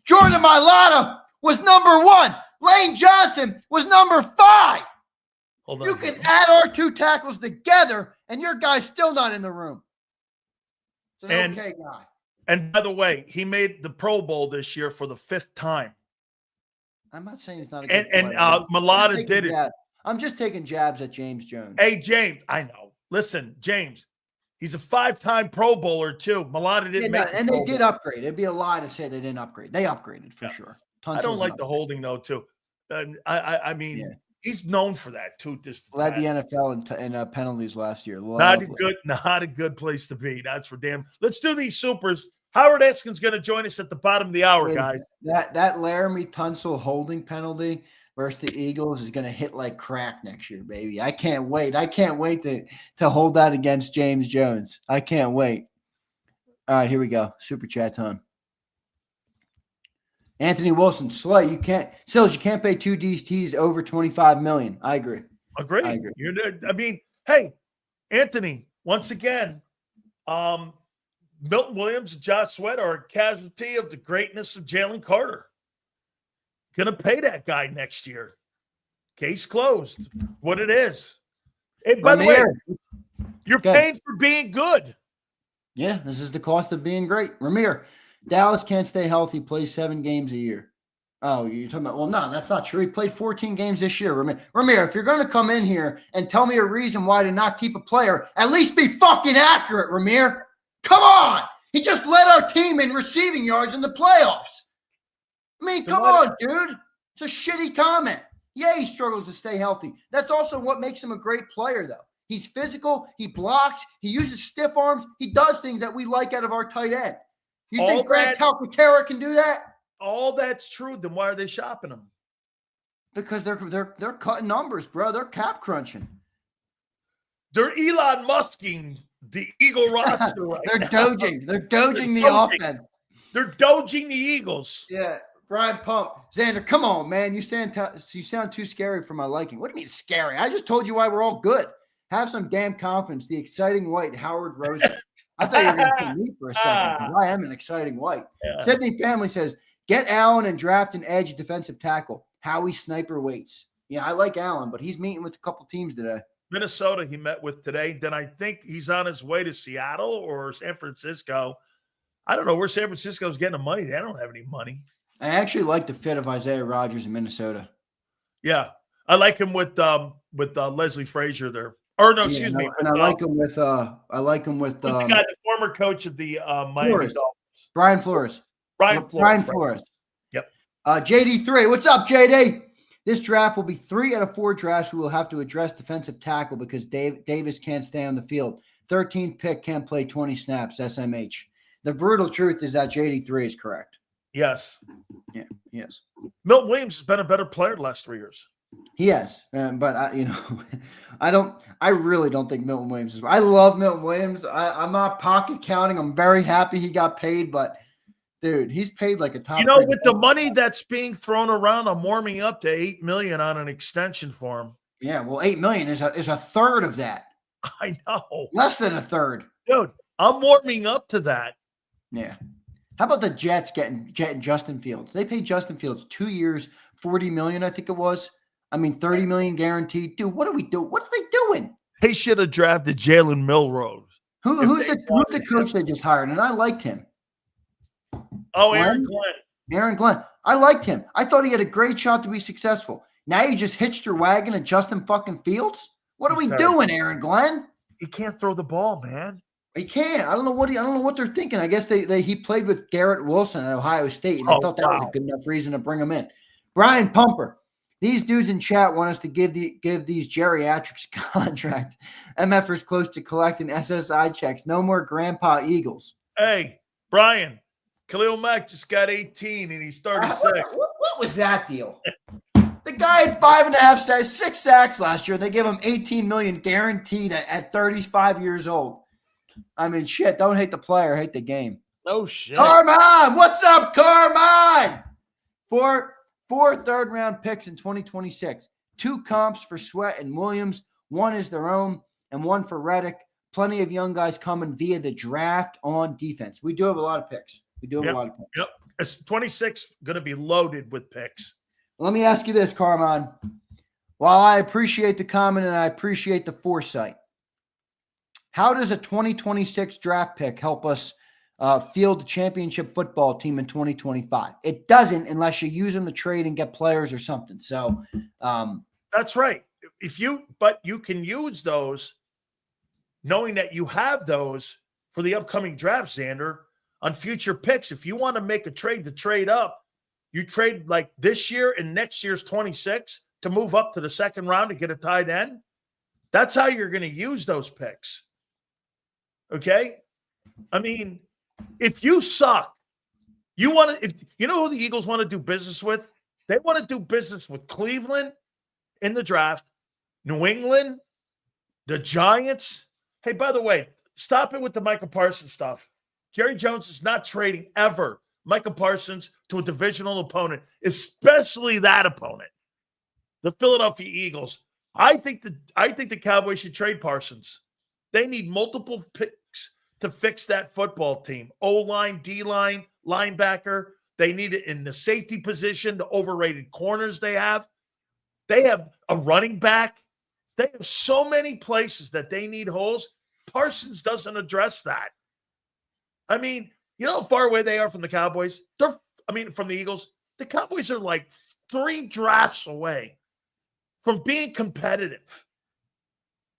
Jordan Mailata was number 1. Lane Johnson was number 5. You can add our 2 tackles together, and your guy's still not in the room. It's an okay guy. And by the way, he made the Pro Bowl this year for the 5th time. I'm not saying he's not a good player. And Mailata did it. I'm just taking jabs at James Jones. Hey, James, I know. Listen, James, he's a 5-time Pro Bowler, too. Mailata didn't make it. And they did upgrade. It'd be a lie to say they didn't upgrade. They upgraded for sure. I don't like the holding, though, too. I mean, he's known for that, too. Led the NFL in penalties last year. Not a good place to be. That's for damn. Let's do these supers. Howard Eskin's going to join us at the bottom of the hour, guys. That Laramie Tunsil holding penalty versus the Eagles is going to hit like crack next year, baby. I can't wait. I can't wait to hold that against James Jones. I can't wait. All right, here we go. Super chat time. Anthony Wilson, Slay, you can't pay 2 DTs over $25 million. I agree. I agree. I mean, hey, Anthony, once again, Milton Williams and Josh Sweat are a casualty of the greatness of Jaylen Carter. Going to pay that guy next year. Case closed. What it is. Hey, by the way, you're paying for being good. Yeah, this is the cost of being great. Ramir, Dallas can't stay healthy, plays 7 games a year. Oh, you're talking about, well, no, that's not true. He played 14 games this year. Ramir, if you're going to come in here and tell me a reason why to not keep a player, at least be fucking accurate, Ramir. Come on. He just led our team in receiving yards in the playoffs. I mean, come on, dude. It's a shitty comment. Yeah, he struggles to stay healthy. That's also what makes him a great player, though. He's physical. He blocks. He uses stiff arms. He does things that we like out of our tight end. You think Grant Calcaterra can do that? All that's true. Then why are they shopping him? Because they're cutting numbers, bro. They're cap crunching. They're Elon Musking the Eagle roster right They're now. doging. They're doging the offense. They're doging the Eagles. Yeah. Brian Pump. Xander, come on, man. You sound too scary for my liking. What do you mean scary? I just told you why we're all good. Have some damn confidence. The exciting white Howard Roseman. I thought you were going to say me for a second. I am an exciting white. Yeah. Sydney Family says, get Allen and draft an edge defensive tackle. Howie Sniper waits. Yeah, I like Allen, but he's meeting with a couple teams today. Minnesota he met with today. Then I think he's on his way to Seattle or San Francisco. I don't know where San Francisco's getting the money. They don't have any money. I actually like the fit of Isaiah Rodgers in Minnesota. Yeah, I like him with Leslie Frazier there. Or no, excuse me. And I like him with the guy, the former coach of the Miami Dolphins, Brian Flores. Brian Flores. Yep. JD3, what's up, JD? This draft will be 3 out of 4 drafts. We will have to address defensive tackle because Davis can't stay on the field. 13th pick can't play 20 snaps. SMH. The brutal truth is that JD3 is correct. Yes. Yeah. Yes. Milton Williams has been a better player the last 3 years. He has, but I really don't think Milton Williams is. I love Milton Williams. I'm not pocket counting. I'm very happy he got paid, but dude, he's paid like a top. With the money that's being thrown around, I'm warming up to $8 million on an extension for him. Yeah, well, $8 million is a third of that. I know, less than a third, dude. I'm warming up to that. Yeah. How about the Jets getting Justin Fields? They paid Justin Fields 2 years, $40 million, I think it was. I mean, $30 million guaranteed. Dude, what do we do? What are they doing? They should have drafted Jalen Milrose. Who's the coach they just hired? And I liked him. Oh, Aaron Glenn. Aaron Glenn. I liked him. I thought he had a great shot to be successful. Now you just hitched your wagon at Justin fucking Fields? What are we doing, Aaron Glenn? He can't throw the ball, man. He can't. I don't know what they're thinking. I guess he played with Garrett Wilson at Ohio State, and they thought that was a good enough reason to bring him in. Brian Pumper. These dudes in chat want us to give these geriatrics a contract. MFers close to collecting SSI checks. No more Grandpa Eagles. Hey, Brian, Khalil Mack just got 18 and he's 36. What was that deal? The guy had 5.5 sacks, 6 sacks last year. They gave him $18 million guaranteed at 35 years old. I mean, shit. Don't hate the player, hate the game. Oh shit. Carmine, what's up, Carmine? 4 4 third-round picks in 2026. 2 comps for Sweat and Williams. 1 is their own, and 1 for Reddick. Plenty of young guys coming via the draft on defense. We do have a lot of picks. Yep. It's 26 going to be loaded with picks. Let me ask you this, Carmine. While I appreciate the comment and I appreciate the foresight, how does a 2026 draft pick help us field the championship football team in 2025? It doesn't unless you use them to trade and get players or something. So that's right. But you can use those knowing that you have those for the upcoming draft, Xander, on future picks. If you want to make a trade to trade up, you trade like this year and next year's 26 to move up to the second round to get a tight end. That's how you're going to use those picks. Okay? I mean, if you suck, you know who the Eagles want to do business with? They want to do business with Cleveland in the draft, New England, the Giants. Hey, by the way, stop it with the Micah Parsons stuff. Jerry Jones is not trading ever Micah Parsons to a divisional opponent, especially that opponent, the Philadelphia Eagles. I think the Cowboys should trade Parsons. They need multiple picks to fix that football team. O-line, D-line, linebacker. They need it in the safety position, the overrated corners they have. They have a running back. They have so many places that they need holes. Parsons doesn't address that. I mean, you know how far away they are from the Cowboys? From the Eagles. The Cowboys are like 3 drafts away from being competitive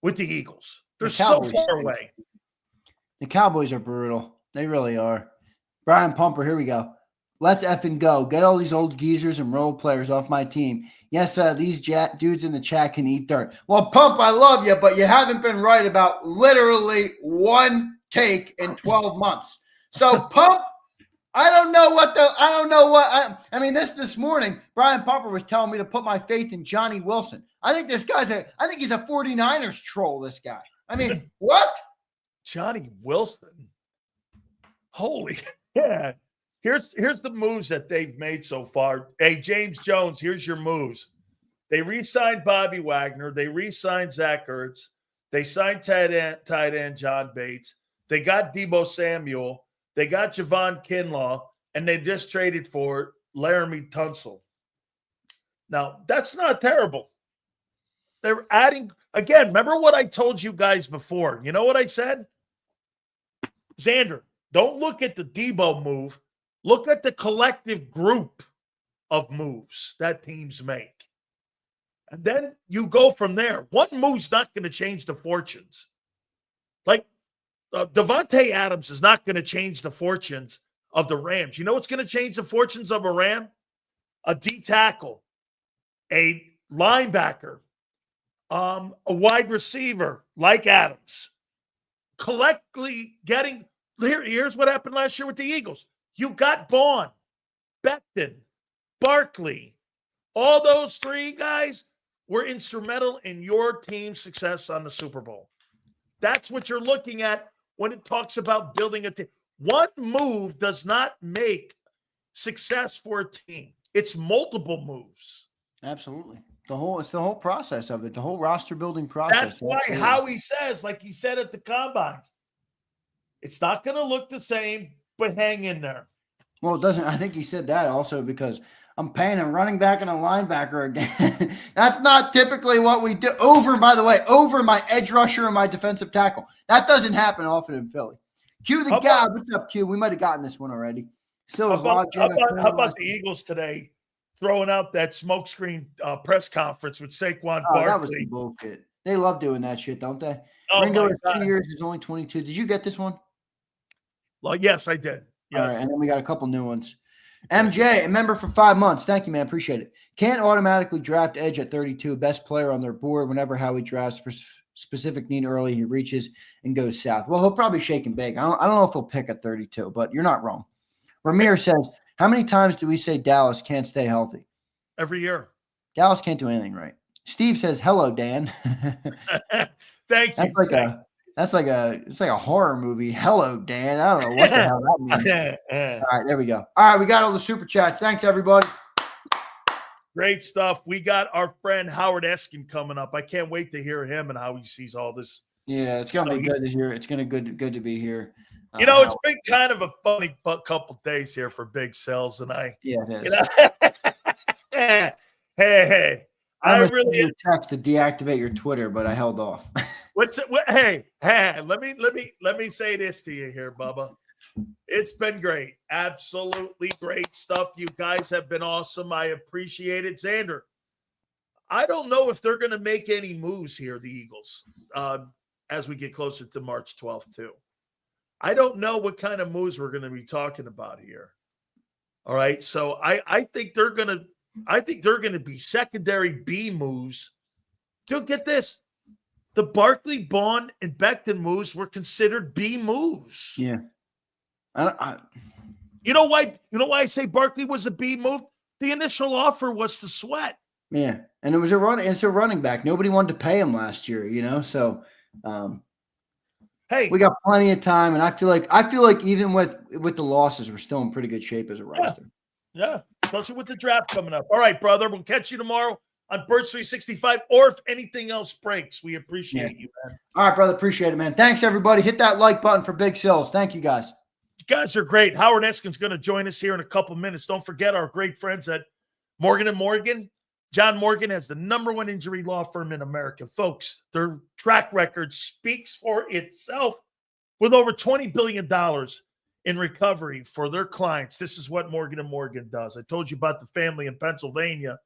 with the Eagles. They're so far away. The Cowboys are brutal. They really are. Brian Pumper, here we go. Let's effing go. Get all these old geezers and role players off my team. Yes, these dudes in the chat can eat dirt. Well, Pump, I love you, but you haven't been right about literally 1 take in 12 months. So, Pump, this morning, Brian Pumper was telling me to put my faith in Johnny Wilson. I think he's a 49ers troll, this guy. I mean, what? Johnny Wilson. Holy, yeah. Here's the moves that they've made so far. Hey, James Jones, here's your moves. They re-signed Bobby Wagner. They re-signed Zach Ertz. They signed tight end John Bates. They got Deebo Samuel. They got Javon Kinlaw. And they just traded for Laramie Tunsil. Now, that's not terrible. They're adding – again, remember what I told you guys before. You know what I said? Xander, don't look at the Deebo move. Look at the collective group of moves that teams make. And then you go from there. One move's not going to change the fortunes. Like Devontae Adams is not going to change the fortunes of the Rams. You know what's going to change the fortunes of a Ram? A D tackle, a linebacker, a wide receiver like Adams. Collectively getting – here's what happened last year with the Eagles. You got Vaughn, Becton, Barkley. All those 3 guys were instrumental in your team's success on the Super Bowl. That's what you're looking at when it talks about building a team. One move does not make success for a team. It's multiple moves. Absolutely. It's the whole process of it, the whole roster building process. That's why Howie says, like he said at the Combines, it's not going to look the same, but hang in there. Well, it doesn't. I think he said that also because I'm paying a running back and a linebacker again. That's not typically what we do. Over my edge rusher and my defensive tackle. That doesn't happen often in Philly. Q the guy. What's up, Q? We might have gotten this one already. How about the Eagles today throwing out that smokescreen press conference with Saquon Barkley? That was some bullshit. They love doing that shit, don't they? Oh, Ringo is 2 years. He's only 22. Did you get this one? Well, yes, I did. Yes. All right, and then we got a couple new ones. MJ, a member for 5 months. Thank you, man. Appreciate it. Can't automatically draft edge at 32. Best player on their board whenever Howie drafts for specific need early. He reaches and goes south. Well, he'll probably shake and bake. I don't know if he'll pick at 32, but you're not wrong. Ramir says, how many times do we say Dallas can't stay healthy? Every year. Dallas can't do anything right. Steve says, hello, Dan. Thank you. It's like a horror movie. Hello, Dan. I don't know what the hell that means. All right, there we go. All right, we got all the super chats. Thanks, everybody. Great stuff. We got our friend Howard Eskin coming up. I can't wait to hear him and how he sees all this. Yeah, it's gonna be good to hear. It's gonna good to be here. It's been kind of a funny couple days here for Big Sills, and yeah, it is. Hey, I really your text to deactivate your Twitter, but I held off. Hey, let me say this to you here, Bubba. It's been great, absolutely great stuff. You guys have been awesome. I appreciate it, Xander. I don't know if they're going to make any moves here, the Eagles, as we get closer to March 12th, too. I don't know what kind of moves we're going to be talking about here. All right, so I think they're going to be secondary B moves. Dude, get this. The Barkley, Bond, and Becton moves were considered B moves. Yeah. You know why I say Barkley was a B move? The initial offer was to Sweat. Yeah, and it's a running back. Nobody wanted to pay him last year, so hey, we got plenty of time, and I feel like even with the losses, we're still in pretty good shape as a roster. Yeah, especially with the draft coming up. All right, brother, we'll catch you tomorrow on Birds 365, or if anything else breaks. We appreciate you, man. All right, brother, appreciate it, man. Thanks, everybody. Hit that like button for Big Sills. Thank you, guys. You guys are great. Howard Eskin's going to join us here in a couple minutes. Don't forget our great friends at Morgan & Morgan. John Morgan has the #1 injury law firm in America. Folks, their track record speaks for itself with over $20 billion in recovery for their clients. This is what Morgan & Morgan does. I told you about the family in Pennsylvania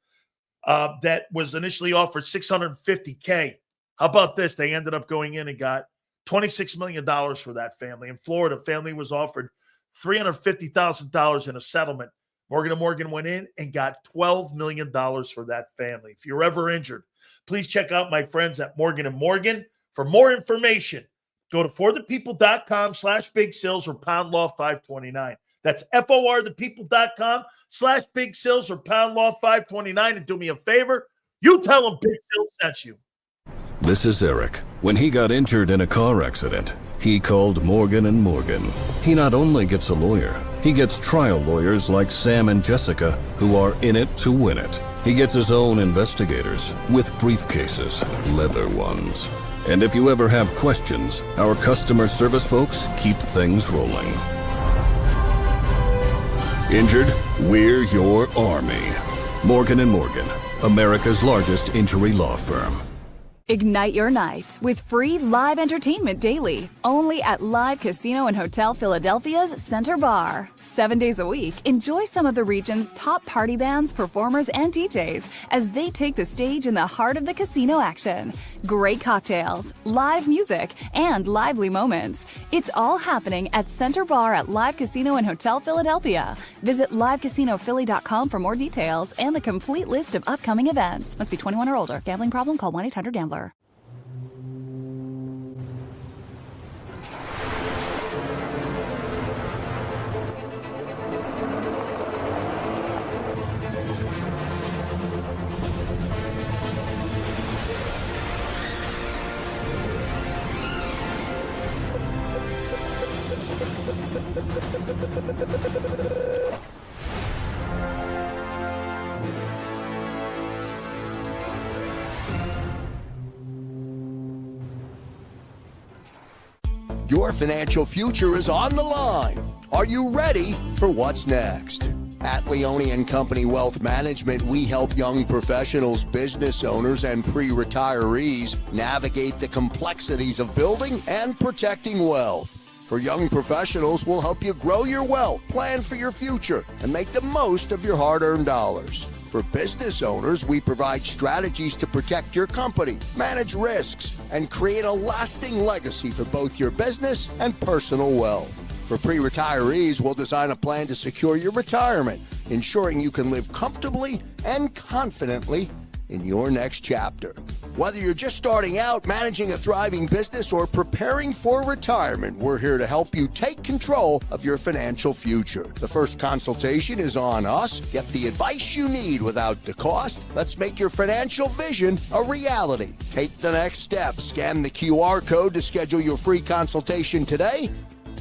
that was initially offered $650K. How about this? They ended up going in and got $26 million for that family. In Florida, family was offered $350,000 in a settlement. Morgan & Morgan went in and got $12 million for that family. If you're ever injured, please check out my friends at Morgan & Morgan. For more information, go to forthepeople.com/Big Sills or pound law 529. That's forthepeople.com/Big Sills or pound law 529. And do me a favor, you tell them Big Sills sent you. This is Eric. When he got injured in a car accident, he called Morgan & Morgan. He not only gets a lawyer, he gets trial lawyers like Sam and Jessica, who are in it to win it. He gets his own investigators with briefcases, leather ones. And if you ever have questions, our customer service folks keep things rolling. Injured? We're your army. Morgan & Morgan, America's largest injury law firm. Ignite your nights with free live entertainment daily, only at Live Casino and Hotel Philadelphia's Center Bar. 7 days a week, enjoy some of the region's top party bands, performers, and DJs as they take the stage in the heart of the casino action. Great cocktails, live music, and lively moments. It's all happening at Center Bar at Live Casino and Hotel Philadelphia. Visit livecasinophilly.com for more details and the complete list of upcoming events. Must be 21 or older. Gambling problem? Call 1-800-GAMBLER. Your financial future is on the line. Are you ready for what's next? At Leone & Company Wealth Management, we help young professionals, business owners, and pre-retirees navigate the complexities of building and protecting wealth. For young professionals, we'll help you grow your wealth, plan for your future, and make the most of your hard-earned dollars. For business owners, we provide strategies to protect your company, manage risks, and create a lasting legacy for both your business and personal wealth. For pre-retirees, we'll design a plan to secure your retirement, ensuring you can live comfortably and confidently in your next chapter. Whether you're just starting out, managing a thriving business, or preparing for retirement, we're here to help you take control of your financial future. The first consultation is on us. Get the advice you need without the cost. Let's make your financial vision a reality. Take the next step. Scan the QR code to schedule your free consultation today.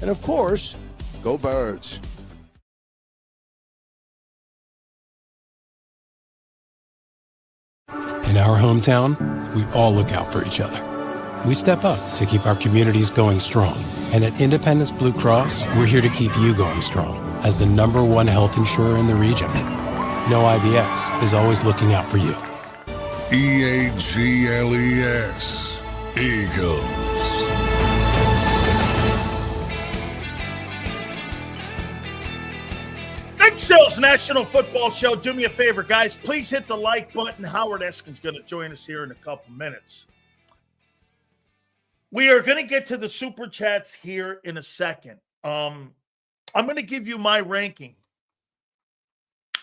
And of course, go Birds. In our hometown, we all look out for each other. We step up to keep our communities going strong. And at Independence Blue Cross, we're here to keep you going strong as the #1 health insurer in the region. No IBX is always looking out for you. EAGLES. Eagles. Big Sales National Football Show. Do me a favor, guys. Please hit the like button. Howard Eskin's going to join us here in a couple minutes. We are going to get to the Super Chats here in a second. I'm going to give you my ranking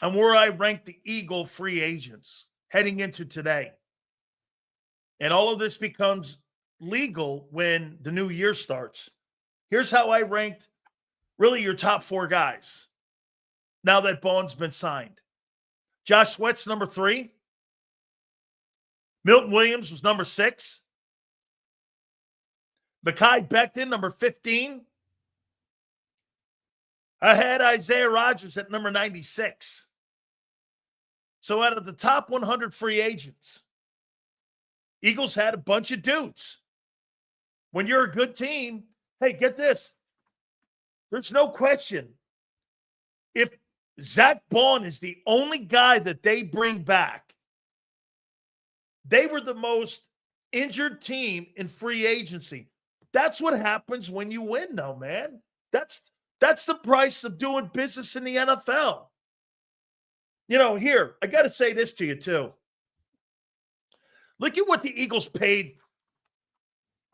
on where I rank the Eagle free agents heading into today. And all of this becomes legal when the new year starts. Here's how I ranked really your top 4 guys now that Bone's been signed. Josh Sweat's number 3. Milton Williams was number 6. Mekhi Becton, number 15. I had Isaiah Rodgers at number 96. So out of the top 100 free agents, Eagles had a bunch of dudes. When you're a good team, hey, get this. There's no question. If Zach Bond is the only guy that they bring back, they were the most injured team in free agency. That's what happens when you win, though, man. That's the price of doing business in the NFL. You know, here, I got to say this to you, too. Look at what the Eagles paid.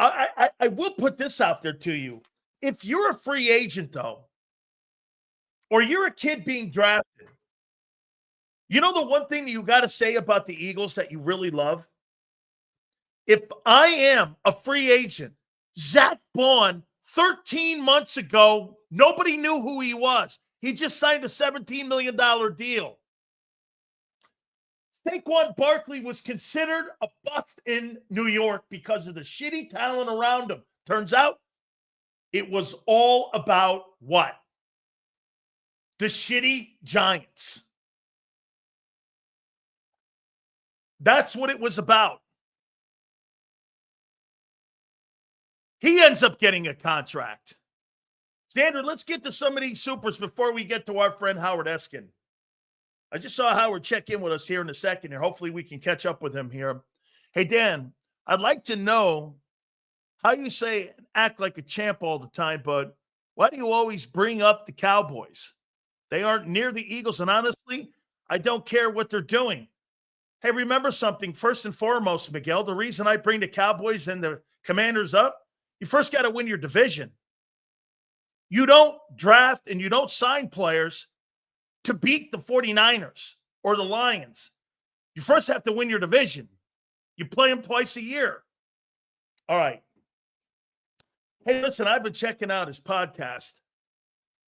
I will put this out there to you. If you're a free agent, though, or you're a kid being drafted, you know the one thing that you got to say about the Eagles that you really love? If I am a free agent, Zach Bond, 13 months ago, nobody knew who he was. He just signed a $17 million deal. Saquon Barkley was considered a bust in New York because of the shitty talent around him. Turns out it was all about what? The shitty Giants. That's what it was about. He ends up getting a contract. Xander, let's get to some of these supers before we get to our friend Howard Eskin. I just saw Howard check in with us here in a second here. Hopefully we can catch up with him here. Hey, Dan, I'd like to know how you say act like a champ all the time, but why do you always bring up the Cowboys? They aren't near the Eagles, and honestly, I don't care what they're doing. Hey, remember something, first and foremost, Miguel, the reason I bring the Cowboys and the Commanders up, you first got to win your division. You don't draft and you don't sign players to beat the 49ers or the Lions. You first have to win your division. You play them twice a year. All right. Hey, listen, I've been checking out his podcast.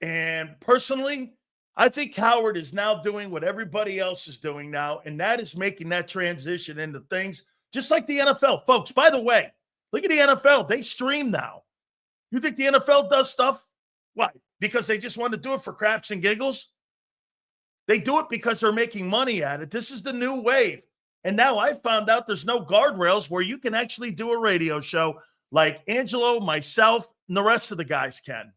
And personally, I think Howard is now doing what everybody else is doing now, and that is making that transition into things just like the NFL. Folks, by the way, look at the NFL. They stream now. You think the NFL does stuff? Why? Because they just want to do it for craps and giggles? They do it because they're making money at it. This is the new wave. And now I found out there's no guardrails where you can actually do a radio show like Angelo, myself, and the rest of the guys can.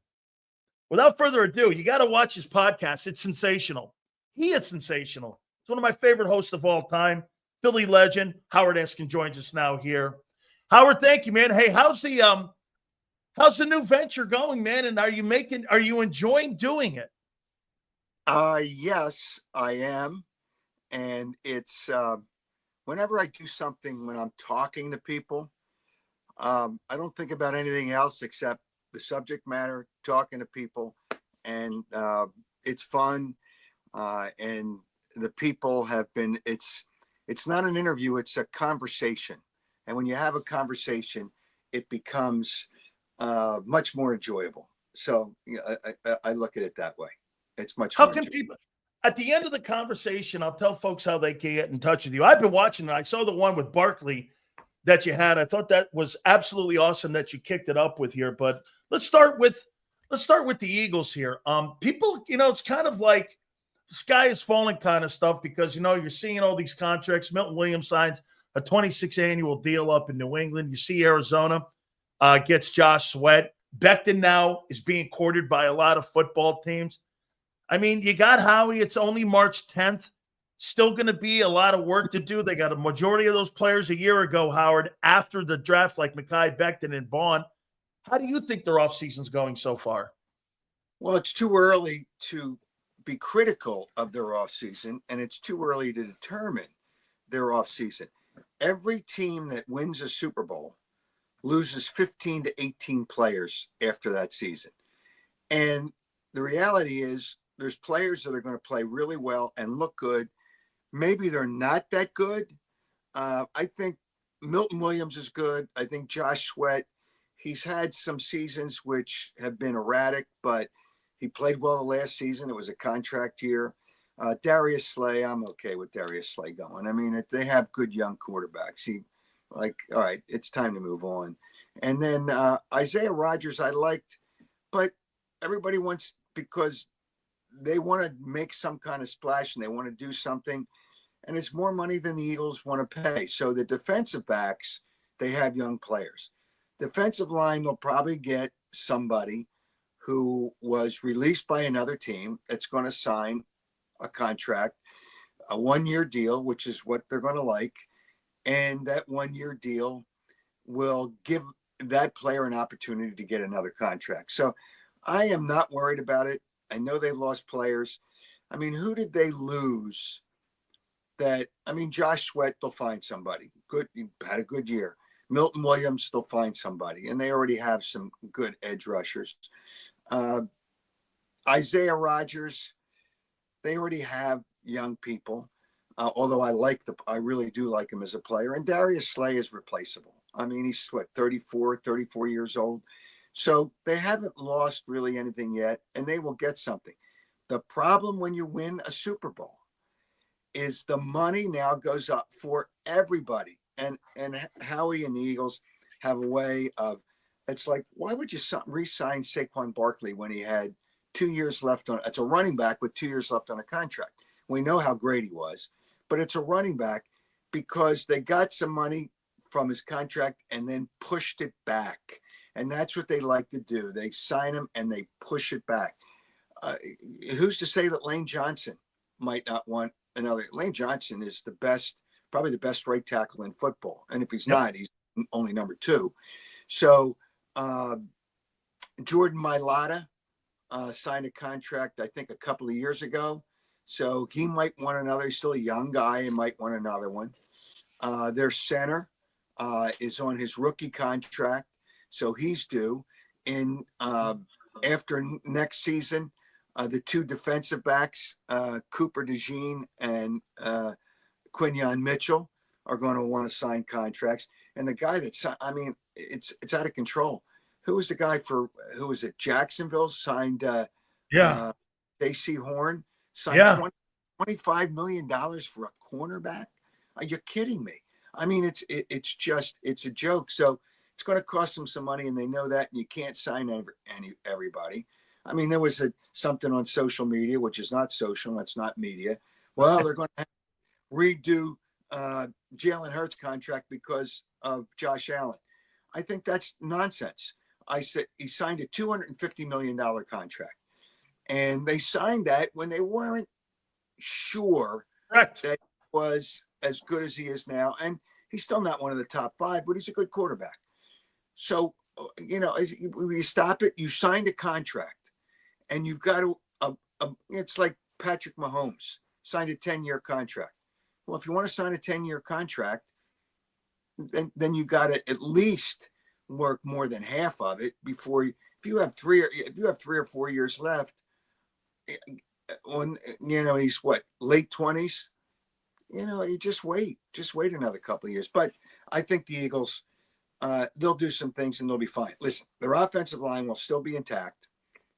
Without further ado, you got to watch his podcast. It's sensational. He is sensational. It's one of my favorite hosts of all time. Philly legend, Howard Eskin joins us now here. Howard, thank you, man. Hey, how's the new venture going, man? And are you enjoying doing it? Yes, I am. And it's whenever I do something, when I'm talking to people, I don't think about anything else except the subject matter, talking to people, and it's fun. And the people have been, it's not an interview, it's a conversation. And when you have a conversation, it becomes much more enjoyable. So I look at it that way. It's much How more can enjoyable. people, at the end of the conversation, I'll tell folks how they can get in touch with you. I've been watching it. I saw the one with Barkley that you had. I thought that was absolutely awesome that you kicked it up with here. But let's start with the Eagles here. People, it's kind of like sky is falling kind of stuff because, you're seeing all these contracts. Milton Williams signs a 26 annual deal up in New England. You see Arizona gets Josh Sweat. Becton now is being courted by a lot of football teams. I mean, you got Howie. It's only March 10th. Still going to be a lot of work to do. They got a majority of those players a year ago, Howard, after the draft, like Mekhi Becton and Vaughn. How do you think their offseason's going so far? Well, it's too early to be critical of their offseason, and it's too early to determine their offseason. Every team that wins a Super Bowl loses 15 to 18 players after that season. And the reality is there's players that are going to play really well and look good. Maybe they're not that good. I think Milton Williams is good. I think Josh Sweat, he's had some seasons which have been erratic, but he played well the last season. It was a contract year. Darius Slay, I'm okay with Darius Slay going. I mean, if they have good young quarterbacks, all right, it's time to move on. And then Isaiah Rodgers, I liked, but everybody wants, because they want to make some kind of splash and they want to do something, and it's more money than the Eagles want to pay. So the defensive backs, they have young players. Defensive line, they'll probably get somebody who was released by another team that's going to sign a contract, a one-year deal, which is what they're going to like. And that one-year deal will give that player an opportunity to get another contract. So I am not worried about it. I know they lost players. I mean, who did they lose? Josh Sweat, they'll find somebody. Good, he had a good year. Milton Williams, they'll find somebody. And they already have some good edge rushers. Isaiah Rodgers, they already have young people. Although I really do like him as a player. And Darius Slay is replaceable. I mean, he's 34 years old. So they haven't lost really anything yet, and they will get something. The problem when you win a Super Bowl is the money now goes up for everybody. And Howie and the Eagles have a way of, it's like, why would you re-sign Saquon Barkley when he had 2 years left on, it's a running back with 2 years left on a contract. We know how great he was, but it's a running back because they got some money from his contract and then pushed it back. And that's what they like to do. They sign him and they push it back. Who's to say that Lane Johnson might not want another? Lane Johnson is probably the best right tackle in football. And if he's not, he's only number 2. So Jordan Mailata signed a contract, I think, a couple of years ago. So he might want another. He's still a young guy and might want another one. Their center is on his rookie contract. So he's due. And after next season, the 2 defensive backs, Cooper DeJean and Quinyon Mitchell, are going to want to sign contracts. And the guy that signed, I mean, it's out of control. Who was the guy who was it? Jacksonville signed J.C. Horn, signed $25 million for a cornerback. Are you kidding me? I mean, it's a joke. So it's going to cost them some money, and they know that, and you can't sign everybody. I mean, there was something on social media, which is not social, it's not media. Well, they're going to redo Jalen Hurts' contract because of Josh Allen. I think that's nonsense. I said he signed a $250 million contract, and they signed that when they weren't sure that he was as good as he is now. And he's still not one of the top 5, but he's a good quarterback. So, you stop it. You signed a contract, and you've got to. It's like Patrick Mahomes signed a 10-year contract. Well, if you want to sign a 10-year contract, then you got to at least work more than half of it before. If you have 3 or 4 years left, he's late 20s. You just wait another couple of years. But I think the Eagles. They'll do some things and they'll be fine. Listen, their offensive line will still be intact.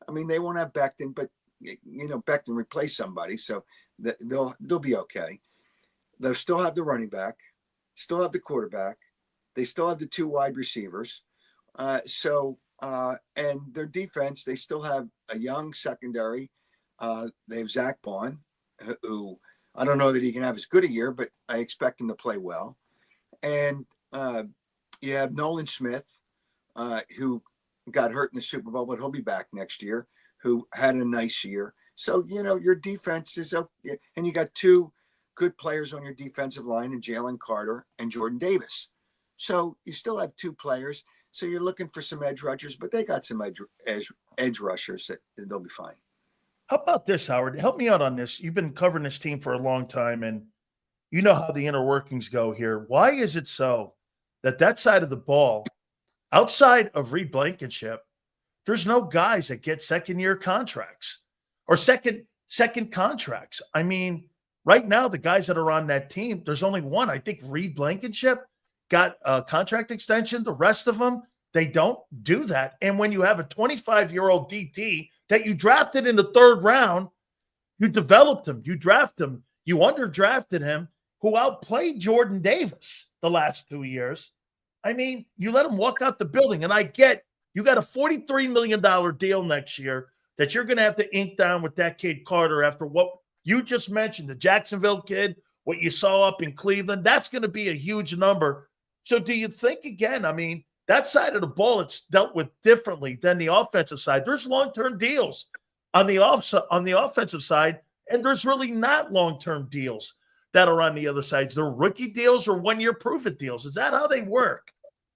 I mean, they won't have Becton, but Becton replaced somebody, so they'll be okay. They'll still have the running back, still have the quarterback. They still have the 2 wide receivers. And their defense, they still have a young secondary. They have Zach Bond, who I don't know that he can have as good a year, but I expect him to play well. And you have Nolan Smith, who got hurt in the Super Bowl, but he'll be back next year, who had a nice year. So, your defense is okay. And you got two good players on your defensive line in Jaylen Carter and Jordan Davis. So you still have two players. So you're looking for some edge rushers, but they got some edge rushers that they'll be fine. How about this, Howard? Help me out on this. You've been covering this team for a long time, and you know how the inner workings go here. Why is it so that side of the ball, outside of Reed Blankenship, there's no guys that get second-year contracts or second contracts? I mean, right now, the guys that are on that team, there's only one. I think Reed Blankenship got a contract extension. The rest of them, they don't do that. And when you have a 25-year-old DT that you drafted in the third round, you developed him, you drafted him, you underdrafted him, who outplayed Jordan Davis the last 2 years. I mean, you let him walk out the building. And I get you got a $43 million deal next year that you're going to have to ink down with that kid Carter after what you just mentioned, the Jacksonville kid, what you saw up in Cleveland. That's going to be a huge number. So do you think, again, I mean, that side of the ball, it's dealt with differently than the offensive side. There's long-term deals on the offensive side, and there's really not long-term deals that are on the other sides. They're rookie deals or one-year prove-it deals. Is that how they work?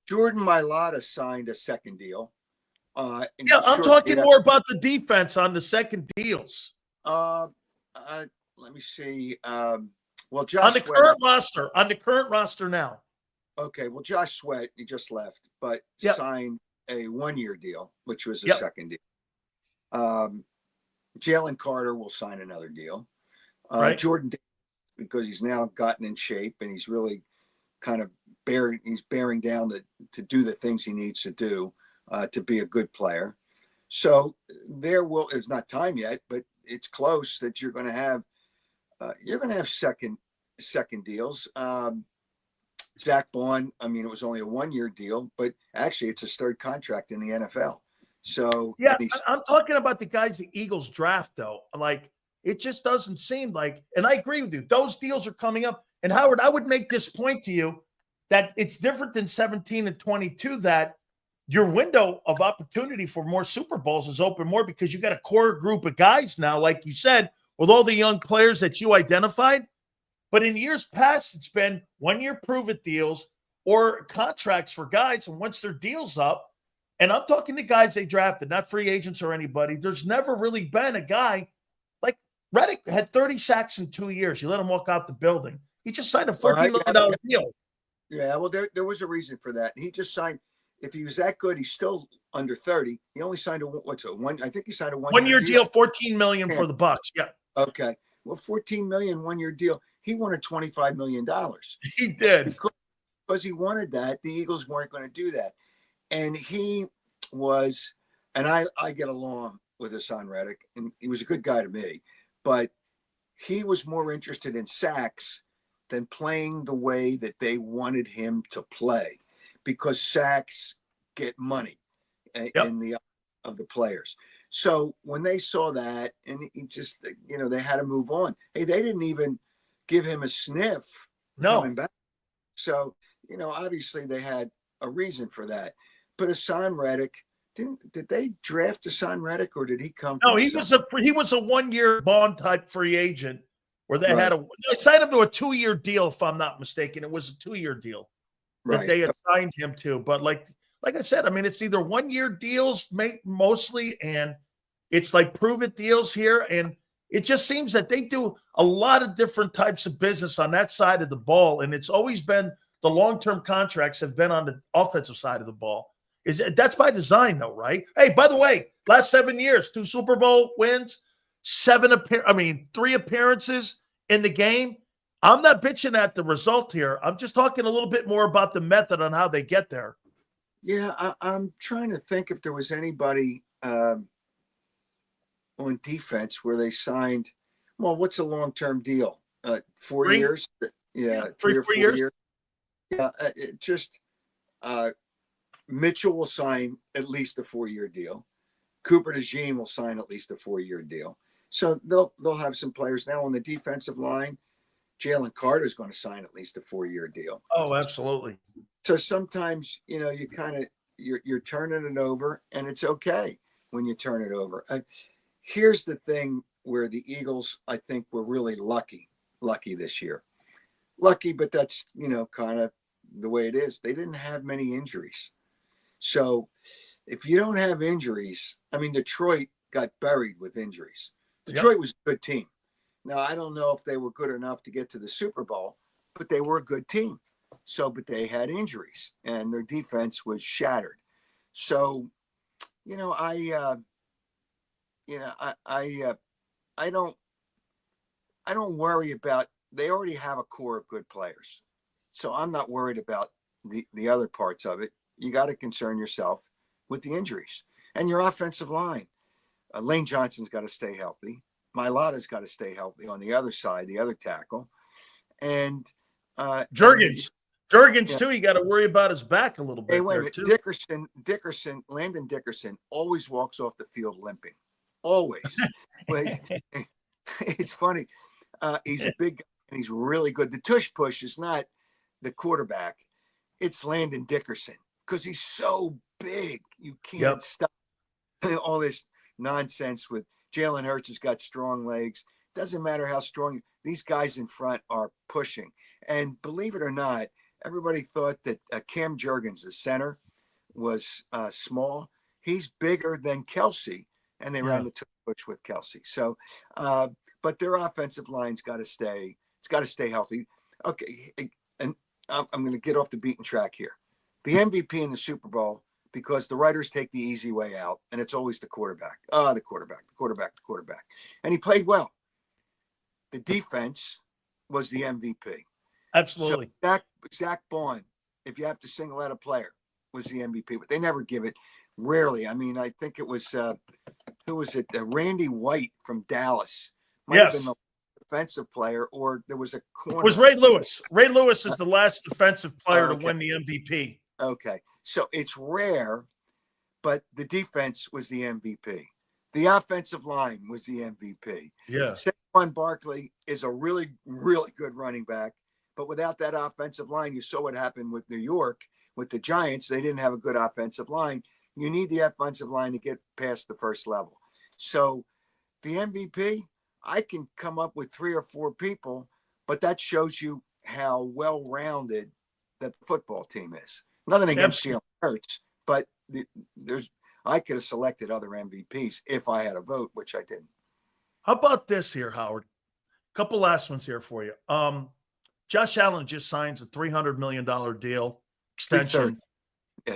Jordan Mailata signed a second deal. Yeah, I'm talking more about the defense on the second deals. Let me see. Well, Josh on the current roster now. Okay, well, Josh Sweat, he just left, but signed a one-year deal, which was a second deal. Jaylen Carter will sign another deal. Right. Jordan, because he's now gotten in shape and he's really kind of bearing down to do the things he needs to do to be a good player. So it's not time yet, but it's close that you're going to have second deals. Zach Bond, I mean, it was only a one-year deal, but actually it's his third contract in the NFL. So yeah, I'm talking about the guys the Eagles draft, though. Like, it just doesn't seem like, and I agree with you, those deals are coming up. And Howard, I would make this point to you that it's different than 17 and 22, that your window of opportunity for more Super Bowls is open more because you got a core group of guys now, like you said, with all the young players that you identified. But in years past, it's been one-year prove-it deals or contracts for guys. And once their deal's up, and I'm talking to guys they drafted, not free agents or anybody, there's never really been a guy like Reddick had 30 sacks in 2 years. You let him walk out the building. He just signed a $14 million deal. Yeah, well, there was a reason for that. He just signed. If he was that good, he's still under 30. He only signed I think he signed a one-year deal, $14 million for the Bucs. Yeah. Okay. Well, $14 million one-year deal. He wanted $25 million. He did. Because he wanted that. The Eagles weren't going to do that. And he was, and I get along with Hassan Reddick, and he was a good guy to me, but he was more interested in sacks than playing the way that they wanted him to play, because sacks get money in the of the players. So when they saw that, and he just, they had to move on. Hey, they didn't even give him a sniff coming back. So, obviously they had a reason for that. But Hassan Reddick, did they draft Hassan Reddick, or did he come? No, he was a one-year bond type free agent where they they signed him to a 2-year deal, if I'm not mistaken. It was a 2-year deal that they had signed him to. But like I said, I mean, it's either 1-year deals mostly, and it's like prove-it deals here. And it just seems that they do a lot of different types of business on that side of the ball. And it's always been the long-term contracts have been on the offensive side of the ball. That's by design, though, right? Hey, by the way, last 7 years, 2 Super Bowl wins, 3 appearances in the game. I'm not bitching at the result here. I'm just talking a little bit more about the method on how they get there. Yeah, I'm trying to think if there was anybody on defense where they signed. Well, what's a long-term deal? 4 years? Yeah, 3 or 4 years. Yeah, Mitchell will sign at least a 4-year deal. Cooper DeJean will sign at least a 4-year deal. So they'll have some players now on the defensive line. Jaylen Carter is going to sign at least a 4-year deal. Oh, absolutely. So sometimes, you kind of you're turning it over, and it's okay when you turn it over. Here's the thing where the Eagles, I think, were really lucky this year. Lucky, but that's, kind of the way it is. They didn't have many injuries. So if you don't have injuries, I mean, Detroit got buried with injuries. Detroit was a good team. Now, I don't know if they were good enough to get to the Super Bowl, but they were a good team. So, but they had injuries, and their defense was shattered. So, I don't worry about. They already have a core of good players, so I'm not worried about the other parts of it. You got to concern yourself with the injuries and your offensive line. Lane Johnson's got to stay healthy. Mailata's got to stay healthy on the other side, the other tackle, and Jurgens too. You got to worry about his back a little bit. Hey, wait a minute. Too. Landon Dickerson always walks off the field limping. Always. It's funny. He's a big guy and he's really good. The tush push is not the quarterback. It's Landon Dickerson because he's so big. You can't stop all this nonsense with Jalen Hurts has got strong legs. Doesn't matter how strong. These guys in front are pushing. And believe it or not, everybody thought that Cam Jurgens, the center, was small. He's bigger than Kelsey, and they ran the push with Kelsey. So, but their offensive line's got to stay. It's got to stay healthy. Okay, and I'm going to get off the beaten track here. The MVP in the Super Bowl, because the writers take the easy way out, and it's always the quarterback. The quarterback. And he played well. The defense was the MVP. Absolutely. So Zach Bond, if you have to single out a player, was the MVP, but they never give it. Rarely. I mean, I think it was who was it? Randy White from Dallas. Might have been the defensive player, or there was a corner. It was Ray Lewis. Ray Lewis is the last defensive player to win the MVP. Okay, so it's rare, but the defense was the MVP. The offensive line was the MVP. Yeah. Saquon Barkley is a really, really good running back. But without that offensive line, you saw what happened with New York, with the Giants. They didn't have a good offensive line. You need the offensive line to get past the first level. So the MVP, I can come up with 3 or 4 people, but that shows you how well-rounded that football team is. Nothing against Jalen Hurts, but I could have selected other MVPs if I had a vote, which I didn't. How about this here, Howard? A couple last ones here for you. Josh Allen just signs a $300 million deal extension.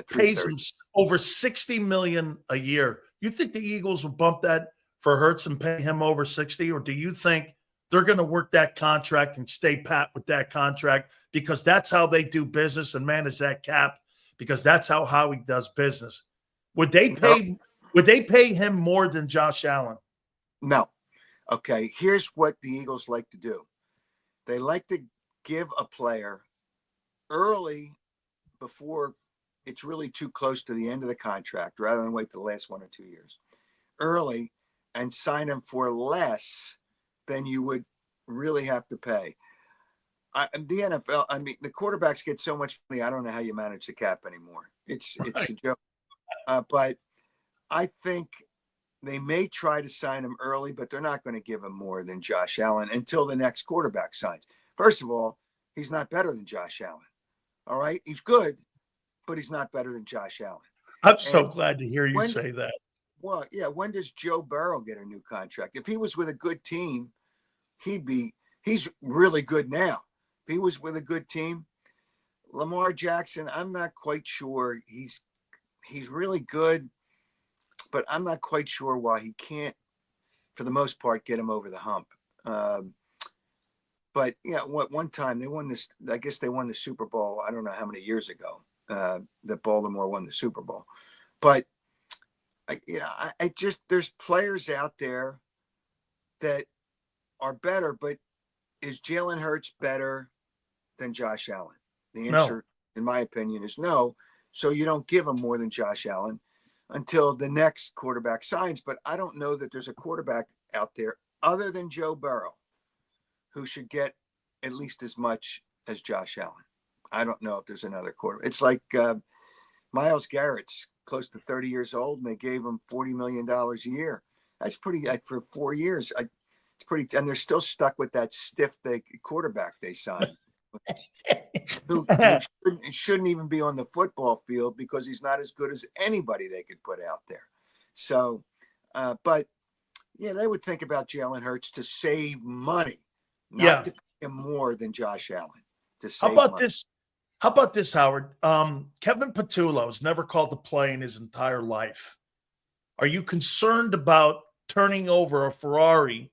Pays him over $60 million a year. You think the Eagles will bump that for Hurts and pay him over 60, or do you think they're going to work that contract and stay pat with that contract because that's how they do business and manage that cap, because that's how Howie does business? Would they pay him more than Josh Allen? No. Okay, here's what the Eagles like to do. They like to give a player early before it's really too close to the end of the contract, rather than wait till the last 1 or 2 years. Early, and sign him for less than you would really have to pay. The NFL, I mean, the quarterbacks get so much money, I don't know how you manage the cap anymore. It's a joke. But I think they may try to sign him early, but they're not going to give him more than Josh Allen until the next quarterback signs. First of all, he's not better than Josh Allen. All right? He's good, but he's not better than Josh Allen. I'm so glad to hear you say that. Well, yeah. When does Joe Burrow get a new contract? If he was with a good team, he's really good now. If he was with a good team, Lamar Jackson, I'm not quite sure. He's really good, but I'm not quite sure why he can't, for the most part, get him over the hump. But yeah, one time they won this. I guess they won the Super Bowl. I don't know how many years ago that Baltimore won the Super Bowl. But I just, there's players out there that are better. But is Jalen Hurts better than Josh Allen? The answer, in my opinion, is no. So you don't give him more than Josh Allen until the next quarterback signs. But I don't know that there's a quarterback out there other than Joe Burrow, who should get at least as much as Josh Allen. I don't know if there's another quarterback. It's like Myles Garrett's close to 30 years old, and they gave him $40 million a year. That's pretty, for 4 years. It's pretty, and they're still stuck with that stiff quarterback they signed, who shouldn't even be on the football field because he's not as good as anybody they could put out there. So, but yeah, they would think about Jalen Hurts to save money, not to pay him more than Josh Allen. To save money. How about this, Howard? Kevin Patullo's never called a play in his entire life. Are you concerned about turning over a Ferrari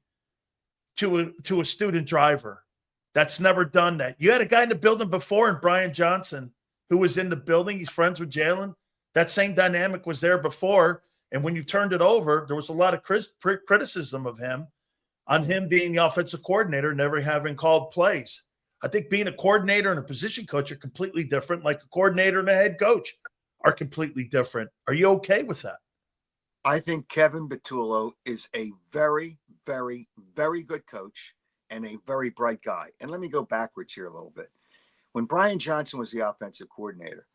to a student driver that's never done that? You had a guy in the building before, and Brian Johnson, who was in the building. He's friends with Jalen. That same dynamic was there before. And when you turned it over, there was a lot of criticism of him on him being the offensive coordinator, never having called plays. I think being a coordinator and a position coach are completely different, like a coordinator and a head coach are completely different. Are you okay with that? I think Kevin Patullo is a very, very, very good coach and a very bright guy. And let me go backwards here a little bit. When Brian Johnson was the offensive coordinator,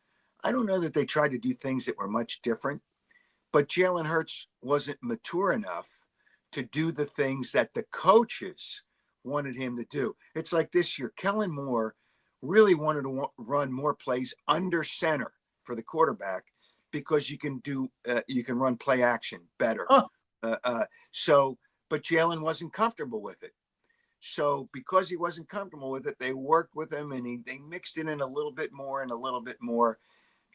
I don't know that they tried to do things that were much different, but Jalen Hurts wasn't mature enough to do the things that the coaches wanted him to do. It's like this year, Kellen Moore really wanted to run more plays under center for the quarterback because you can run play action better. But Jalen wasn't comfortable with it. So because he wasn't comfortable with it, they worked with him and they mixed it in a little bit more and a little bit more.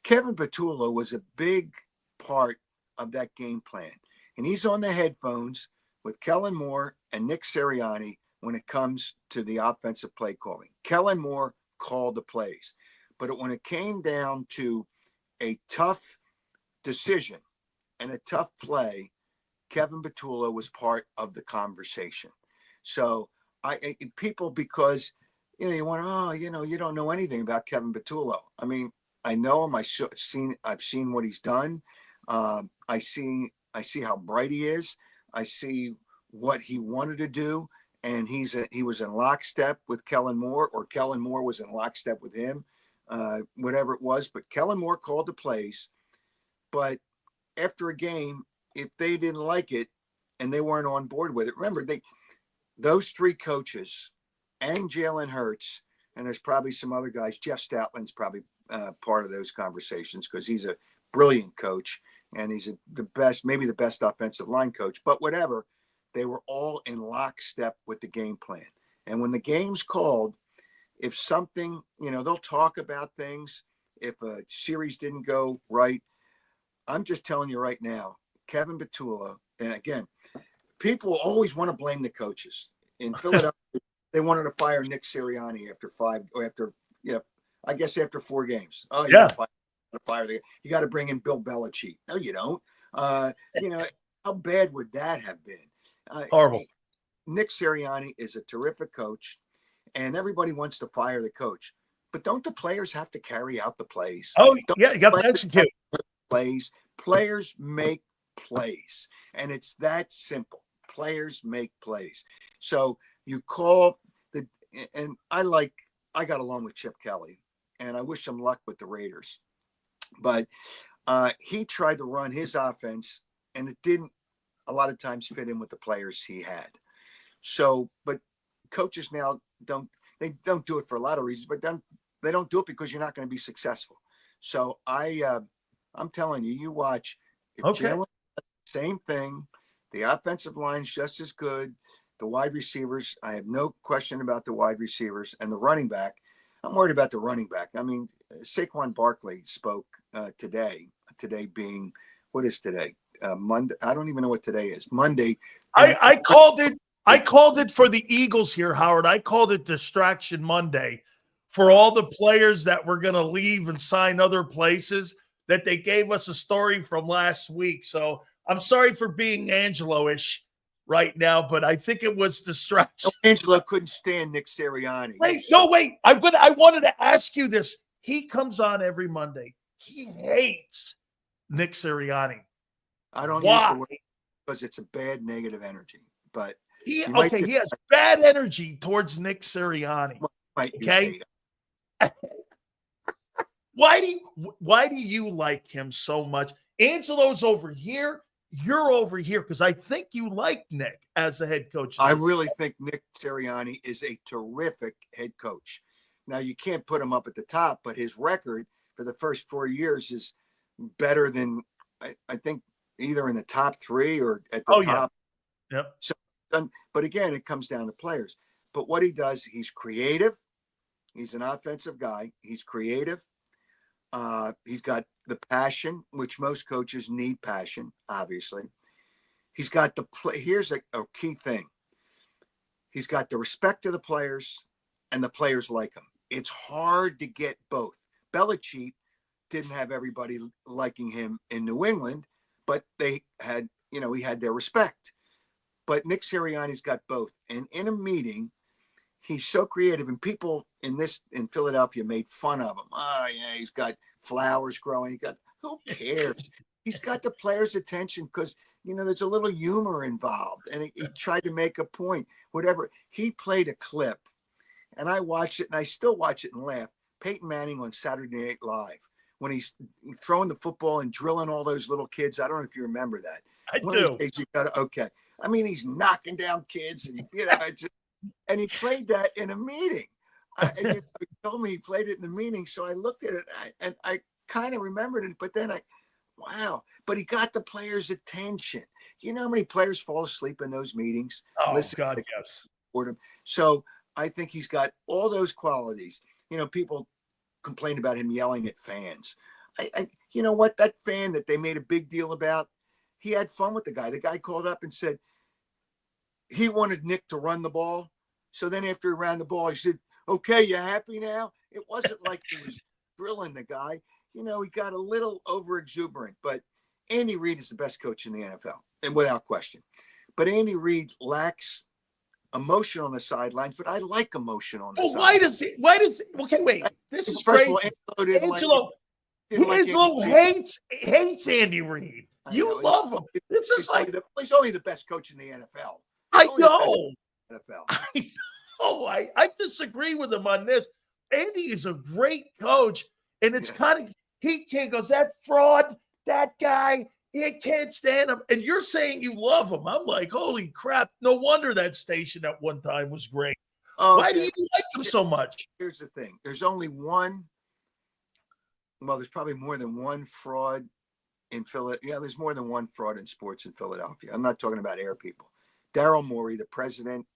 Kevin Patullo was a big part of that game plan. And he's on the headphones with Kellen Moore and Nick Sirianni when it comes to the offensive play calling. Kellen Moore called the plays. But when it came down to a tough decision and a tough play, Kevin Patullo was part of the conversation. So people, because, you want, you don't know anything about Kevin Patullo. I mean, I know him. I've seen what he's done. I see how bright he is. I see what he wanted to do. And he was in lockstep with Kellen Moore, or Kellen Moore was in lockstep with him, whatever it was. But Kellen Moore called the plays. But after a game, if they didn't like it and they weren't on board with it, remember, those three coaches and Jalen Hurts, and there's probably some other guys. Jeff Stoutland's probably part of those conversations because he's a brilliant coach and he's maybe the best offensive line coach. But whatever. They were all in lockstep with the game plan. And when the game's called, if something, they'll talk about things. If a series didn't go right, I'm just telling you right now, Kevin Patullo, and again, people always want to blame the coaches. In Philadelphia, they wanted to fire Nick Sirianni after 4 games. Oh, yeah. You got to bring in Bill Belichick. No, you don't. How bad would that have been? Horrible. Nick Sirianni is a terrific coach, and everybody wants to fire the coach. But don't the players have to carry out the plays? Oh, yeah, you got to execute plays. Players make plays, and it's that simple. Players make plays. So you call and I got along with Chip Kelly, and I wish him luck with the Raiders. But he tried to run his offense, and it didn't a lot of times fit in with the players he had. So, but coaches now don't do it for a lot of reasons, but they don't do it because you're not going to be successful. So I'm telling you, you watch. If Jalen, same thing. The offensive line's just as good. The wide receivers, I have no question about the wide receivers, and the running back. I'm worried about the running back. I mean, Saquon Barkley spoke today. Today being, what is today? Monday. I don't even know what today is. Monday. I called it. I called it for the Eagles here, Howard. I called it Distraction Monday for all the players that were going to leave and sign other places, that they gave us a story from last week. So I'm sorry for being Angelo-ish right now, but I think it was distraction. No, Angelo couldn't stand Nick Sirianni. Wait. I wanted to ask you this. He comes on every Monday. He hates Nick Sirianni. I don't use the word because it's a bad negative energy, but He has bad energy towards Nick Sirianni. Okay. Why do you like him so much? Angelo's over here. You're over here because I think you like Nick as a head coach. I really think Nick Sirianni is a terrific head coach. Now, you can't put him up at the top, but his record for the first 4 years is better than, I think, either in the top 3 or at the top. Yeah. Yep. So, but again, it comes down to players. But what he does, he's creative. He's an offensive guy. He's creative. He's got the passion, which most coaches need passion, obviously. He's got the play. Here's a key thing. He's got the respect of the players, and the players like him. It's hard to get both. Belichick didn't have everybody liking him in New England, but they had, he had their respect. But Nick Sirianni's got both. And in a meeting, he's so creative, and people in Philadelphia made fun of him. Oh, yeah, he's got flowers growing. Who cares? He's got the players' attention because, there's a little humor involved. And he tried to make a point, whatever. He played a clip, and I watched it, and I still watch it and laugh. Peyton Manning on Saturday Night Live, when he's throwing the football and drilling all those little kids. I don't know if you remember that. I do. Okay. I mean, he's knocking down kids, and and he played that in a meeting. He told me he played it in the meeting, so I looked at it and I kind of remembered it. But then wow! But he got the players' attention. You know how many players fall asleep in those meetings? Oh, God, yes. So I think he's got all those qualities. People complain about him yelling at fans. You know what? That fan that they made a big deal about, he had fun with the guy. The guy called up and said he wanted Nick to run the ball. So then after he ran the ball, he said, okay, you happy now? It wasn't like he was drilling the guy. He got a little over exuberant, but Andy Reid is the best coach in the NFL, and without question. But Andy Reid lacks emotion on the sidelines, but I like emotion on the sidelines. Why does he, okay, wait, this is crazy. Angelo hates Andy Reid. You love him. This is he's only the best coach in the NFL. I know. I disagree with him on this. Andy is a great coach, and it's kind of, he can't go, that fraud, that guy, he can't stand him. And you're saying you love him. I'm like, holy crap. No wonder that station at one time was great. Why do you like him so much? Here's the thing. There's only one. Well, there's probably more than one fraud in Philadelphia. Yeah, there's more than one fraud in sports in Philadelphia. I'm not talking about air people. Daryl Morey, the president,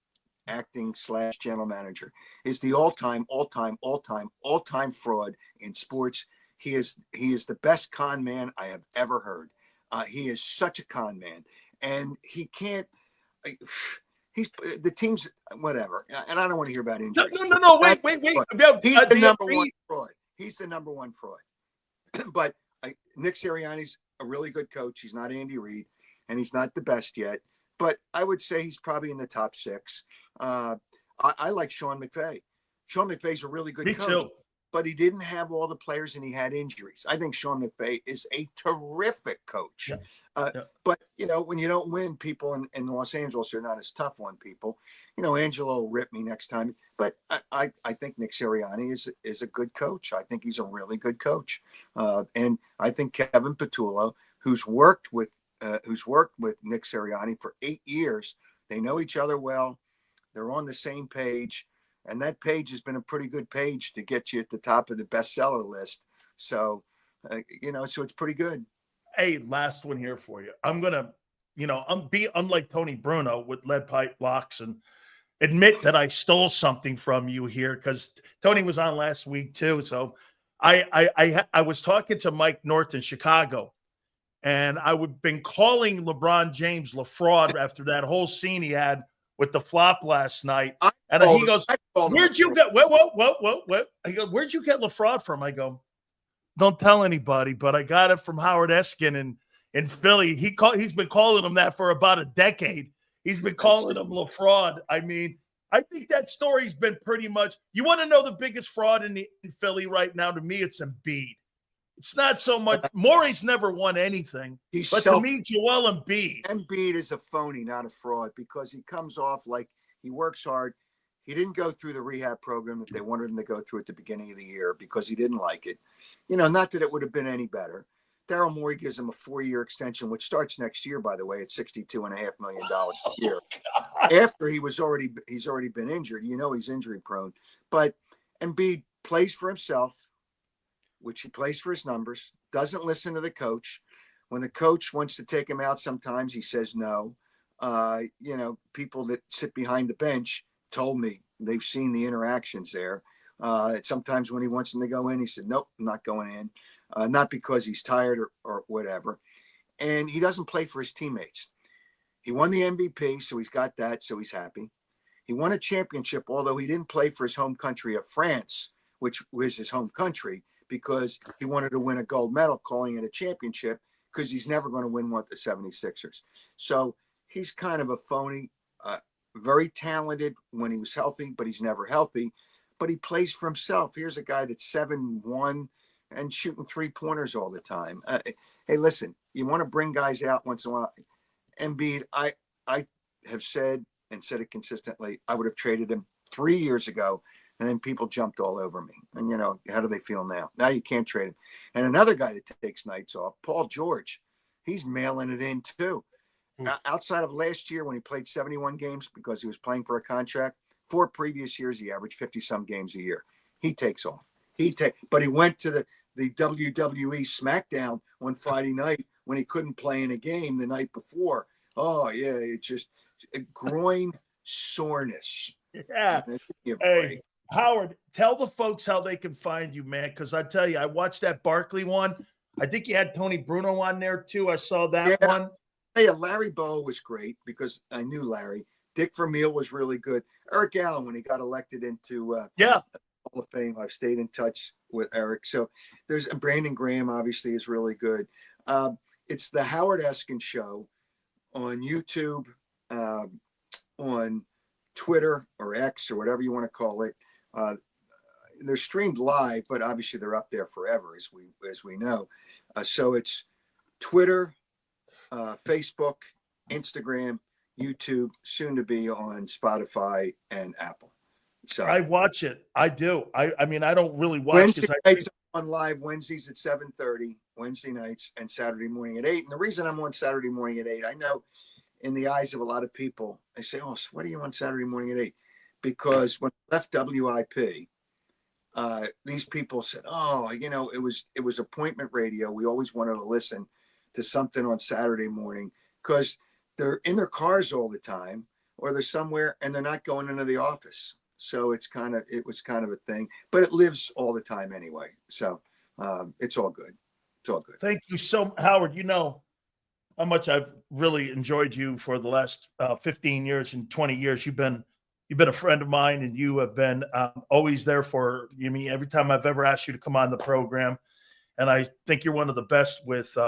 acting / general manager, is the all-time fraud in sports. He is the best con man I have ever heard. He is such a con man, and he can't. He's the team's whatever, and I don't want to hear about injuries. No. Wait. He's the number one fraud. He's the number one fraud. But Nick Sirianni's a really good coach. He's not Andy Reid, and he's not the best yet. But I would say he's probably in the top 6. I like Sean McVay. Sean McVay's a really good coach. Too. But he didn't have all the players, and he had injuries. I think Sean McVay is a terrific coach. Yeah. But, when you don't win, people in Los Angeles are not as tough on people. Angelo will rip me next time. But I think Nick Sirianni is a good coach. I think he's a really good coach. And I think Kevin Petullo, who's worked with Nick Sirianni for 8 years, they know each other well. They're on the same page. And that page has been a pretty good page to get you at the top of the bestseller list. So, so it's pretty good. Hey, last one here for you. I'm going to, unlike Tony Bruno with lead pipe locks, and admit that I stole something from you here, because Tony was on last week too. So I was talking to Mike North in Chicago, and I would been calling LeBron James LaFraud after that whole scene he had with the flop last night. And he goes, where'd you get, what? I go, where'd you get LaFraud from? I go, don't tell anybody, but I got it from Howard Eskin in Philly. He's been calling him that for about a decade. He's been calling him LaFraud. I mean, I think that story's been pretty much, you want to know the biggest fraud in Philly right now? To me, it's Embiid. It's not so much. Maury's never won anything. To me, Joel Embiid. Embiid is a phony, not a fraud, because he comes off like he works hard. He didn't go through the rehab program that they wanted him to go through at the beginning of the year because he didn't like it. Not that it would have been any better. Daryl Morey gives him a 4-year extension, which starts next year, by the way, at $62.5 million a year. After he's already been injured. He's injury prone. But Embiid plays for himself, which he plays for his numbers, doesn't listen to the coach. When the coach wants to take him out, sometimes he says no. People that sit behind the bench told me they've seen the interactions there. Sometimes when he wants him to go in, he said, nope, I'm not going in. Not because he's tired or whatever. And he doesn't play for his teammates. He won the MVP, so he's got that, so he's happy. He won a championship, although he didn't play for his home country of France, which was his home country, because he wanted to win a gold medal, calling it a championship, because he's never going to win one with the 76ers. So he's kind of a phony, very talented when he was healthy, but he's never healthy. But he plays for himself. Here's a guy that's 7'1" and shooting 3-pointers all the time. Hey, listen, you want to bring guys out once in a while. Embiid, I have said and said it consistently, I would have traded him 3 years ago, and then people jumped all over me. And, how do they feel now? Now you can't trade him. And another guy that takes nights off, Paul George, he's mailing it in too. Outside of last year when he played 71 games because he was playing for a contract, 4 previous years he averaged 50-some games a year. He takes off. But he went to the WWE SmackDown on Friday night when he couldn't play in a game the night before. Oh, yeah, it's just a groin soreness. Yeah. Hey, Howard, tell the folks how they can find you, man, because I tell you, I watched that Barkley one. I think you had Tony Bruno on there, too. I saw that one. Hey, Larry Bowe was great because I knew Larry. Dick Vermeil was really good. Eric Allen, when he got elected into Hall of Fame, I've stayed in touch with Eric. So there's Brandon Graham, obviously, is really good. It's the Howard Eskin Show on YouTube, on Twitter or X or whatever you want to call it. They're streamed live, but obviously they're up there forever, as we know. So it's Twitter, Facebook, Instagram, YouTube, soon to be on Spotify and Apple. So I watch it. I do. I mean, I don't really watch Wednesday nights on live, Wednesdays at 7:30, Wednesday nights, and Saturday morning at 8. And the reason I'm on Saturday morning at 8, I know in the eyes of a lot of people, they say, oh, so what are you on Saturday morning at 8? Because when I left WIP, these people said, oh, it was appointment radio. We always wanted to listen to something on Saturday morning because they're in their cars all the time or they're somewhere and they're not going into the office. So it was kind of a thing, but it lives all the time anyway. So it's all good. It's all good. Thank you so much, Howard. You know how much I've really enjoyed you for the last 15 years and 20 years. You've been a friend of mine, and you have been always there for me every time I've ever asked you to come on the program. And I think you're one of the best with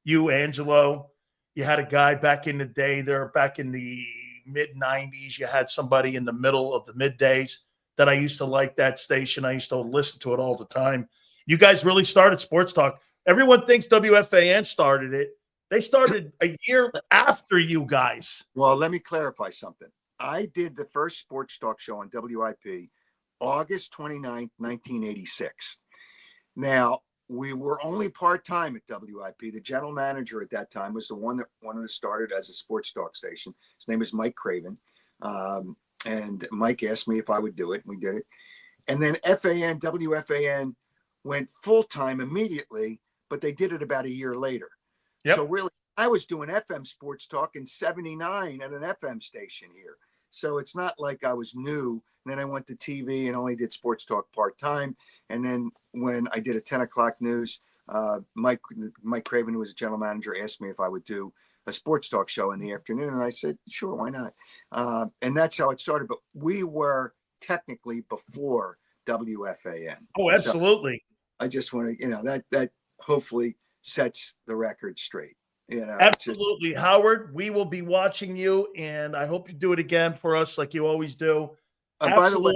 you, Angelo. You had a guy back in the day there, back in the mid-90s. You had somebody in the middle of the middays that I used to like that station. I used to listen to it all the time. You guys really started Sports Talk. Everyone thinks WFAN started it. They started a year after you guys. Well, let me clarify something. I did the first Sports Talk show on WIP August 29th, 1986. Now, we were only part-time at WIP. The general manager at that time was the one that wanted to start it as a sports talk station. His name is Mike Craven. And Mike asked me if I would do it, and we did it. And then WFAN went full-time immediately, but they did it about a year later. Yep. So really, I was doing FM sports talk in 79 at an FM station here. So it's not like I was new. And then I went to TV and only did sports talk part-time. And then when I did a 10 o'clock news, Mike Craven, who was a general manager, asked me if I would do a sports talk show in the afternoon. And I said, sure, why not? And that's how it started. But we were technically before WFAN. Oh, absolutely. So I just want to, that hopefully sets the record straight. Absolutely. Howard, we will be watching you, and I hope you do it again for us like you always do. By the way,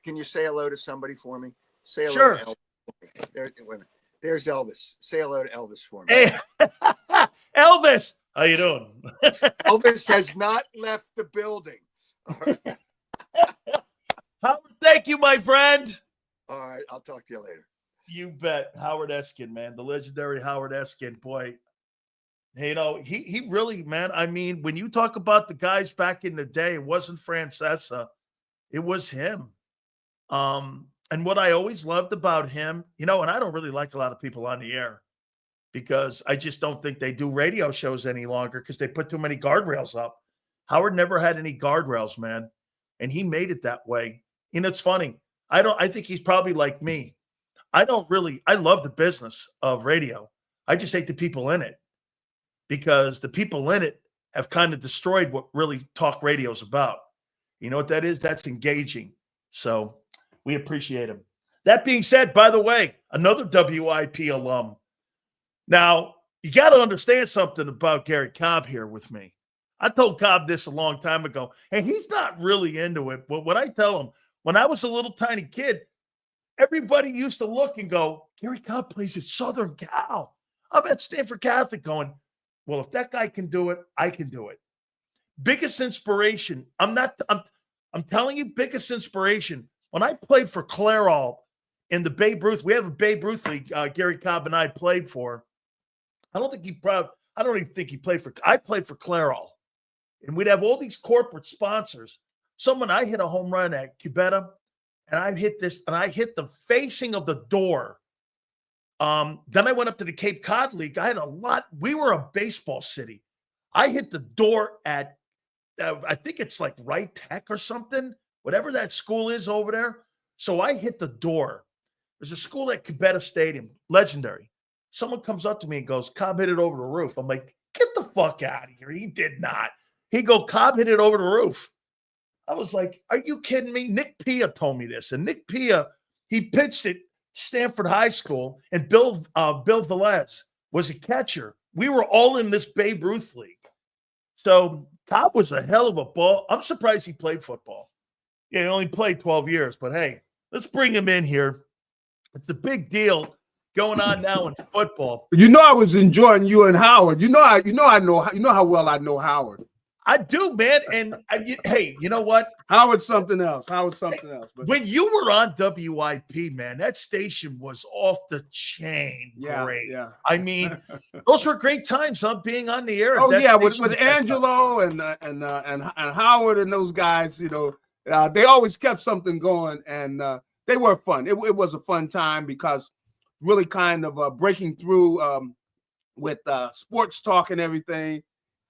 can you say hello to somebody for me? Say hello. Sure. To wait a minute. There's Elvis. Say hello to Elvis for me. Hey, Elvis, how you doing? Elvis has not left the building. All right. Howard, thank you, my friend. All right, I'll talk to you later. You bet. Howard Eskin, man, the legendary Howard Eskin. Boy, hey, you know, he really, man, I mean, when you talk about the guys back in the day, it wasn't Francesa, it was him. And what I always loved about him, you know, and I don't really like a lot of people on the air because I just don't think they do radio shows any longer because they put too many guardrails up. Howard never had any guardrails, man, and he made it that way. And it's funny. I think he's probably like me. I love the business of radio. I just hate the people in it because the people in it have kind of destroyed what really talk radio is about. You know what that is? That's engaging. So we appreciate him. That being said, by the way, another WIP alum. Now, you got to understand something about Gary Cobb here with me. I told Cobb this a long time ago, and he's not really into it. But what I tell him, when I was a little tiny kid, everybody used to look and go, Gary Cobb plays at Southern Cal. I'm at Stanford Catholic going, well, if that guy can do it, I can do it. Biggest inspiration. I'm telling you, biggest inspiration. When I played for Clairol in the Babe Ruth, we have a Babe Ruth league. Gary Cobb and I played for. I don't even think he played for. I played for Clairol, and we'd have all these corporate sponsors. I hit a home run at Cubetta, and I hit the facing of the door. Then I went up to the Cape Cod League. I had a lot. We were a baseball city. I hit the door at, I think it's like Wright Tech or something, whatever that school is over there. So I hit the door. There's a school at Cubetta Stadium, legendary. Someone comes up to me and goes, Cobb hit it over the roof. I'm like, get the fuck out of here. He did not. He go, Cobb hit it over the roof. I was like, are you kidding me? Nick Pia told me this. And Nick Pia, he pitched at Stanford High School, and Bill Velez was a catcher. We were all in this Babe Ruth league. So Cobb was a hell of a ball. I'm surprised he played football. Yeah, he only played 12 years. But, hey, let's bring him in here. It's a big deal going on now in football. You know I was enjoying you and Howard. You know how well I know Howard. I do, man. And hey, you know what? Howard's something else. But when you were on WIP, man, that station was off the chain. Great. Yeah. I mean, those were great times, huh? Being on the air. Oh yeah, with Angelo and Howard and those guys, you know, they always kept something going, and they were fun. It was a fun time because really kind of breaking through with sports talk and everything.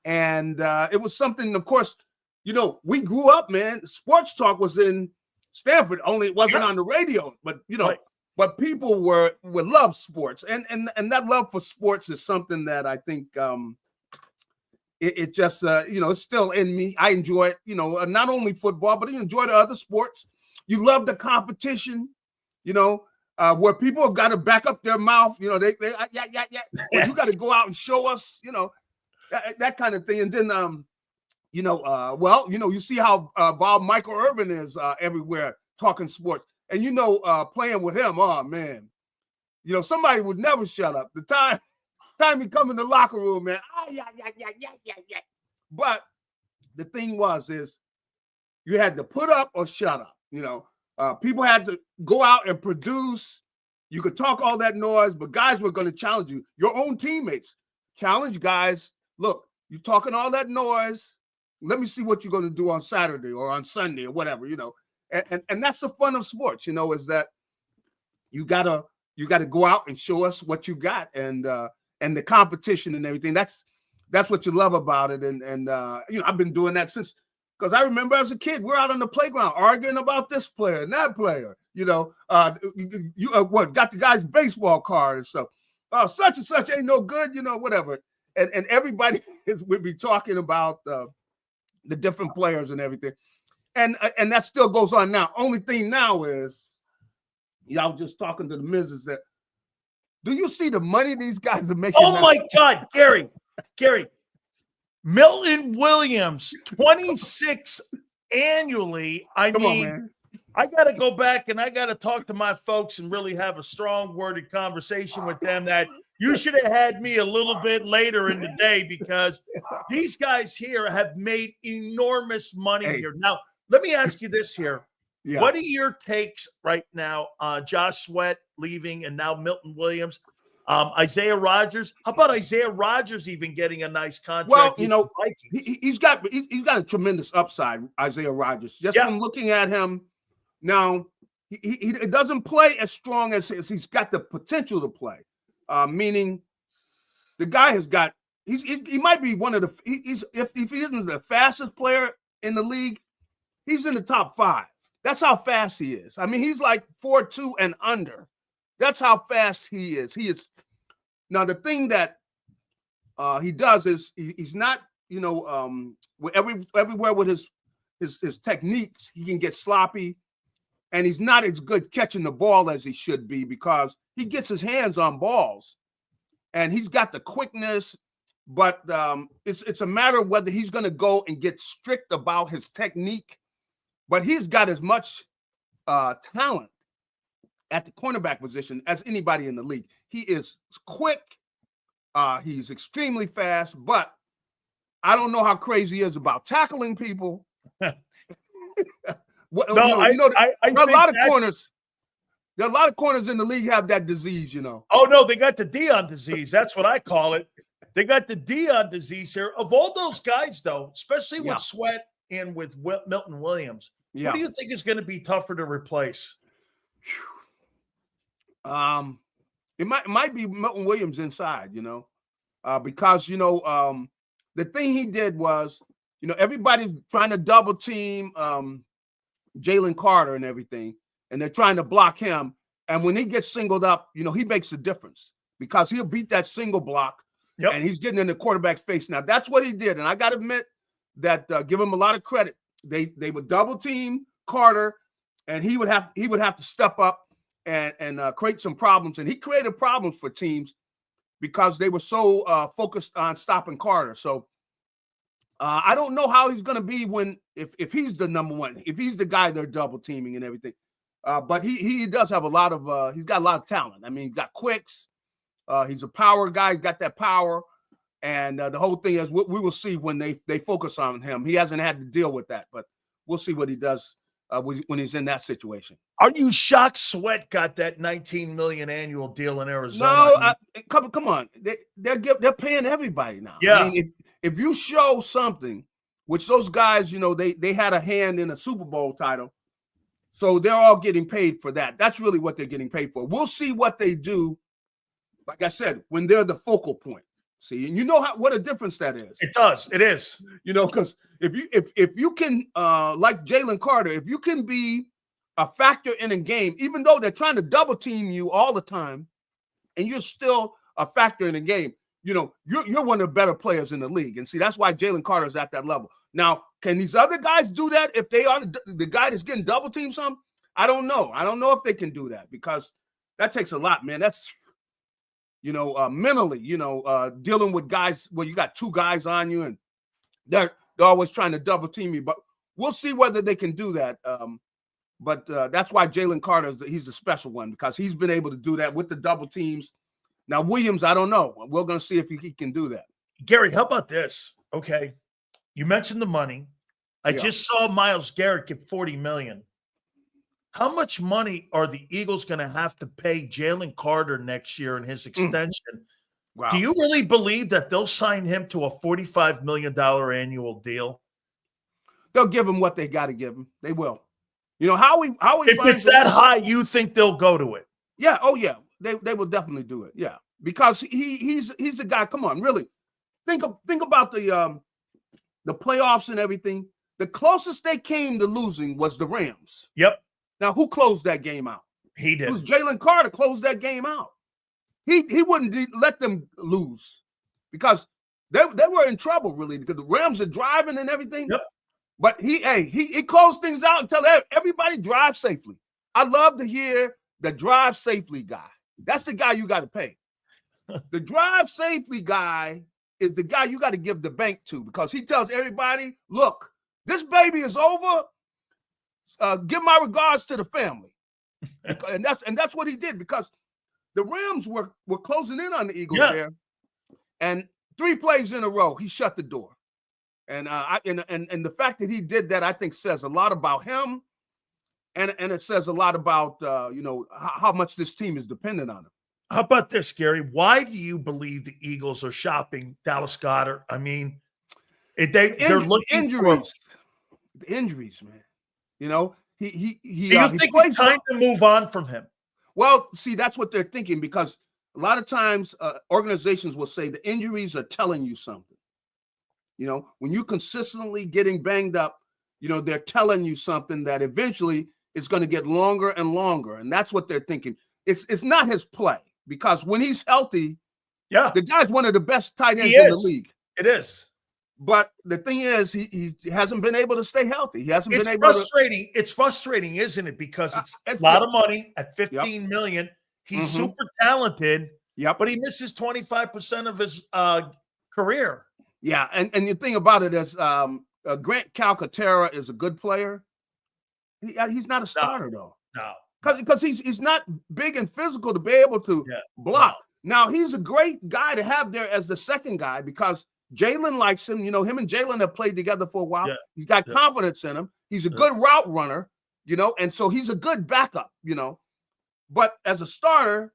And it was something, of course, you know, we grew up, man. Sports talk was in Stanford, only it wasn't on the radio. But, you know, but people would love sports. And that love for sports is something that I think it just, you know, it's still in me. I enjoy it, you know, not only football, but you enjoy the other sports. You love the competition, you know, where people have got to back up their mouth. You know, they well, you got to go out and show us, you know. That kind of thing. And then, you know, well, you know, you see how Michael Irvin is everywhere talking sports. And, you know, playing with him, oh, man, you know, somebody would never shut up. The time he come in the locker room, man, yeah. But the thing is you had to put up or shut up. You know, people had to go out and produce. You could talk all that noise, but guys were going to challenge you. Your own teammates challenge guys. Look, you're talking all that noise. Let me see what you're going to do on Saturday or on Sunday or whatever, you know. And that's the fun of sports, you know, is that you gotta go out and show us what you got, and the competition and everything. That's what you love about it. And you know, I've been doing that since, because I remember as a kid, we're out on the playground arguing about this player and that player. You know, you got the guy's baseball card and stuff. Such and such ain't no good, you know, whatever. And everybody would be talking about the different players and everything. And that still goes on now. Only thing now is, you know, I was just talking to the missus that, do you see the money these guys are making? Oh, my God, Gary. Milton Williams, 26 annually. I mean, I got to go back and I got to talk to my folks and really have a strong worded conversation with them that you should have had me a little bit later in the day because these guys here have made enormous money here. Now, let me ask you this here. Yeah. What are your takes right now on Josh Sweat leaving and now Milton Williams? Isaiah Rodgers. How about Isaiah Rodgers even getting a nice contract? Well, you know, he's got a tremendous upside, Isaiah Rodgers. Just from looking at him now, he doesn't play as strong as he's got the potential to play. Meaning, the guy has got. He might be one of the. If he isn't the fastest player in the league, he's in the top 5. That's how fast he is. I mean, he's like 4.2 and under. That's how fast he is. He is. Now, the thing that he does is he's not, you know, everywhere with his techniques, he can get sloppy, and he's not as good catching the ball as he should be because he gets his hands on balls, and he's got the quickness, but it's a matter of whether he's going to go and get strict about his technique, but he's got as much talent at the cornerback position as anybody in the league. He is quick. He's extremely fast, but I don't know how crazy he is about tackling people. There are a lot of corners in the league have that disease, you know. Oh, no, they got the Dion disease. That's what I call it. They got the Dion disease here. Of all those guys, though, especially with Sweat and with Milton Williams, what do you think is going to be tougher to replace? It might be Milton Williams inside, you know, because, you know, the thing he did was, you know, everybody's trying to double team Jaylen Carter and everything, and they're trying to block him. And when he gets singled up, you know, he makes a difference because he'll beat that single block and he's getting in the quarterback's face. Now, that's what he did. And I got to admit that give him a lot of credit. They would double team Carter, and he would have to step up and create some problems. And he created problems for teams because they were so focused on stopping Carter. So I don't know how he's going to be if he's the number one, if he's the guy they're double teaming and everything. But he does have he's got a lot of talent. I mean, he's got quicks. He's a power guy. He's got that power. And the whole thing is we will see when they focus on him. He hasn't had to deal with that, but we'll see what he does when he's in that situation. Are you shocked Sweat got that $19 million annual deal in Arizona? No, come on. They're paying everybody now. Yeah. I mean, if you show something, which those guys, you know, they had a hand in a Super Bowl title, so they're all getting paid for that. That's really what they're getting paid for. We'll see what they do, like I said, when they're the focal point. See, and you know what a difference that is. It does. It is. You know, because if you can, like Jaylen Carter, if you can be a factor in a game, even though they're trying to double team you all the time, and you're still a factor in a game, you know, you're one of the better players in the league. And see, that's why Jaylen Carter is at that level. Now, can these other guys do that if they are the guy that's getting double teamed some? I don't know. I don't know if they can do that because that takes a lot, man. That's, you know, mentally, you know, dealing with guys where you got two guys on you and they're always trying to double team you. But we'll see whether they can do that. But that's why Jaylen Carter, he's a special one because he's been able to do that with the double teams. Now, Williams, I don't know. We're going to see if he can do that. Gary, how about this? Okay. You mentioned the money. I just saw Myles Garrett get $40 million. How much money are the Eagles going to have to pay Jaylen Carter next year in his extension? Wow. Do you really believe that they'll sign him to a $45 million annual deal? They'll give him what they got to give him. They will. You know, Howie if it's that high, you think they'll go to it? Yeah. Oh, yeah. They will definitely do it. Yeah. Because he's a guy. Come on, really. Think about the playoffs and everything. The closest they came to losing was the Rams. Yep. Now, who closed that game out? He did. It was Jaylen Carter closed that game out. He wouldn't let them lose because they were in trouble, really, because the Rams are driving and everything. Yep. But he closed things out and tell everybody drive safely. I love to hear the drive safely guy. That's the guy you got to pay. The drive safely guy is the guy you got to give the bank to because he tells everybody, look, this baby is over. give my regards to the family. and that's what he did, because the Rams were closing in on the Eagles there. And 3 plays in a row, he shut the door. And and the fact that he did that, I think, says a lot about him, and it says a lot about how much this team is dependent on him. How about this, Gary? Why do you believe the Eagles are shopping Dallas Goedert? I mean, they're looking injuries. The injuries, man. You know, do you think it's time to move on from him? Well, see, that's what they're thinking, because a lot of times organizations will say the injuries are telling you something. You know, when you're consistently getting banged up, they're telling you something that eventually it's going to get longer and longer. And that's what they're thinking. It's not his play, because when he's healthy, the guy's one of the best tight ends in the league. It is. But the thing is, he hasn't been able to stay healthy. He hasn't been able frustrating. It's frustrating, isn't it? Because it's a lot of money at $15 million. He's super talented, but he misses 25% of his career. Yeah, and the thing about it is, Grant Calcaterra is a good player. He's not a starter, though. No. Because he's not big and physical to be able to block. No. Now, he's a great guy to have there as the second guy, because Jalen likes him. Him and Jalen have played together for a while. Yeah. He's got confidence in him. He's a good route runner, and so he's a good backup, But as a starter,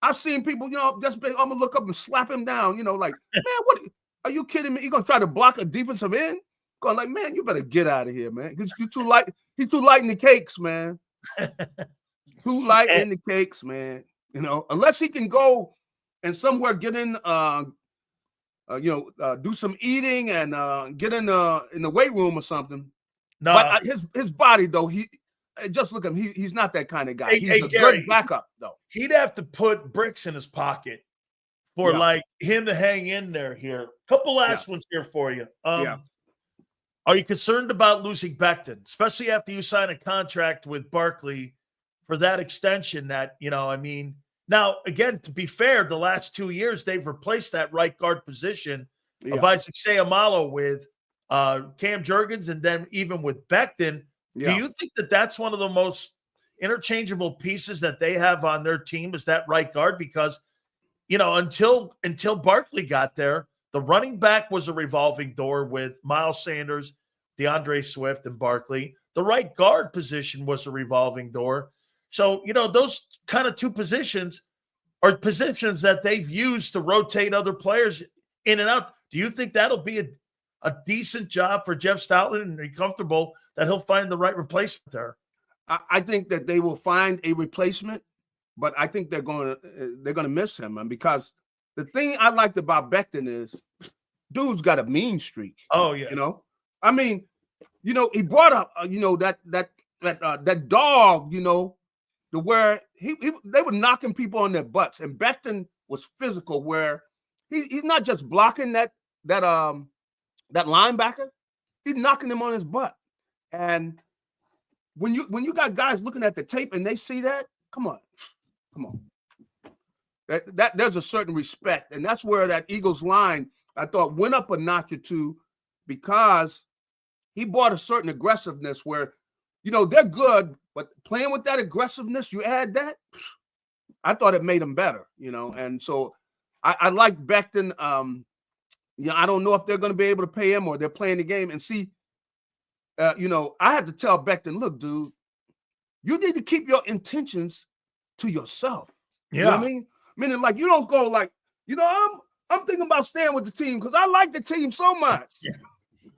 I've seen people, I'm going to look up and slap him down, like, man, what are you kidding me? You're going to try to block a defensive end? Going like, man, you better get out of here, man. He's too light in the cakes, man. Too light in the cakes, man. Unless he can go and somewhere get in, do some eating and get in the weight room or something. No, but his body, though, just look at him. He's not that kind of guy. He's a Gary, good backup, though. He'd have to put bricks in his pocket for like him to hang in there here. Couple last ones here for you. Are you concerned about losing Becton, especially after you sign a contract with Barkley for that extension? That now again, to be fair, the last 2 years they've replaced that right guard position of Isaac Seumalo with Cam Jurgens, and then even with Becton. Do you think that that's one of the most interchangeable pieces that they have on their team, is that right guard? Because until Barkley got there, the running back was a revolving door with Miles Sanders, DeAndre Swift, and Barkley. The right guard position was a revolving door. So, those kind of two positions are positions that they've used to rotate other players in and out. Do you think that'll be a decent job for Jeff Stoutland, and are you comfortable that he'll find the right replacement there? I think that they will find a replacement, but I think they're going to miss him, because the thing I liked about Becton is, dude's got a mean streak. Oh yeah, I mean, he brought up, that dog, to where they were knocking people on their butts, and Becton was physical, where he's not just blocking that linebacker, he's knocking him on his butt. And when you got guys looking at the tape and they see that, come on. That there's a certain respect, and that's where that Eagles line, I thought, went up a notch or two, because he brought a certain aggressiveness where, they're good, but playing with that aggressiveness, you add that, I thought it made them better, and so I like Becton. I don't know if they're going to be able to pay him or they're playing the game. And see, I had to tell Becton, look, dude, you need to keep your intentions to yourself. Yeah. You know what I mean? Meaning, like, you don't go like, I'm thinking about staying with the team because I like the team so much. Yeah.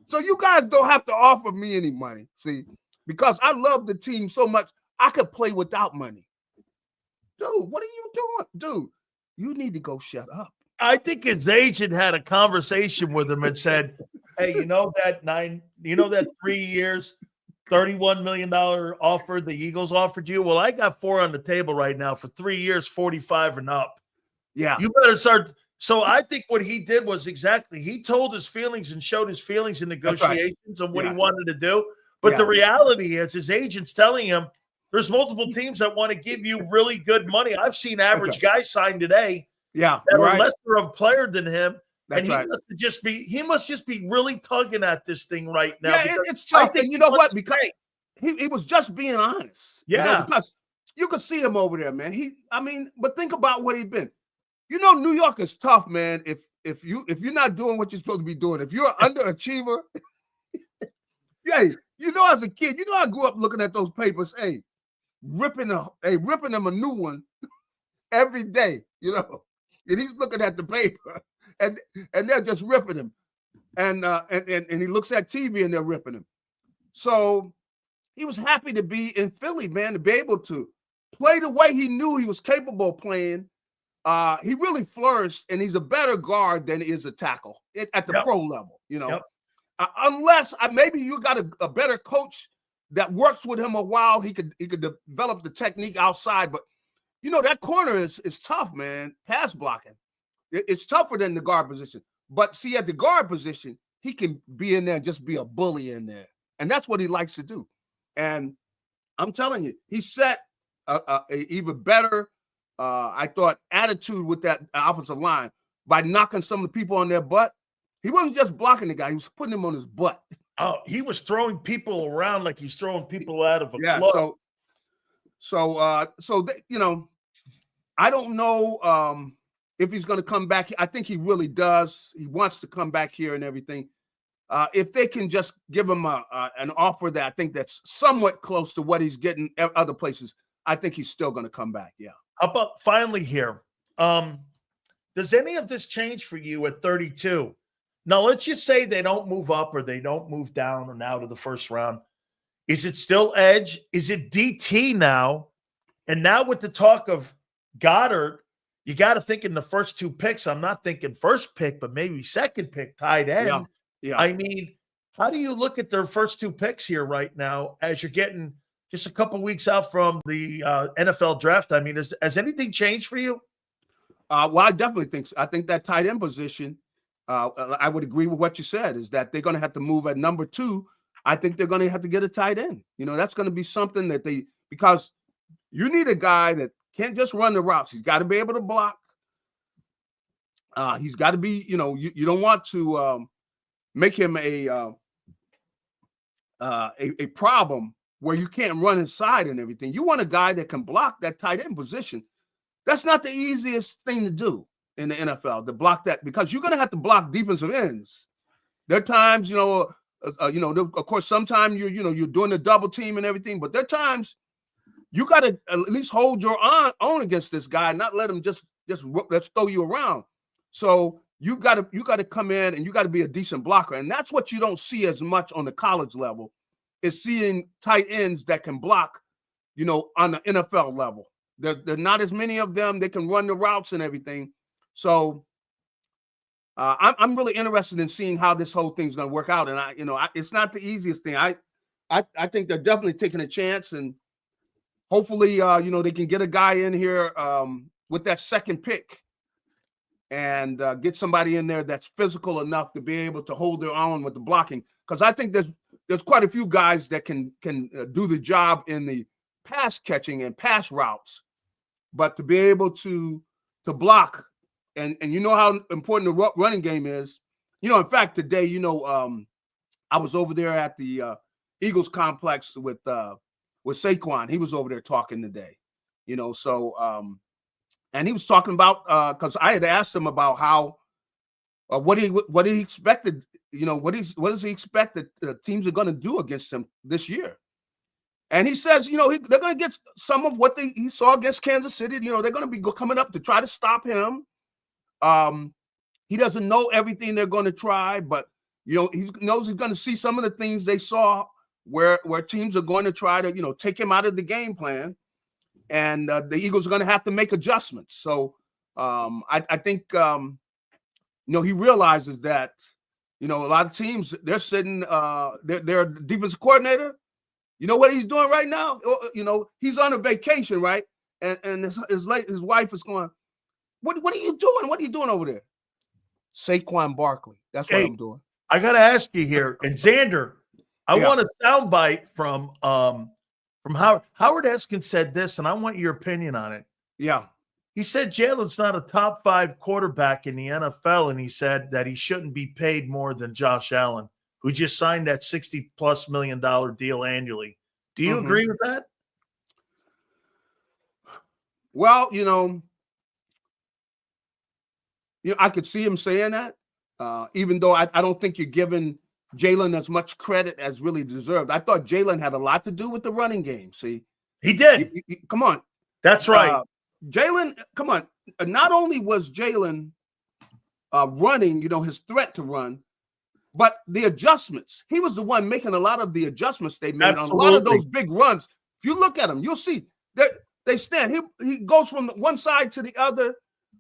So you guys don't have to offer me any money, see, because I love the team so much, I could play without money. Dude, what are you doing? Dude, you need to go shut up. I think his agent had a conversation with him and said, hey, that 3 years, $31 million offer the Eagles offered you? Well, I got 4 on the table right now for 3 years, 45 and up. Yeah. You better start. So I think what he did was he told his feelings and showed his feelings in negotiations of what he wanted to do. But the reality is his agent's telling him there's multiple teams that want to give you really good money. I've seen average guys sign today. Yeah. That are lesser of a player than him. That's and he must just be really tugging at this thing right now. Yeah, it's tough. And you know what? he was just being honest. Yeah. Because you could see him over there, man. But think about what he's been. New York is tough, man. If you're not doing what you're supposed to be doing, if you're an underachiever, yeah, as a kid, I grew up looking at those papers, ripping them a new one every day, and he's looking at the paper, and they're just ripping him, and he looks at TV and they're ripping him. So he was happy to be in Philly, man, to be able to play the way he knew he was capable of playing. He really flourished, and he's a better guard than he is a tackle at the pro level, Yep. Unless maybe you got a better coach that works with him a while, he could develop the technique outside. But that corner is tough, man. Pass blocking, it's tougher than the guard position. But see, at the guard position, he can be in there and just be a bully in there, and that's what he likes to do. And I'm telling you, he set a even better, I thought, attitude with that offensive line by knocking some of the people on their butt. He wasn't just blocking the guy; he was putting him on his butt. Oh, he was throwing people around like he's throwing people out of a club. I don't know if he's going to come back. I think he really does. He wants to come back here and everything. If they can just give him an offer that I think that's somewhat close to what he's getting at other places, I think he's still going to come back. Yeah. How about finally here? Does any of this change for you at 32? Now, let's just say they don't move up or they don't move down or now to the first round. Is it still edge? Is it DT now? And now with the talk of Goddard, you got to think in the first two picks. I'm not thinking first pick, but maybe second pick, tight end. Yeah. I mean, how do you look at their first two picks here right now as you're getting just a couple weeks out from the NFL draft? I mean, has anything changed for you? Well, I definitely think so. I think that tight end position, I would agree with what you said, is that they're going to have to move at number 2. I think they're going to have to get a tight end. That's going to be something that because you need a guy that can't just run the routes. He's got to be able to block. He's got to be, you don't want to make him a problem where you can't run inside and everything. You want a guy that can block that tight end position. That's not the easiest thing to do in the NFL, to block that, because you're going to have to block defensive ends. There are times, of course, sometimes you're doing the double team and everything, but there are times you got to at least hold your own against this guy, not let him just let's throw you around. So you got to come in and you got to be a decent blocker, and that's what you don't see as much on the college level, is seeing tight ends that can block, on the NFL level. There are not as many of them. They can run the routes and everything. So I'm really interested in seeing how this whole thing's going to work out. And it's not the easiest thing. I think they're definitely taking a chance, and hopefully, they can get a guy in here with that second pick and get somebody in there that's physical enough to be able to hold their own with the blocking. Because I think there's quite a few guys that can do the job in the pass catching and pass routes, but to be able to block, and how important the running game is. In fact, today, I was over there at the Eagles complex with Saquon. He was over there talking today, and he was talking about, because I had asked him about how what he expected, what does he expect that teams are going to do against him this year. And he says, they're going to get some of what he saw against Kansas City. They're going to be coming up to try to stop him. He doesn't know everything they're going to try, but he knows he's going to see some of the things they saw where teams are going to try to take him out of the game plan, and the Eagles are going to have to make adjustments. So I think he realizes that a lot of teams, they're sitting their defensive coordinator. You know what he's doing right now? He's on a vacation, right? And his wife is going, What are you doing? What are you doing over there? Saquon Barkley. That's what I'm doing. I got to ask you here. And Xander, I want a soundbite from Howard. Howard Eskin said this, and I want your opinion on it. Yeah. He said Jalen's not a top 5 quarterback in the NFL, and he said that he shouldn't be paid more than Josh Allen, who just signed that $60+ million deal annually Do you agree with that? Well, I could see him saying that, even though I don't think you're giving Jalen as much credit as really deserved. I thought Jalen had a lot to do with the running game. See, he did. Come on. That's right. Jalen, come on. Not only was Jalen running, his threat to run, but the adjustments. He was the one making a lot of the adjustments they made on a lot of those big runs. If you look at him, you'll see that they stand. He goes from one side to the other,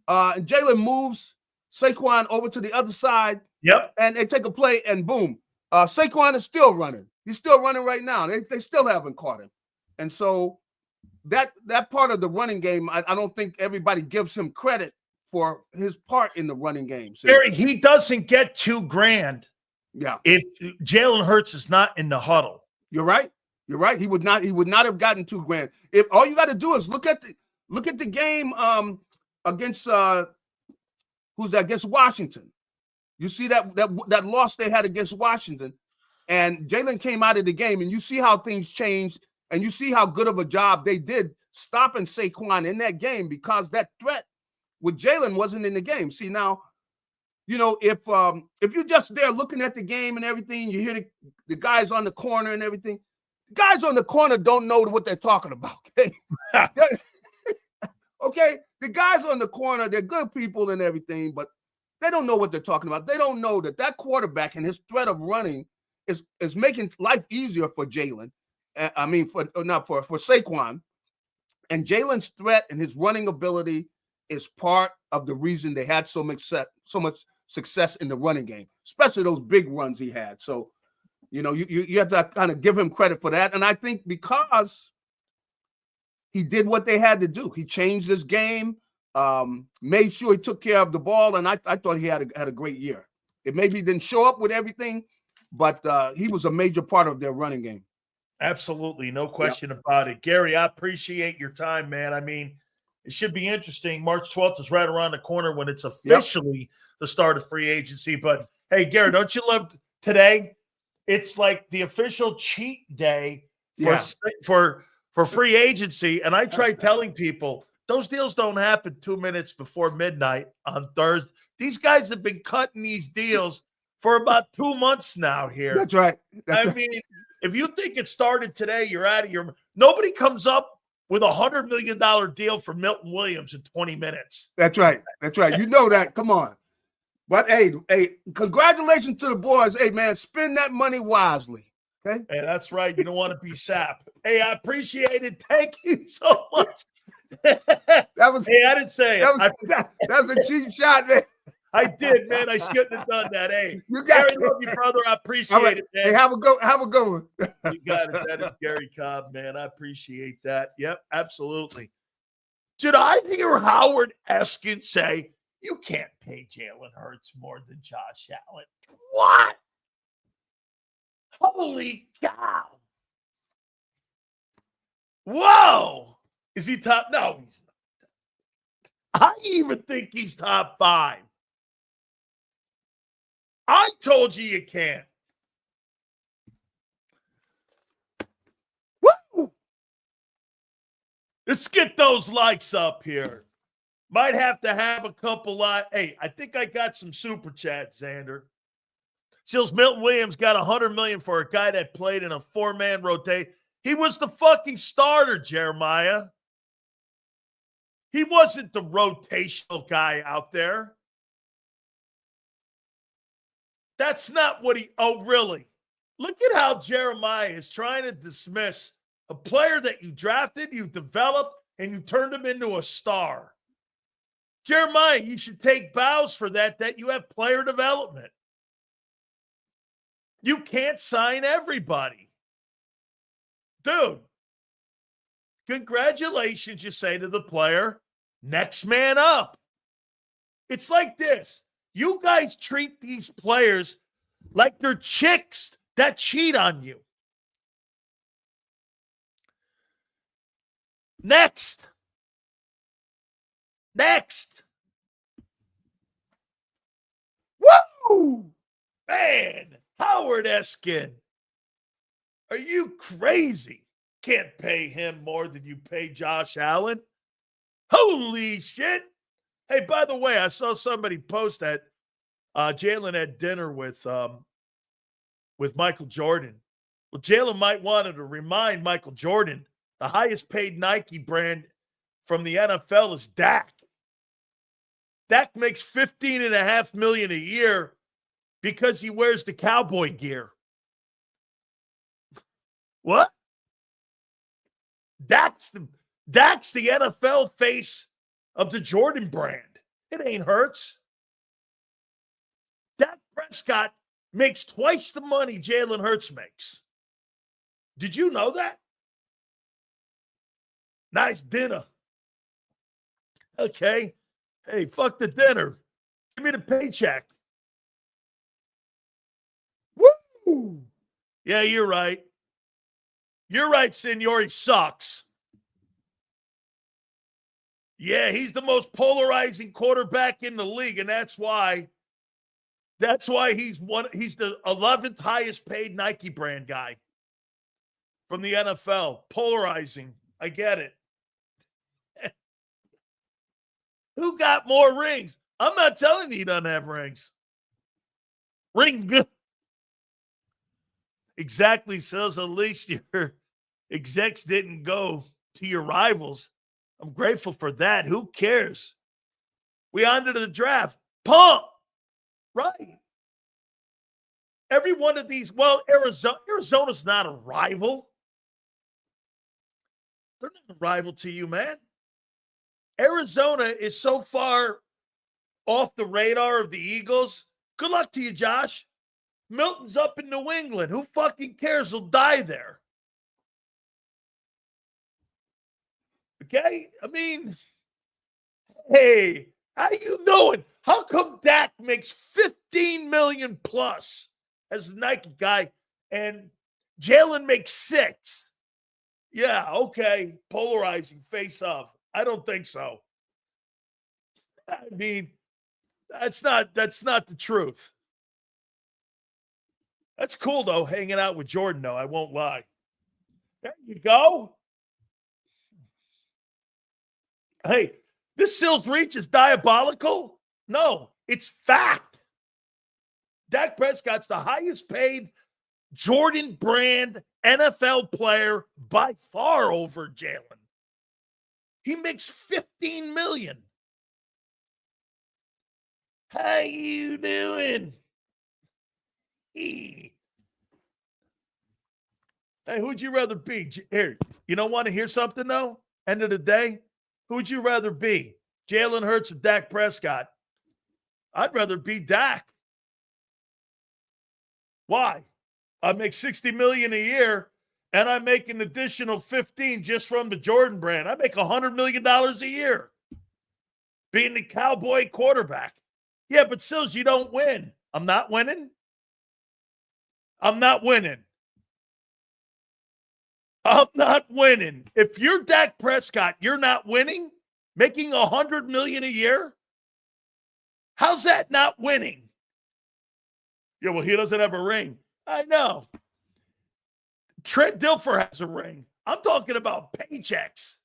and Jalen moves Saquon over to the other side. Yep. And they take a play, and boom, Saquon is still running. He's still running right now. They still haven't caught him. And so that part of the running game, I don't think everybody gives him credit for his part in the running game. So, Gary, he doesn't get $2,000 if Jalen Hurts is not in the huddle. You're right. You're right. He would not have gotten $2,000. If all you got to do is look at the game against who's that? Against Washington. You see that loss they had against Washington, and Jalen came out of the game, and you see how things changed, and you see how good of a job they did stopping Saquon in that game because that threat with Jalen wasn't in the game. See, now, if you're just there looking at the game and everything, you hear the guys on the corner and everything, guys on the corner don't know what they're talking about. Okay? Okay? The guys on the corner, they're good people and everything, but they don't know what they're talking about. They don't know that quarterback and his threat of running is making life easier for Jalen. I mean, for Saquon. And Jalen's threat and his running ability is part of the reason they had so much success in the running game, especially those big runs he had. So, you have to kind of give him credit for that. And I think because he did what they had to do, he changed his game, made sure he took care of the ball, and I thought he had a great year. It maybe didn't show up with everything, but he was a major part of their running game. Absolutely, no question about it. Gary, I appreciate your time, man. I mean, it should be interesting. March 12th is right around the corner when it's officially the start of free agency. But, hey, Gary, don't you love today? It's like the official cheat day for free agency. And I try telling people, those deals don't happen 2 minutes before midnight on Thursday. These guys have been cutting these deals for about 2 months now here. That's right. I mean, if you think it started today, you're out of your – nobody comes up with $100 million deal for Milton Williams in 20 minutes. That's right. That's right. You know that. Come on. But, hey, congratulations to the boys. Hey, man, spend that money wisely. Okay? Hey, that's right. You don't want to be sap. Hey, I appreciate it. Thank you so much. Hey, I didn't say it. That's a cheap shot, man. I did, man. I shouldn't have done that. Hey, you got Gary, love you, brother. I appreciate it, man. Hey, have a good one. You got it. That is Gary Cobb, man. I appreciate that. Yep, absolutely. Did I hear Howard Eskin say, you can't pay Jalen Hurts more than Josh Allen? What? Holy cow. Whoa. Is he top? No, he's not. I even think he's top 5. I told you can't. Woo! Let's get those likes up here. Might have to have a couple Hey, I think I got some super chats, Xander. Seals Milton Williams got $100 million for a guy that played in a 4-man rotation. He was the fucking starter, Jeremiah. He wasn't the rotational guy out there. That's not what he – oh, really? Look at how Jeremiah is trying to dismiss a player that you drafted, you developed, and you turned him into a star. Jeremiah, you should take bows for that you have player development. You can't sign everybody. Dude, congratulations, you say to the player. Next man up. It's like this. You guys treat these players like they're chicks that cheat on you. Next. Woo! Man, Howard Eskin. Are you crazy? can't pay him more than you pay Josh Allen. Holy shit. Hey, by the way, I saw somebody post that Jalen had dinner with Michael Jordan. Well, Jalen might want to remind Michael Jordan the highest paid Nike brand from the NFL is Dak. Dak makes $15.5 million a year because he wears the cowboy gear. What? Dak's the NFL face of the Jordan brand. It ain't Hurts. Dak Prescott makes twice the money Jalen Hurts makes. Did you know that? Nice dinner. Okay. Hey, fuck the dinner. Give me the paycheck. Woo! Yeah, you're right. You're right, senor. He sucks. Yeah, he's the most polarizing quarterback in the league, and that's why he's the 11th highest paid Nike brand guy from the NFL. Polarizing. I get it. Who got more rings? I'm not telling you he doesn't have rings. Ring. Exactly. Says at least your execs didn't go to your rivals. I'm grateful for that. Who cares? We on to the draft. Pump. Right. Every one of these, well, Arizona's not a rival. They're not a rival to you, man. Arizona is so far off the radar of the Eagles. Good luck to you, Josh. Milton's up in New England. Who fucking cares? He'll die there. Okay? I mean, hey, how you doing? How come Dak makes $15 million plus as a Nike guy and Jalen makes $6 million? Yeah, okay. Polarizing face off. I don't think so. I mean, that's not the truth. That's cool, though, hanging out with Jordan, though. I won't lie. There you go. Hey, this Sills reach is diabolical? No, it's fact. Dak Prescott's the highest paid Jordan brand NFL player by far over Jalen. He makes $15 million. How you doing? Hey, who'd you rather be? Here, you don't want to hear something, though? End of the day, who'd you rather be? Jalen Hurts or Dak Prescott? I'd rather be Dak. Why? I make $60 million a year, and I make an additional $15 just from the Jordan brand. I make $100 million a year being the Cowboy quarterback. Yeah, but Sills, you don't win. I'm not winning. I'm not winning. I'm not winning. If you're Dak Prescott, you're not winning, making $100 million a year. How's that not winning? Yeah, well, he doesn't have a ring. I know. Trent Dilfer has a ring. I'm talking about paychecks.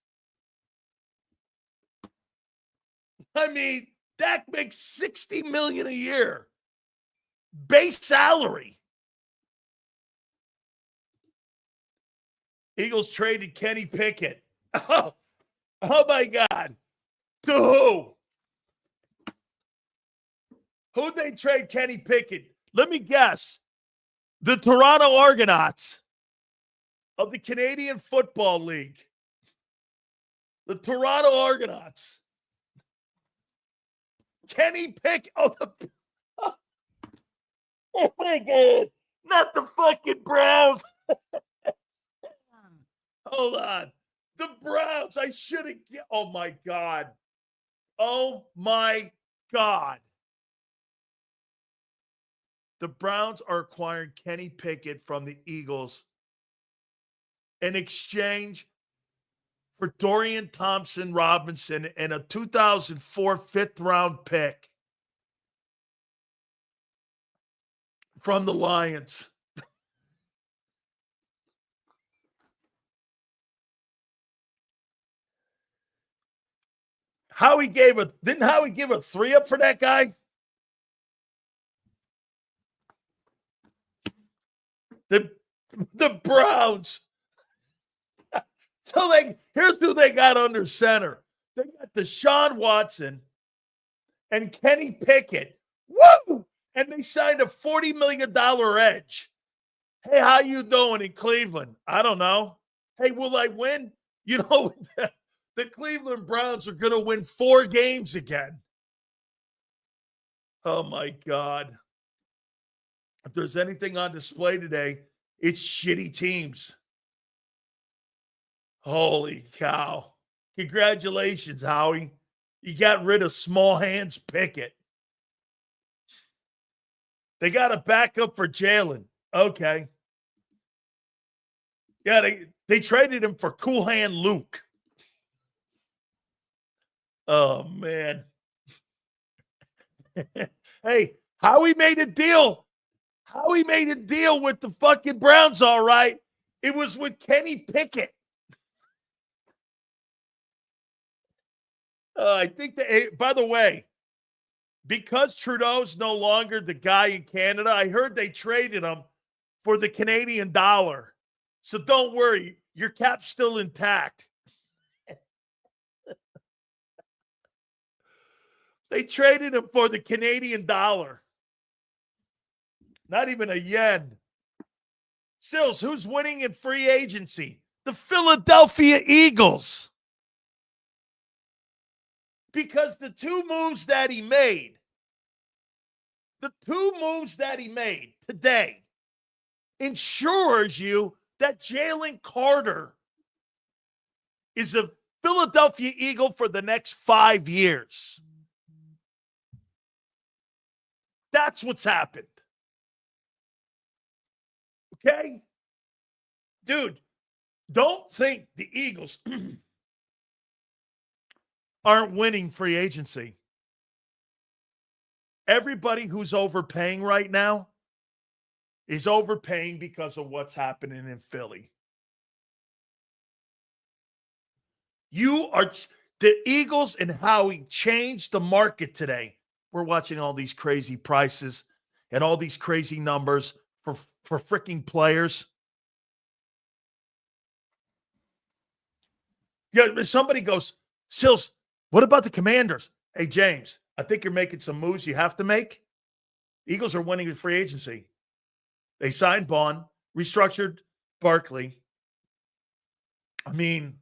I mean, Dak makes $60 million a year. Base salary. Eagles traded Kenny Pickett. Oh my God. To who? Who'd they trade Kenny Pickett? Let me guess. The Toronto Argonauts of the Canadian Football League. The Toronto Argonauts. Kenny Pickett. Oh my God. Not the fucking Browns. Hold on. The Browns. I should have. Oh, my God. Oh, my God. The Browns are acquiring Kenny Pickett from the Eagles in exchange for Dorian Thompson-Robinson and a 2004 fifth-round pick from the Lions. Didn't Howie give a 3 up for that guy? The Browns. So here's who they got under center. They got Deshaun Watson and Kenny Pickett. Woo! And they signed a $40 million edge. Hey, how you doing in Cleveland? I don't know. Hey, will I win? You know, the Cleveland Browns are going to win 4 games again. Oh, my God. If there's anything on display today, it's shitty teams. Holy cow. Congratulations, Howie. You got rid of small hands Pickett. They got a backup for Jalen. Okay. Yeah, they traded him for Cool Hand Luke. Oh, man. Hey, Howie made a deal. Howie made a deal with the fucking Browns, all right. It was with Kenny Pickett. I think by the way, because Trudeau's no longer the guy in Canada, I heard they traded him for the Canadian dollar. So don't worry, your cap's still intact. They traded him for the Canadian dollar. Not even a yen. Sills, who's winning in free agency? The Philadelphia Eagles. Because the two moves that he made today ensures you that Jaylen Carter is a Philadelphia Eagle for the next 5 years. That's what's happened. Okay? Dude, don't think the Eagles aren't winning free agency. Everybody who's overpaying right now is overpaying because of what's happening in Philly. The Eagles and Howie changed the market today. We're watching all these crazy prices and all these crazy numbers for freaking players. Yeah, somebody goes, Sills, what about the Commanders? Hey, James, I think you're making some moves you have to make. The Eagles are winning in free agency. They signed Bond, restructured Barkley. I mean,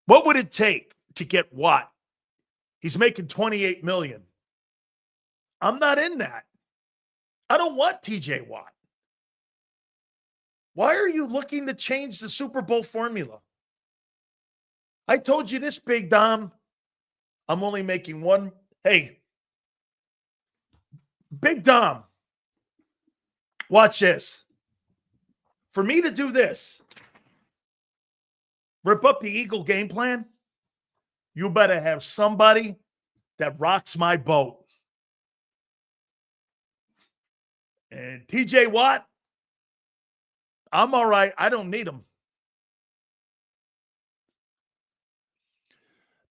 what would it take to get Watt? He's making $28 million. I'm not in that. I don't want TJ Watt. Why are you looking to change the Super Bowl formula? I told you this, Big Dom. I'm only making one. Hey, Big Dom, watch this. For me to do this, rip up the Eagle game plan, you better have somebody that rocks my boat. And TJ Watt, I'm all right. I don't need him.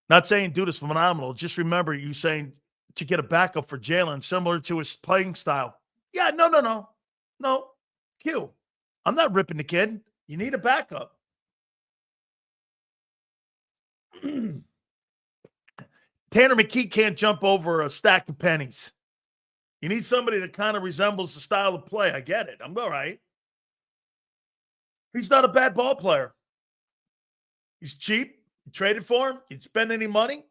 Not saying dude is phenomenal. Just remember you saying to get a backup for Jalen similar to his playing style. Yeah, no. Q, I'm not ripping the kid. You need a backup. Tanner McKee can't jump over a stack of pennies. You need somebody that kind of resembles the style of play. I get it. I'm all right. He's not a bad ball player. He's cheap. You traded for him. You didn't spend any money.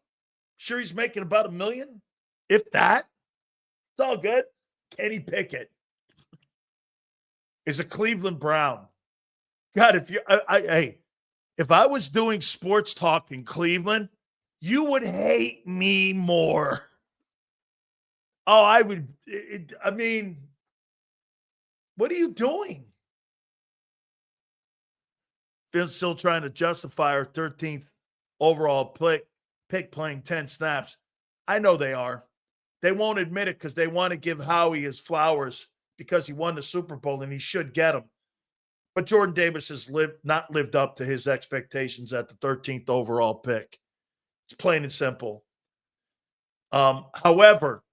Sure, he's making about $1 million, if that. It's all good. Kenny Pickett is a Cleveland Brown. God, if I was doing sports talk in Cleveland, you would hate me more. Oh, I would. I mean, what are you doing? Finn's still trying to justify our 13th overall pick playing 10 snaps. I know they are. They won't admit it because they want to give Howie his flowers because he won the Super Bowl and he should get them. But Jordan Davis has not lived up to his expectations at the 13th overall pick. It's plain and simple. However,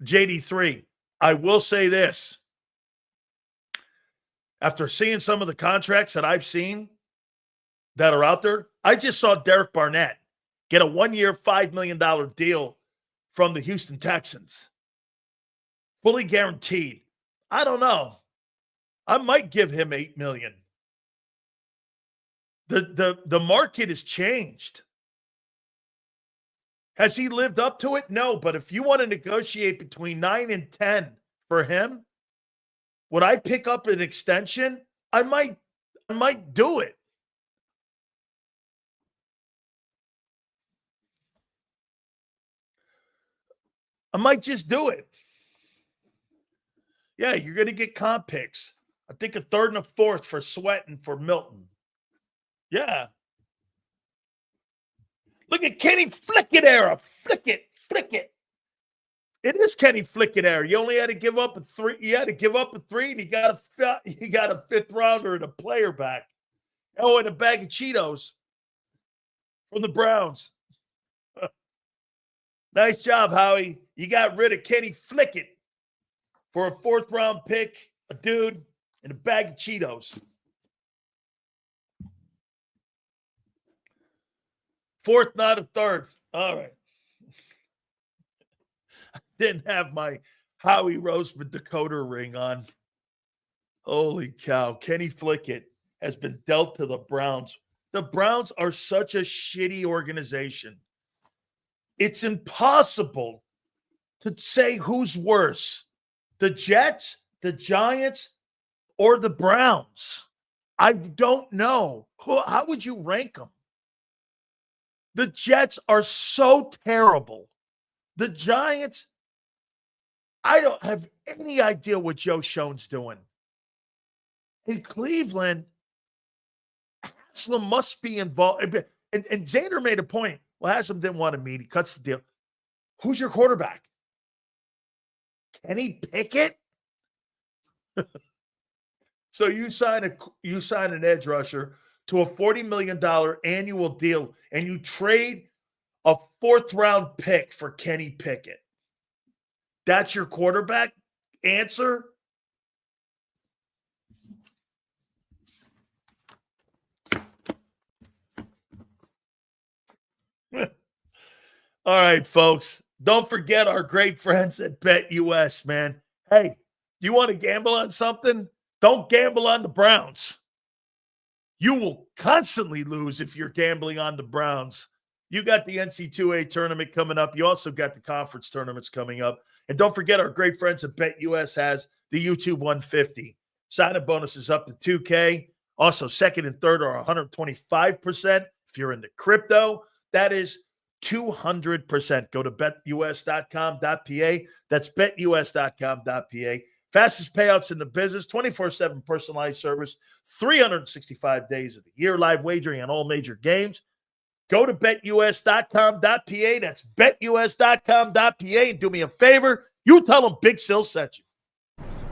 JD3, I will say this. After seeing some of the contracts that I've seen that are out there, I just saw Derek Barnett get a 1-year, $5 million deal from the Houston Texans. Fully guaranteed. I don't know. I might give him $8 million. The market has changed. Has he lived up to it? No, but if you want to negotiate between 9 and 10 for him, would I pick up an extension? I might do it. I might just do it. Yeah, you're going to get comp picks. I think a 3rd and a 4th for Sweat and for Milton. Yeah. Look at Kenny Flickett era. Flick it. It is Kenny Flickett era. You only had to give up a 3. You had to give up a 3, and you got a 5th rounder and a player back. Oh, and a bag of Cheetos from the Browns. Nice job, Howie. You got rid of Kenny Flickett for a 4th round pick, a dude, and a bag of Cheetos. 4th, not a 3rd. All right. I didn't have my Howie Roseman decoder ring on. Holy cow. Kenny Flickett has been dealt to the Browns. The Browns are such a shitty organization. It's impossible to say who's worse, the Jets, the Giants, or the Browns. I don't know. How would you rank them? The Jets are so terrible. The Giants, I don't have any idea what Joe Schoen's doing. In Cleveland, Haslam must be involved. And Xander made a point. Well, Haslam didn't want to meet. He cuts the deal. Who's your quarterback? Kenny Pickett? So you sign an edge rusher to a $40 million annual deal, and you trade a 4th round pick for Kenny Pickett. That's your quarterback answer? All right, folks. Don't forget our great friends at BetUS, man. Hey, you want to gamble on something? Don't gamble on the Browns. You will constantly lose if you're gambling on the Browns. You got the NC2A tournament coming up. You also got the conference tournaments coming up. And don't forget our great friends at BetUS has the YouTube 150. Sign-up bonuses up to $2K. Also, 2nd and 3rd are 125%. If you're into crypto, that is 200%. Go to betus.com.pa. That's betus.com.pa. Fastest payouts in the business, 24/7 personalized service, 365 days of the year, live wagering on all major games. Go to betus.com.pa. That's betus.com.pa. And do me a favor, you tell them Big Sil sent you.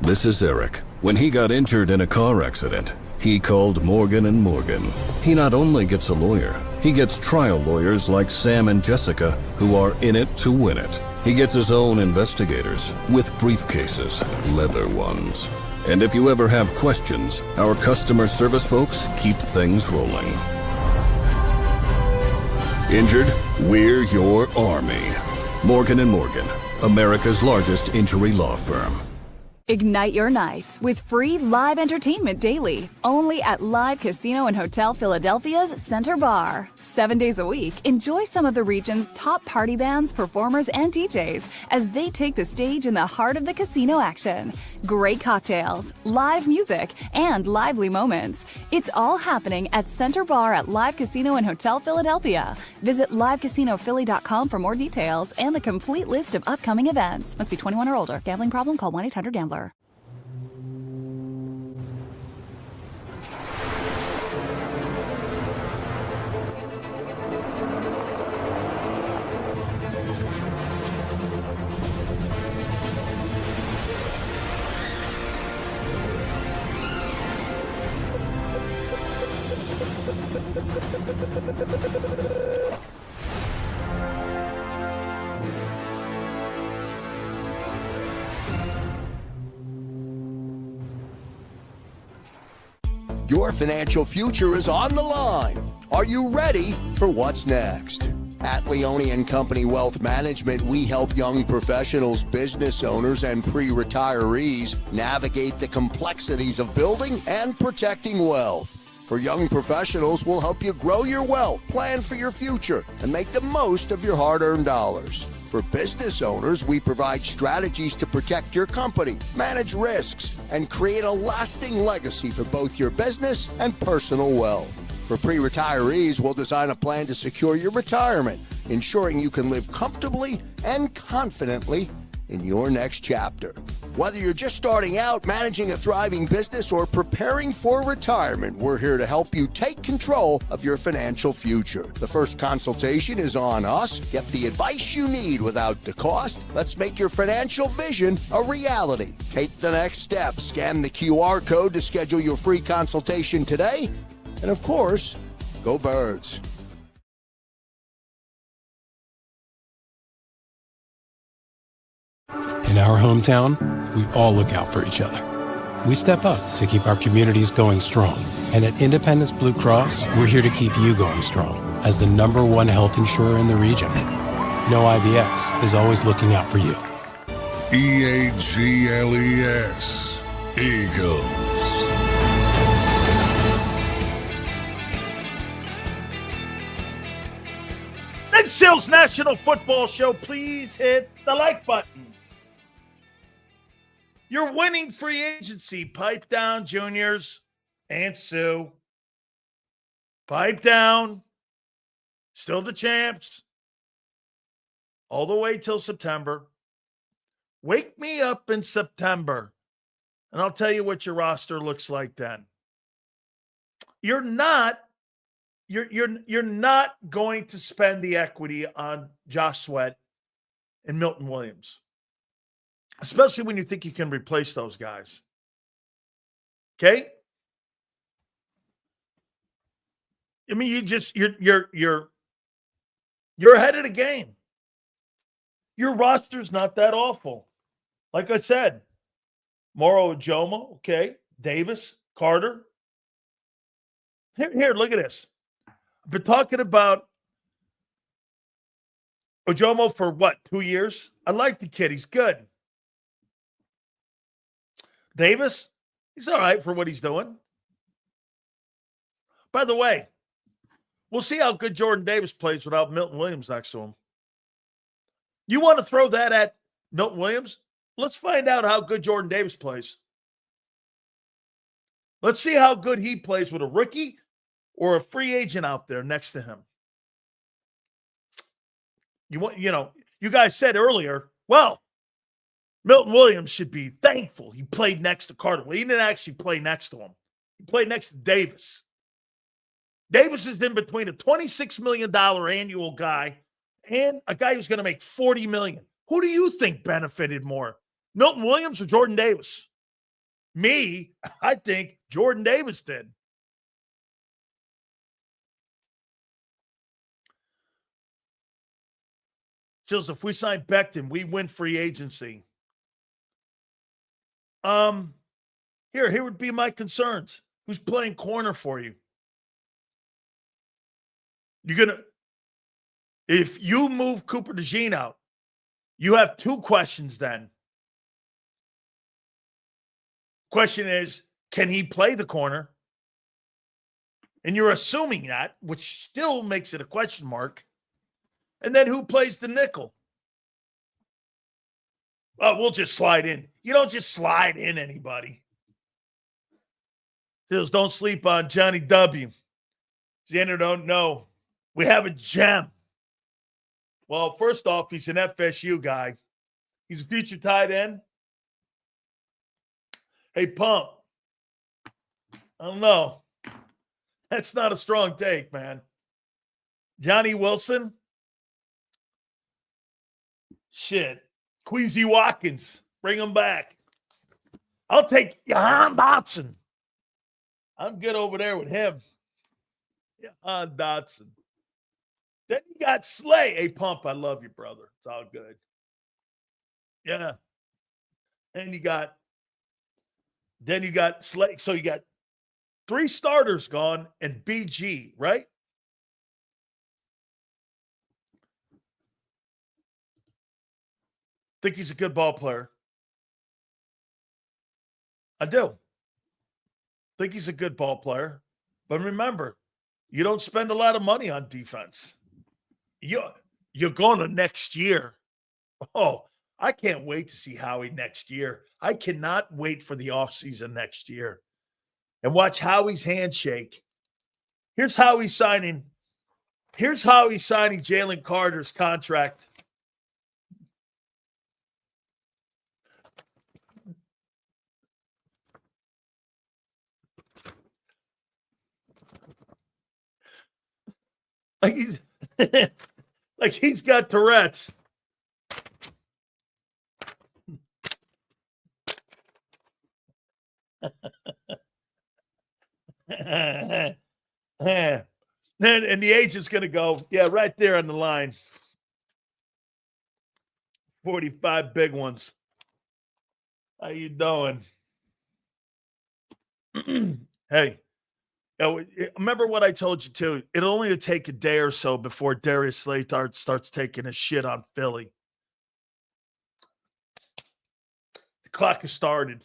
This is Eric. When he got injured in a car accident, he called Morgan & Morgan. He not only gets a lawyer, he gets trial lawyers like Sam and Jessica, who are in it to win it. He gets his own investigators with briefcases, leather ones. And if you ever have questions, our customer service folks keep things rolling. Injured? We're your army. Morgan & Morgan, America's largest injury law firm. Ignite your nights with free live entertainment daily, only at Live Casino and Hotel Philadelphia's Center Bar. 7 days a week, enjoy some of the region's top party bands, performers, and DJs as they take the stage in the heart of the casino action. Great cocktails, live music, and lively moments. It's all happening at Center Bar at Live Casino and Hotel Philadelphia. Visit livecasinophilly.com for more details and the complete list of upcoming events. Must be 21 or older. Gambling problem? Call 1-800-GAMBLER. Your financial future is on the line. Are you ready for what's next? At Leone & Company Wealth Management, we help young professionals, business owners, and pre-retirees navigate the complexities of building and protecting wealth. For young professionals, we'll help you grow your wealth, plan for your future, and make the most of your hard-earned dollars. For business owners, we provide strategies to protect your company, manage risks, and create a lasting legacy for both your business and personal wealth. For pre-retirees, we'll design a plan to secure your retirement, ensuring you can live comfortably and confidently in your next chapter. Whether you're just starting out, managing a thriving business, or preparing for retirement, we're here to help you take control of your financial future. The first consultation is on us. Get the advice you need without the cost. Let's make your financial vision a reality. Take the next step. Scan the QR code to schedule your free consultation today. And of course, go Birds. In our hometown, we all look out for each other. We step up to keep our communities going strong. And at Independence Blue Cross, we're here to keep you going strong as the #1 health insurer in the region. No IBX is always looking out for you. EAGLES, Eagles. Dan Sileo's National Football Show, please hit the like button. You're winning free agency. Pipe down, juniors and Sue. Pipe down. Still the champs. All the way till September. Wake me up in September, and I'll tell you what your roster looks like then. You're not going to spend the equity on Josh Sweat and Milton Williams, especially when you think you can replace those guys. Okay? I mean, you're ahead of the game. Your roster's not that awful. Like I said, Moro Ojomo, okay, Davis, Carter. Here, look at this. I've been talking about Ojomo for what, 2 years? I like the kid. He's good. Davis, he's all right for what he's doing. By the way, we'll see how good Jordan Davis plays without Milton Williams next to him. You want to throw that at Milton Williams? Let's find out how good Jordan Davis plays. Let's see how good he plays with a rookie or a free agent out there next to him. You guys said earlier, well, Milton Williams should be thankful he played next to Carter. Well, he didn't actually play next to him. He played next to Davis. Davis is in between a $26 million annual guy and a guy who's going to make $40 million. Who do you think benefited more, Milton Williams or Jordan Davis? Me, I think Jordan Davis did. Chills, if we sign Becton, we win free agency. Here would be my concerns. Who's playing corner for you? If you move Cooper DeJean out, you have two questions then. Question is, can he play the corner? And you're assuming that, which still makes it a question mark. And then who plays the nickel? Oh, we'll just slide in. You don't just slide in anybody. Just don't sleep on Johnny W. Xander don't know. We have a gem. Well, first off, he's an FSU guy. He's a future tight end. Hey, Pump. I don't know. That's not a strong take, man. Johnny Wilson. Shit. Queasy Watkins. Bring him back. I'll take Jahan Dotson. I'm good over there with him. Jahan Dotson. Then you got Slay. Hey, Pump, I love you, brother. It's all good. Yeah. And you got Slay. So you got 3 starters gone and BG, right? Think he's a good ball player. I do. Think he's a good ball player. But remember, you don't spend a lot of money on defense. You're going to next year. Oh, I can't wait to see Howie next year. I cannot wait for the offseason next year. And watch Howie's handshake. Here's Howie signing Jaylen Carter's contract. Like he's like he's got Tourette's. And the agent's going to go, yeah, right there on the line. 45 big ones. How you doing? Hey, remember what I told you, too? It'll only take a day or so before Darius Slay starts taking a shit on Philly. The clock has started.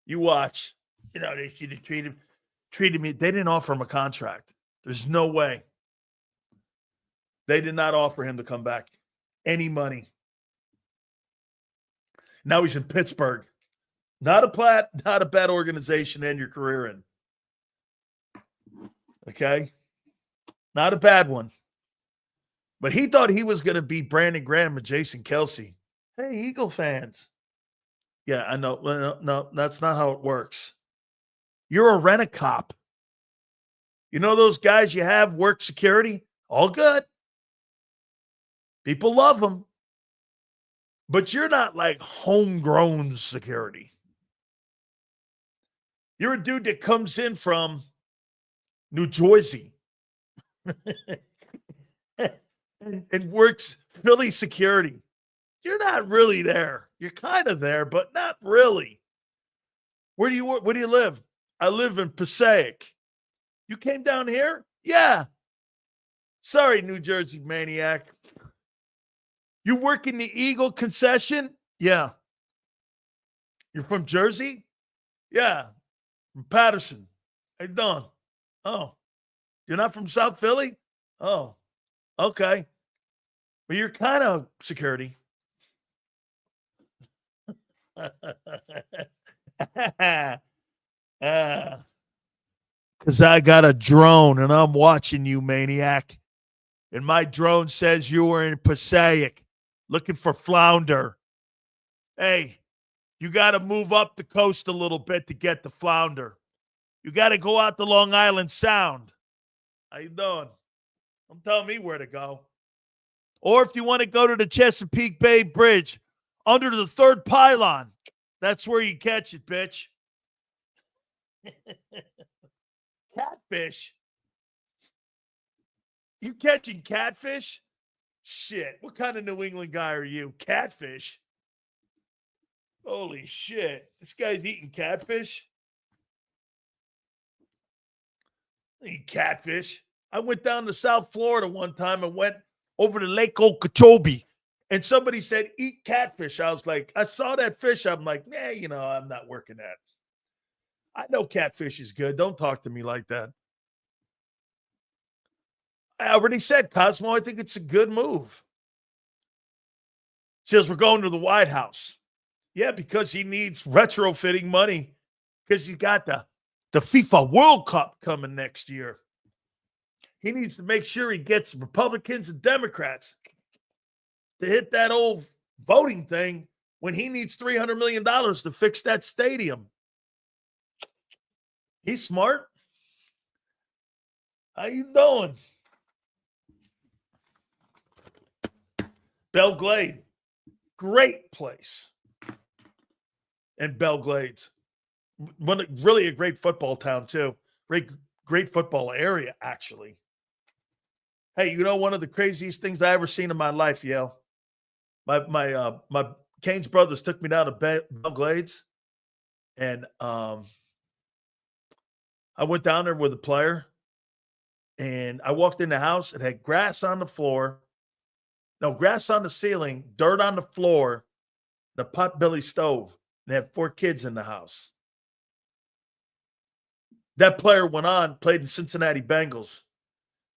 You watch. You know, they should have treated me. They didn't offer him a contract. There's no way. They did not offer him to come back. Any money. Now he's in Pittsburgh. Not a bad organization to end your career in. Okay? Not a bad one. But he thought he was going to be Brandon Graham and Jason Kelce. Hey, Eagle fans. Yeah, I know. No, that's not how it works. You're a rent-a-cop. You know those guys you have work security? All good. People love them. But you're not like homegrown security. You're a dude that comes in from New Jersey and works Philly security. You're not really there. You're kind of there, but not really. Where do you live? I live in Passaic. You came down here? Yeah. Sorry, New Jersey maniac. You work in the Eagle concession? Yeah. You're from Jersey? Yeah. From Patterson. How you doing? Oh. You're not from South Philly? Oh. Okay. Well, you're kind of security. Because I got a drone and I'm watching you, maniac. And my drone says you were in Passaic looking for flounder. Hey, you got to move up the coast a little bit to get the flounder. You got to go out to Long Island Sound. How you doing? Don't tell me where to go. Or if you want to go to the Chesapeake Bay Bridge under the 3rd pylon, that's where you catch it, bitch. Catfish? You catching catfish? Shit. What kind of New England guy are you? Catfish? Holy shit. This guy's eating catfish? I eat catfish. I went down to South Florida one time and went over to Lake Okeechobee. And somebody said, eat catfish. I was like, I saw that fish. I'm like, nah, I'm not working that. I know catfish is good. Don't talk to me like that. I already said, Cosmo, I think it's a good move. Says we're going to the White House. Yeah, because he needs retrofitting money because he's got the FIFA World Cup coming next year. He needs to make sure he gets Republicans and Democrats to hit that old voting thing when he needs $300 million to fix that stadium. He's smart. How you doing? Belglade. Great place. And Belglades. Really a great football town, too. Great football area, actually. Hey, you know one of the craziest things I ever seen in my life, Yale? My Kane's brothers took me down to Belglades, and I went down there with a player, and I walked in the house. It had grass on the floor. No, grass on the ceiling, dirt on the floor, the potbelly stove. And they had 4 kids in the house. That player went on, played in Cincinnati Bengals,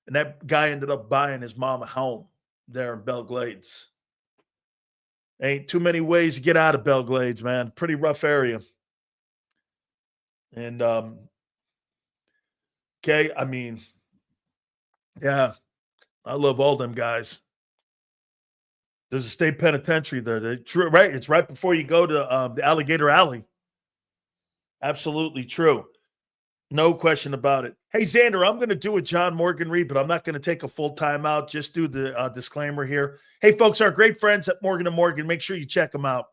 and that guy ended up buying his mom a home there in Belle Glades. Ain't too many ways to get out of Belle Glades, man. Pretty rough area. And, okay, I mean, yeah, I love all them guys. There's a state penitentiary there. Right? It's right before you go to the Alligator Alley. Absolutely true. No question about it. Hey, Xander, I'm going to do a John Morgan read, but I'm not going to take a full timeout. Just do the disclaimer here. Hey, folks, our great friends at Morgan & Morgan, make sure you check them out.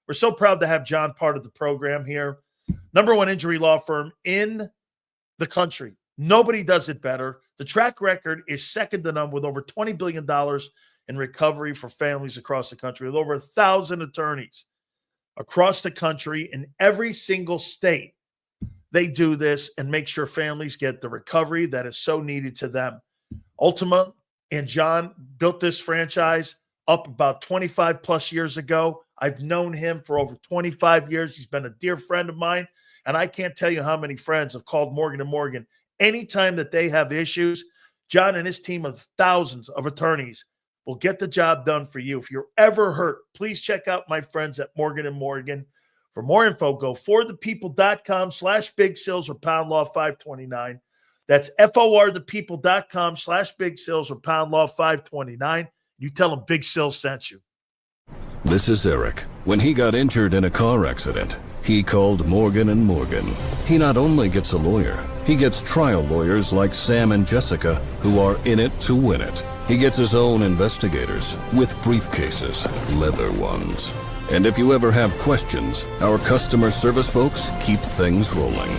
We're so proud to have John part of the program here. #1 injury law firm in the country. Nobody does it better. The track record is second to none with over $20 billion in recovery for families across the country, with over 1,000 attorneys across the country in every single state. They do this and make sure families get the recovery that is so needed to them. Ultima and John built this franchise up about 25 plus years ago. I've known him for over 25 years. He's been a dear friend of mine, and I can't tell you how many friends have called Morgan & Morgan anytime that they have issues. John and his team of thousands of attorneys will get the job done for you. If you're ever hurt, please check out my friends at Morgan & Morgan. For more info, go forthepeople.com/Big Sills or pound law 529. That's FORthepeople.com/Big Sills or pound law 529. You tell them Big Sills sent you. This is Eric. When he got injured in a car accident, he called Morgan & Morgan. He not only gets a lawyer, he gets trial lawyers like Sam and Jessica who are in it to win it. He gets his own investigators with briefcases, leather ones. And if you ever have questions, our customer service folks keep things rolling.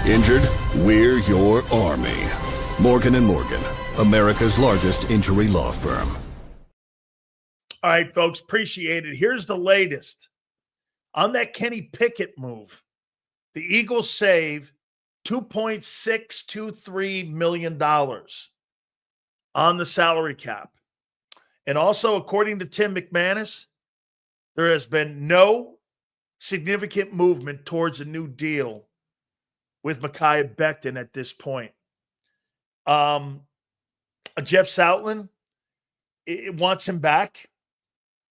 Injured? We're your army. Morgan & Morgan, America's largest injury law firm. All right, folks, appreciate it. Here's the latest. On that Kenny Pickett move, the Eagles save $2.623 million on the salary cap. And also, according to Tim McManus, there has been no significant movement towards a new deal with Mekhi Becton at this point. Jeff Soutland, it wants him back.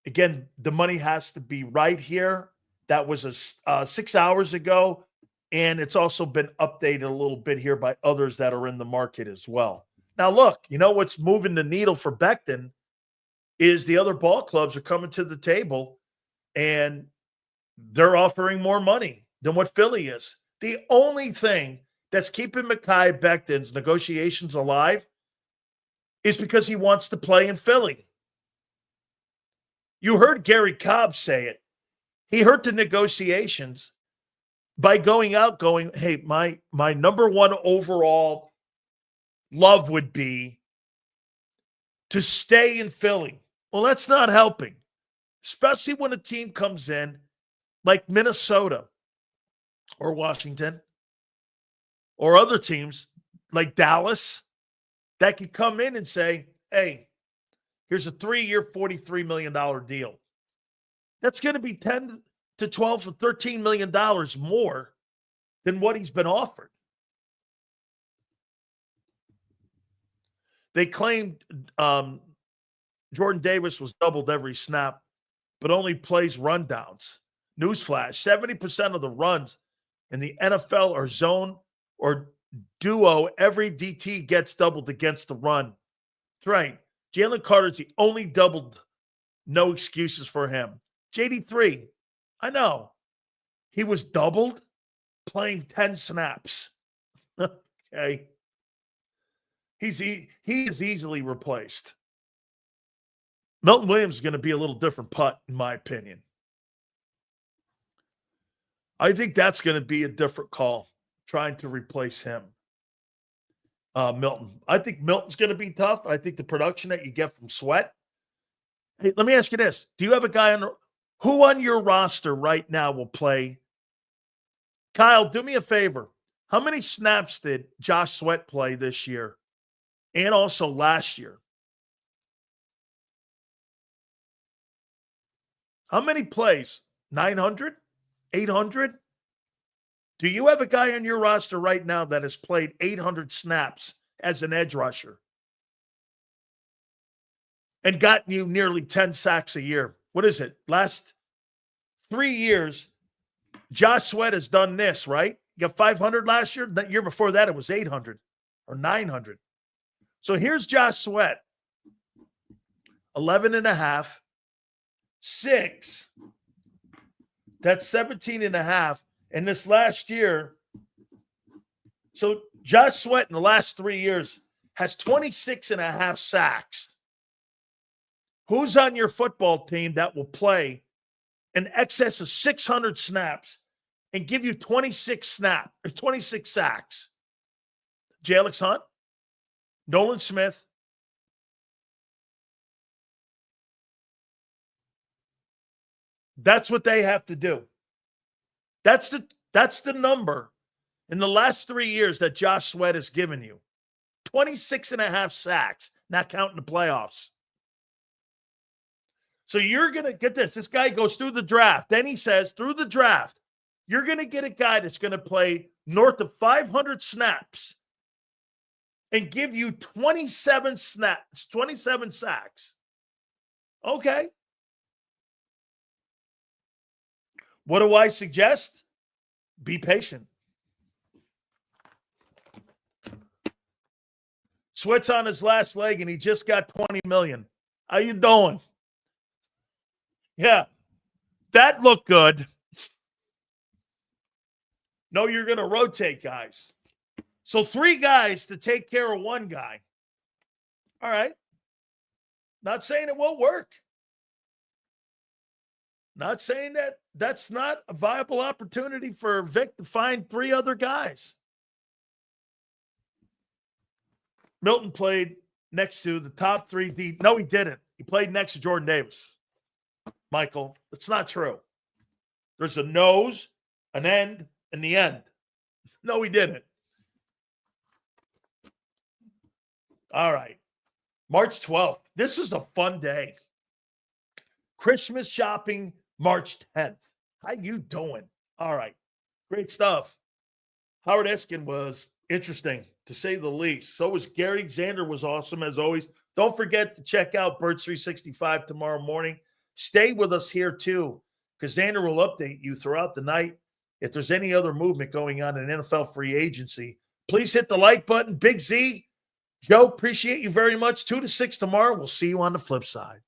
Again, the money has to be right here. That was 6 hours ago, and it's also been updated a little bit here by others that are in the market as well. Now, look, you know what's moving the needle for Becton is the other ball clubs are coming to the table, and they're offering more money than what Philly is. The only thing that's keeping Mekhi Becton's negotiations alive is because he wants to play in Philly. You heard Gary Cobb say it. He hurt the negotiations by going, hey, my #1 overall love would be to stay in Philly. Well, that's not helping, especially when a team comes in like Minnesota or Washington or other teams like Dallas that could come in and say, hey, here's a 3-year, $43 million deal. That's going to be $10 to $12 or $13 million more than what he's been offered. They claimed Jordan Davis was doubled every snap, but only plays rundowns. Newsflash, 70% of the runs in the NFL are zone or duo. Every DT gets doubled against the run. That's right. Jaylen Carter is the only doubled. No excuses for him. JD3, I know. He was doubled playing 10 snaps. Okay. He is easily replaced. Milton Williams is going to be a little different putt, in my opinion. I think that's going to be a different call, trying to replace him. Milton. I think Milton's going to be tough. I think the production that you get from Sweat. Hey, let me ask you this. Do you have a guy who on your roster right now will play Kyle, do me a favor. How many snaps did Josh Sweat play this year and also last year? How many plays? 900? 800? Do you have a guy on your roster right now that has played 800 snaps as an edge rusher and gotten you nearly 10 sacks a year? What is it? Last 3 years, Josh Sweat has done this, right? You got 500 last year. The year before that, it was 800 or 900. So here's Josh Sweat. 11 and a half, 6. That's 17 and a half. And this last year, so Josh Sweat in the last 3 years has 26 and a half sacks. Who's on your football team that will play in excess of 600 snaps and give you 26 sacks? J.Alex Hunt, Nolan Smith, that's what they have to do. That's the number in the last 3 years that Josh Sweat has given you. 26 and a half sacks, not counting the playoffs. So you're going to get this. This guy goes through the draft. Then he says, through the draft, you're going to get a guy that's going to play north of 500 snaps and give you 27 sacks. Okay. What do I suggest? Be patient. Sweat's on his last leg, and he just got $20 million. How you doing? Yeah, that looked good. No, you're going to rotate guys. So 3 guys to take care of 1 guy. All right. Not saying it won't work. Not saying that that's not a viable opportunity for Vic to find 3 other guys. Milton played next to the top 3 deep. No, he didn't. He played next to Jordan Davis. Michael, it's not true. There's a nose, an end, and the end. No, he didn't. All right. March 12th. This is a fun day. Christmas shopping, March 10th. How you doing? All right. Great stuff. Howard Eskin was interesting, to say the least. So was Gary. Xander was awesome, as always. Don't forget to check out Birds 365 tomorrow morning. Stay with us here, too, because Xander will update you throughout the night. If there's any other movement going on in NFL free agency, please hit the like button. Big Z, Joe, appreciate you very much. 2 to 6 tomorrow. We'll see you on the flip side.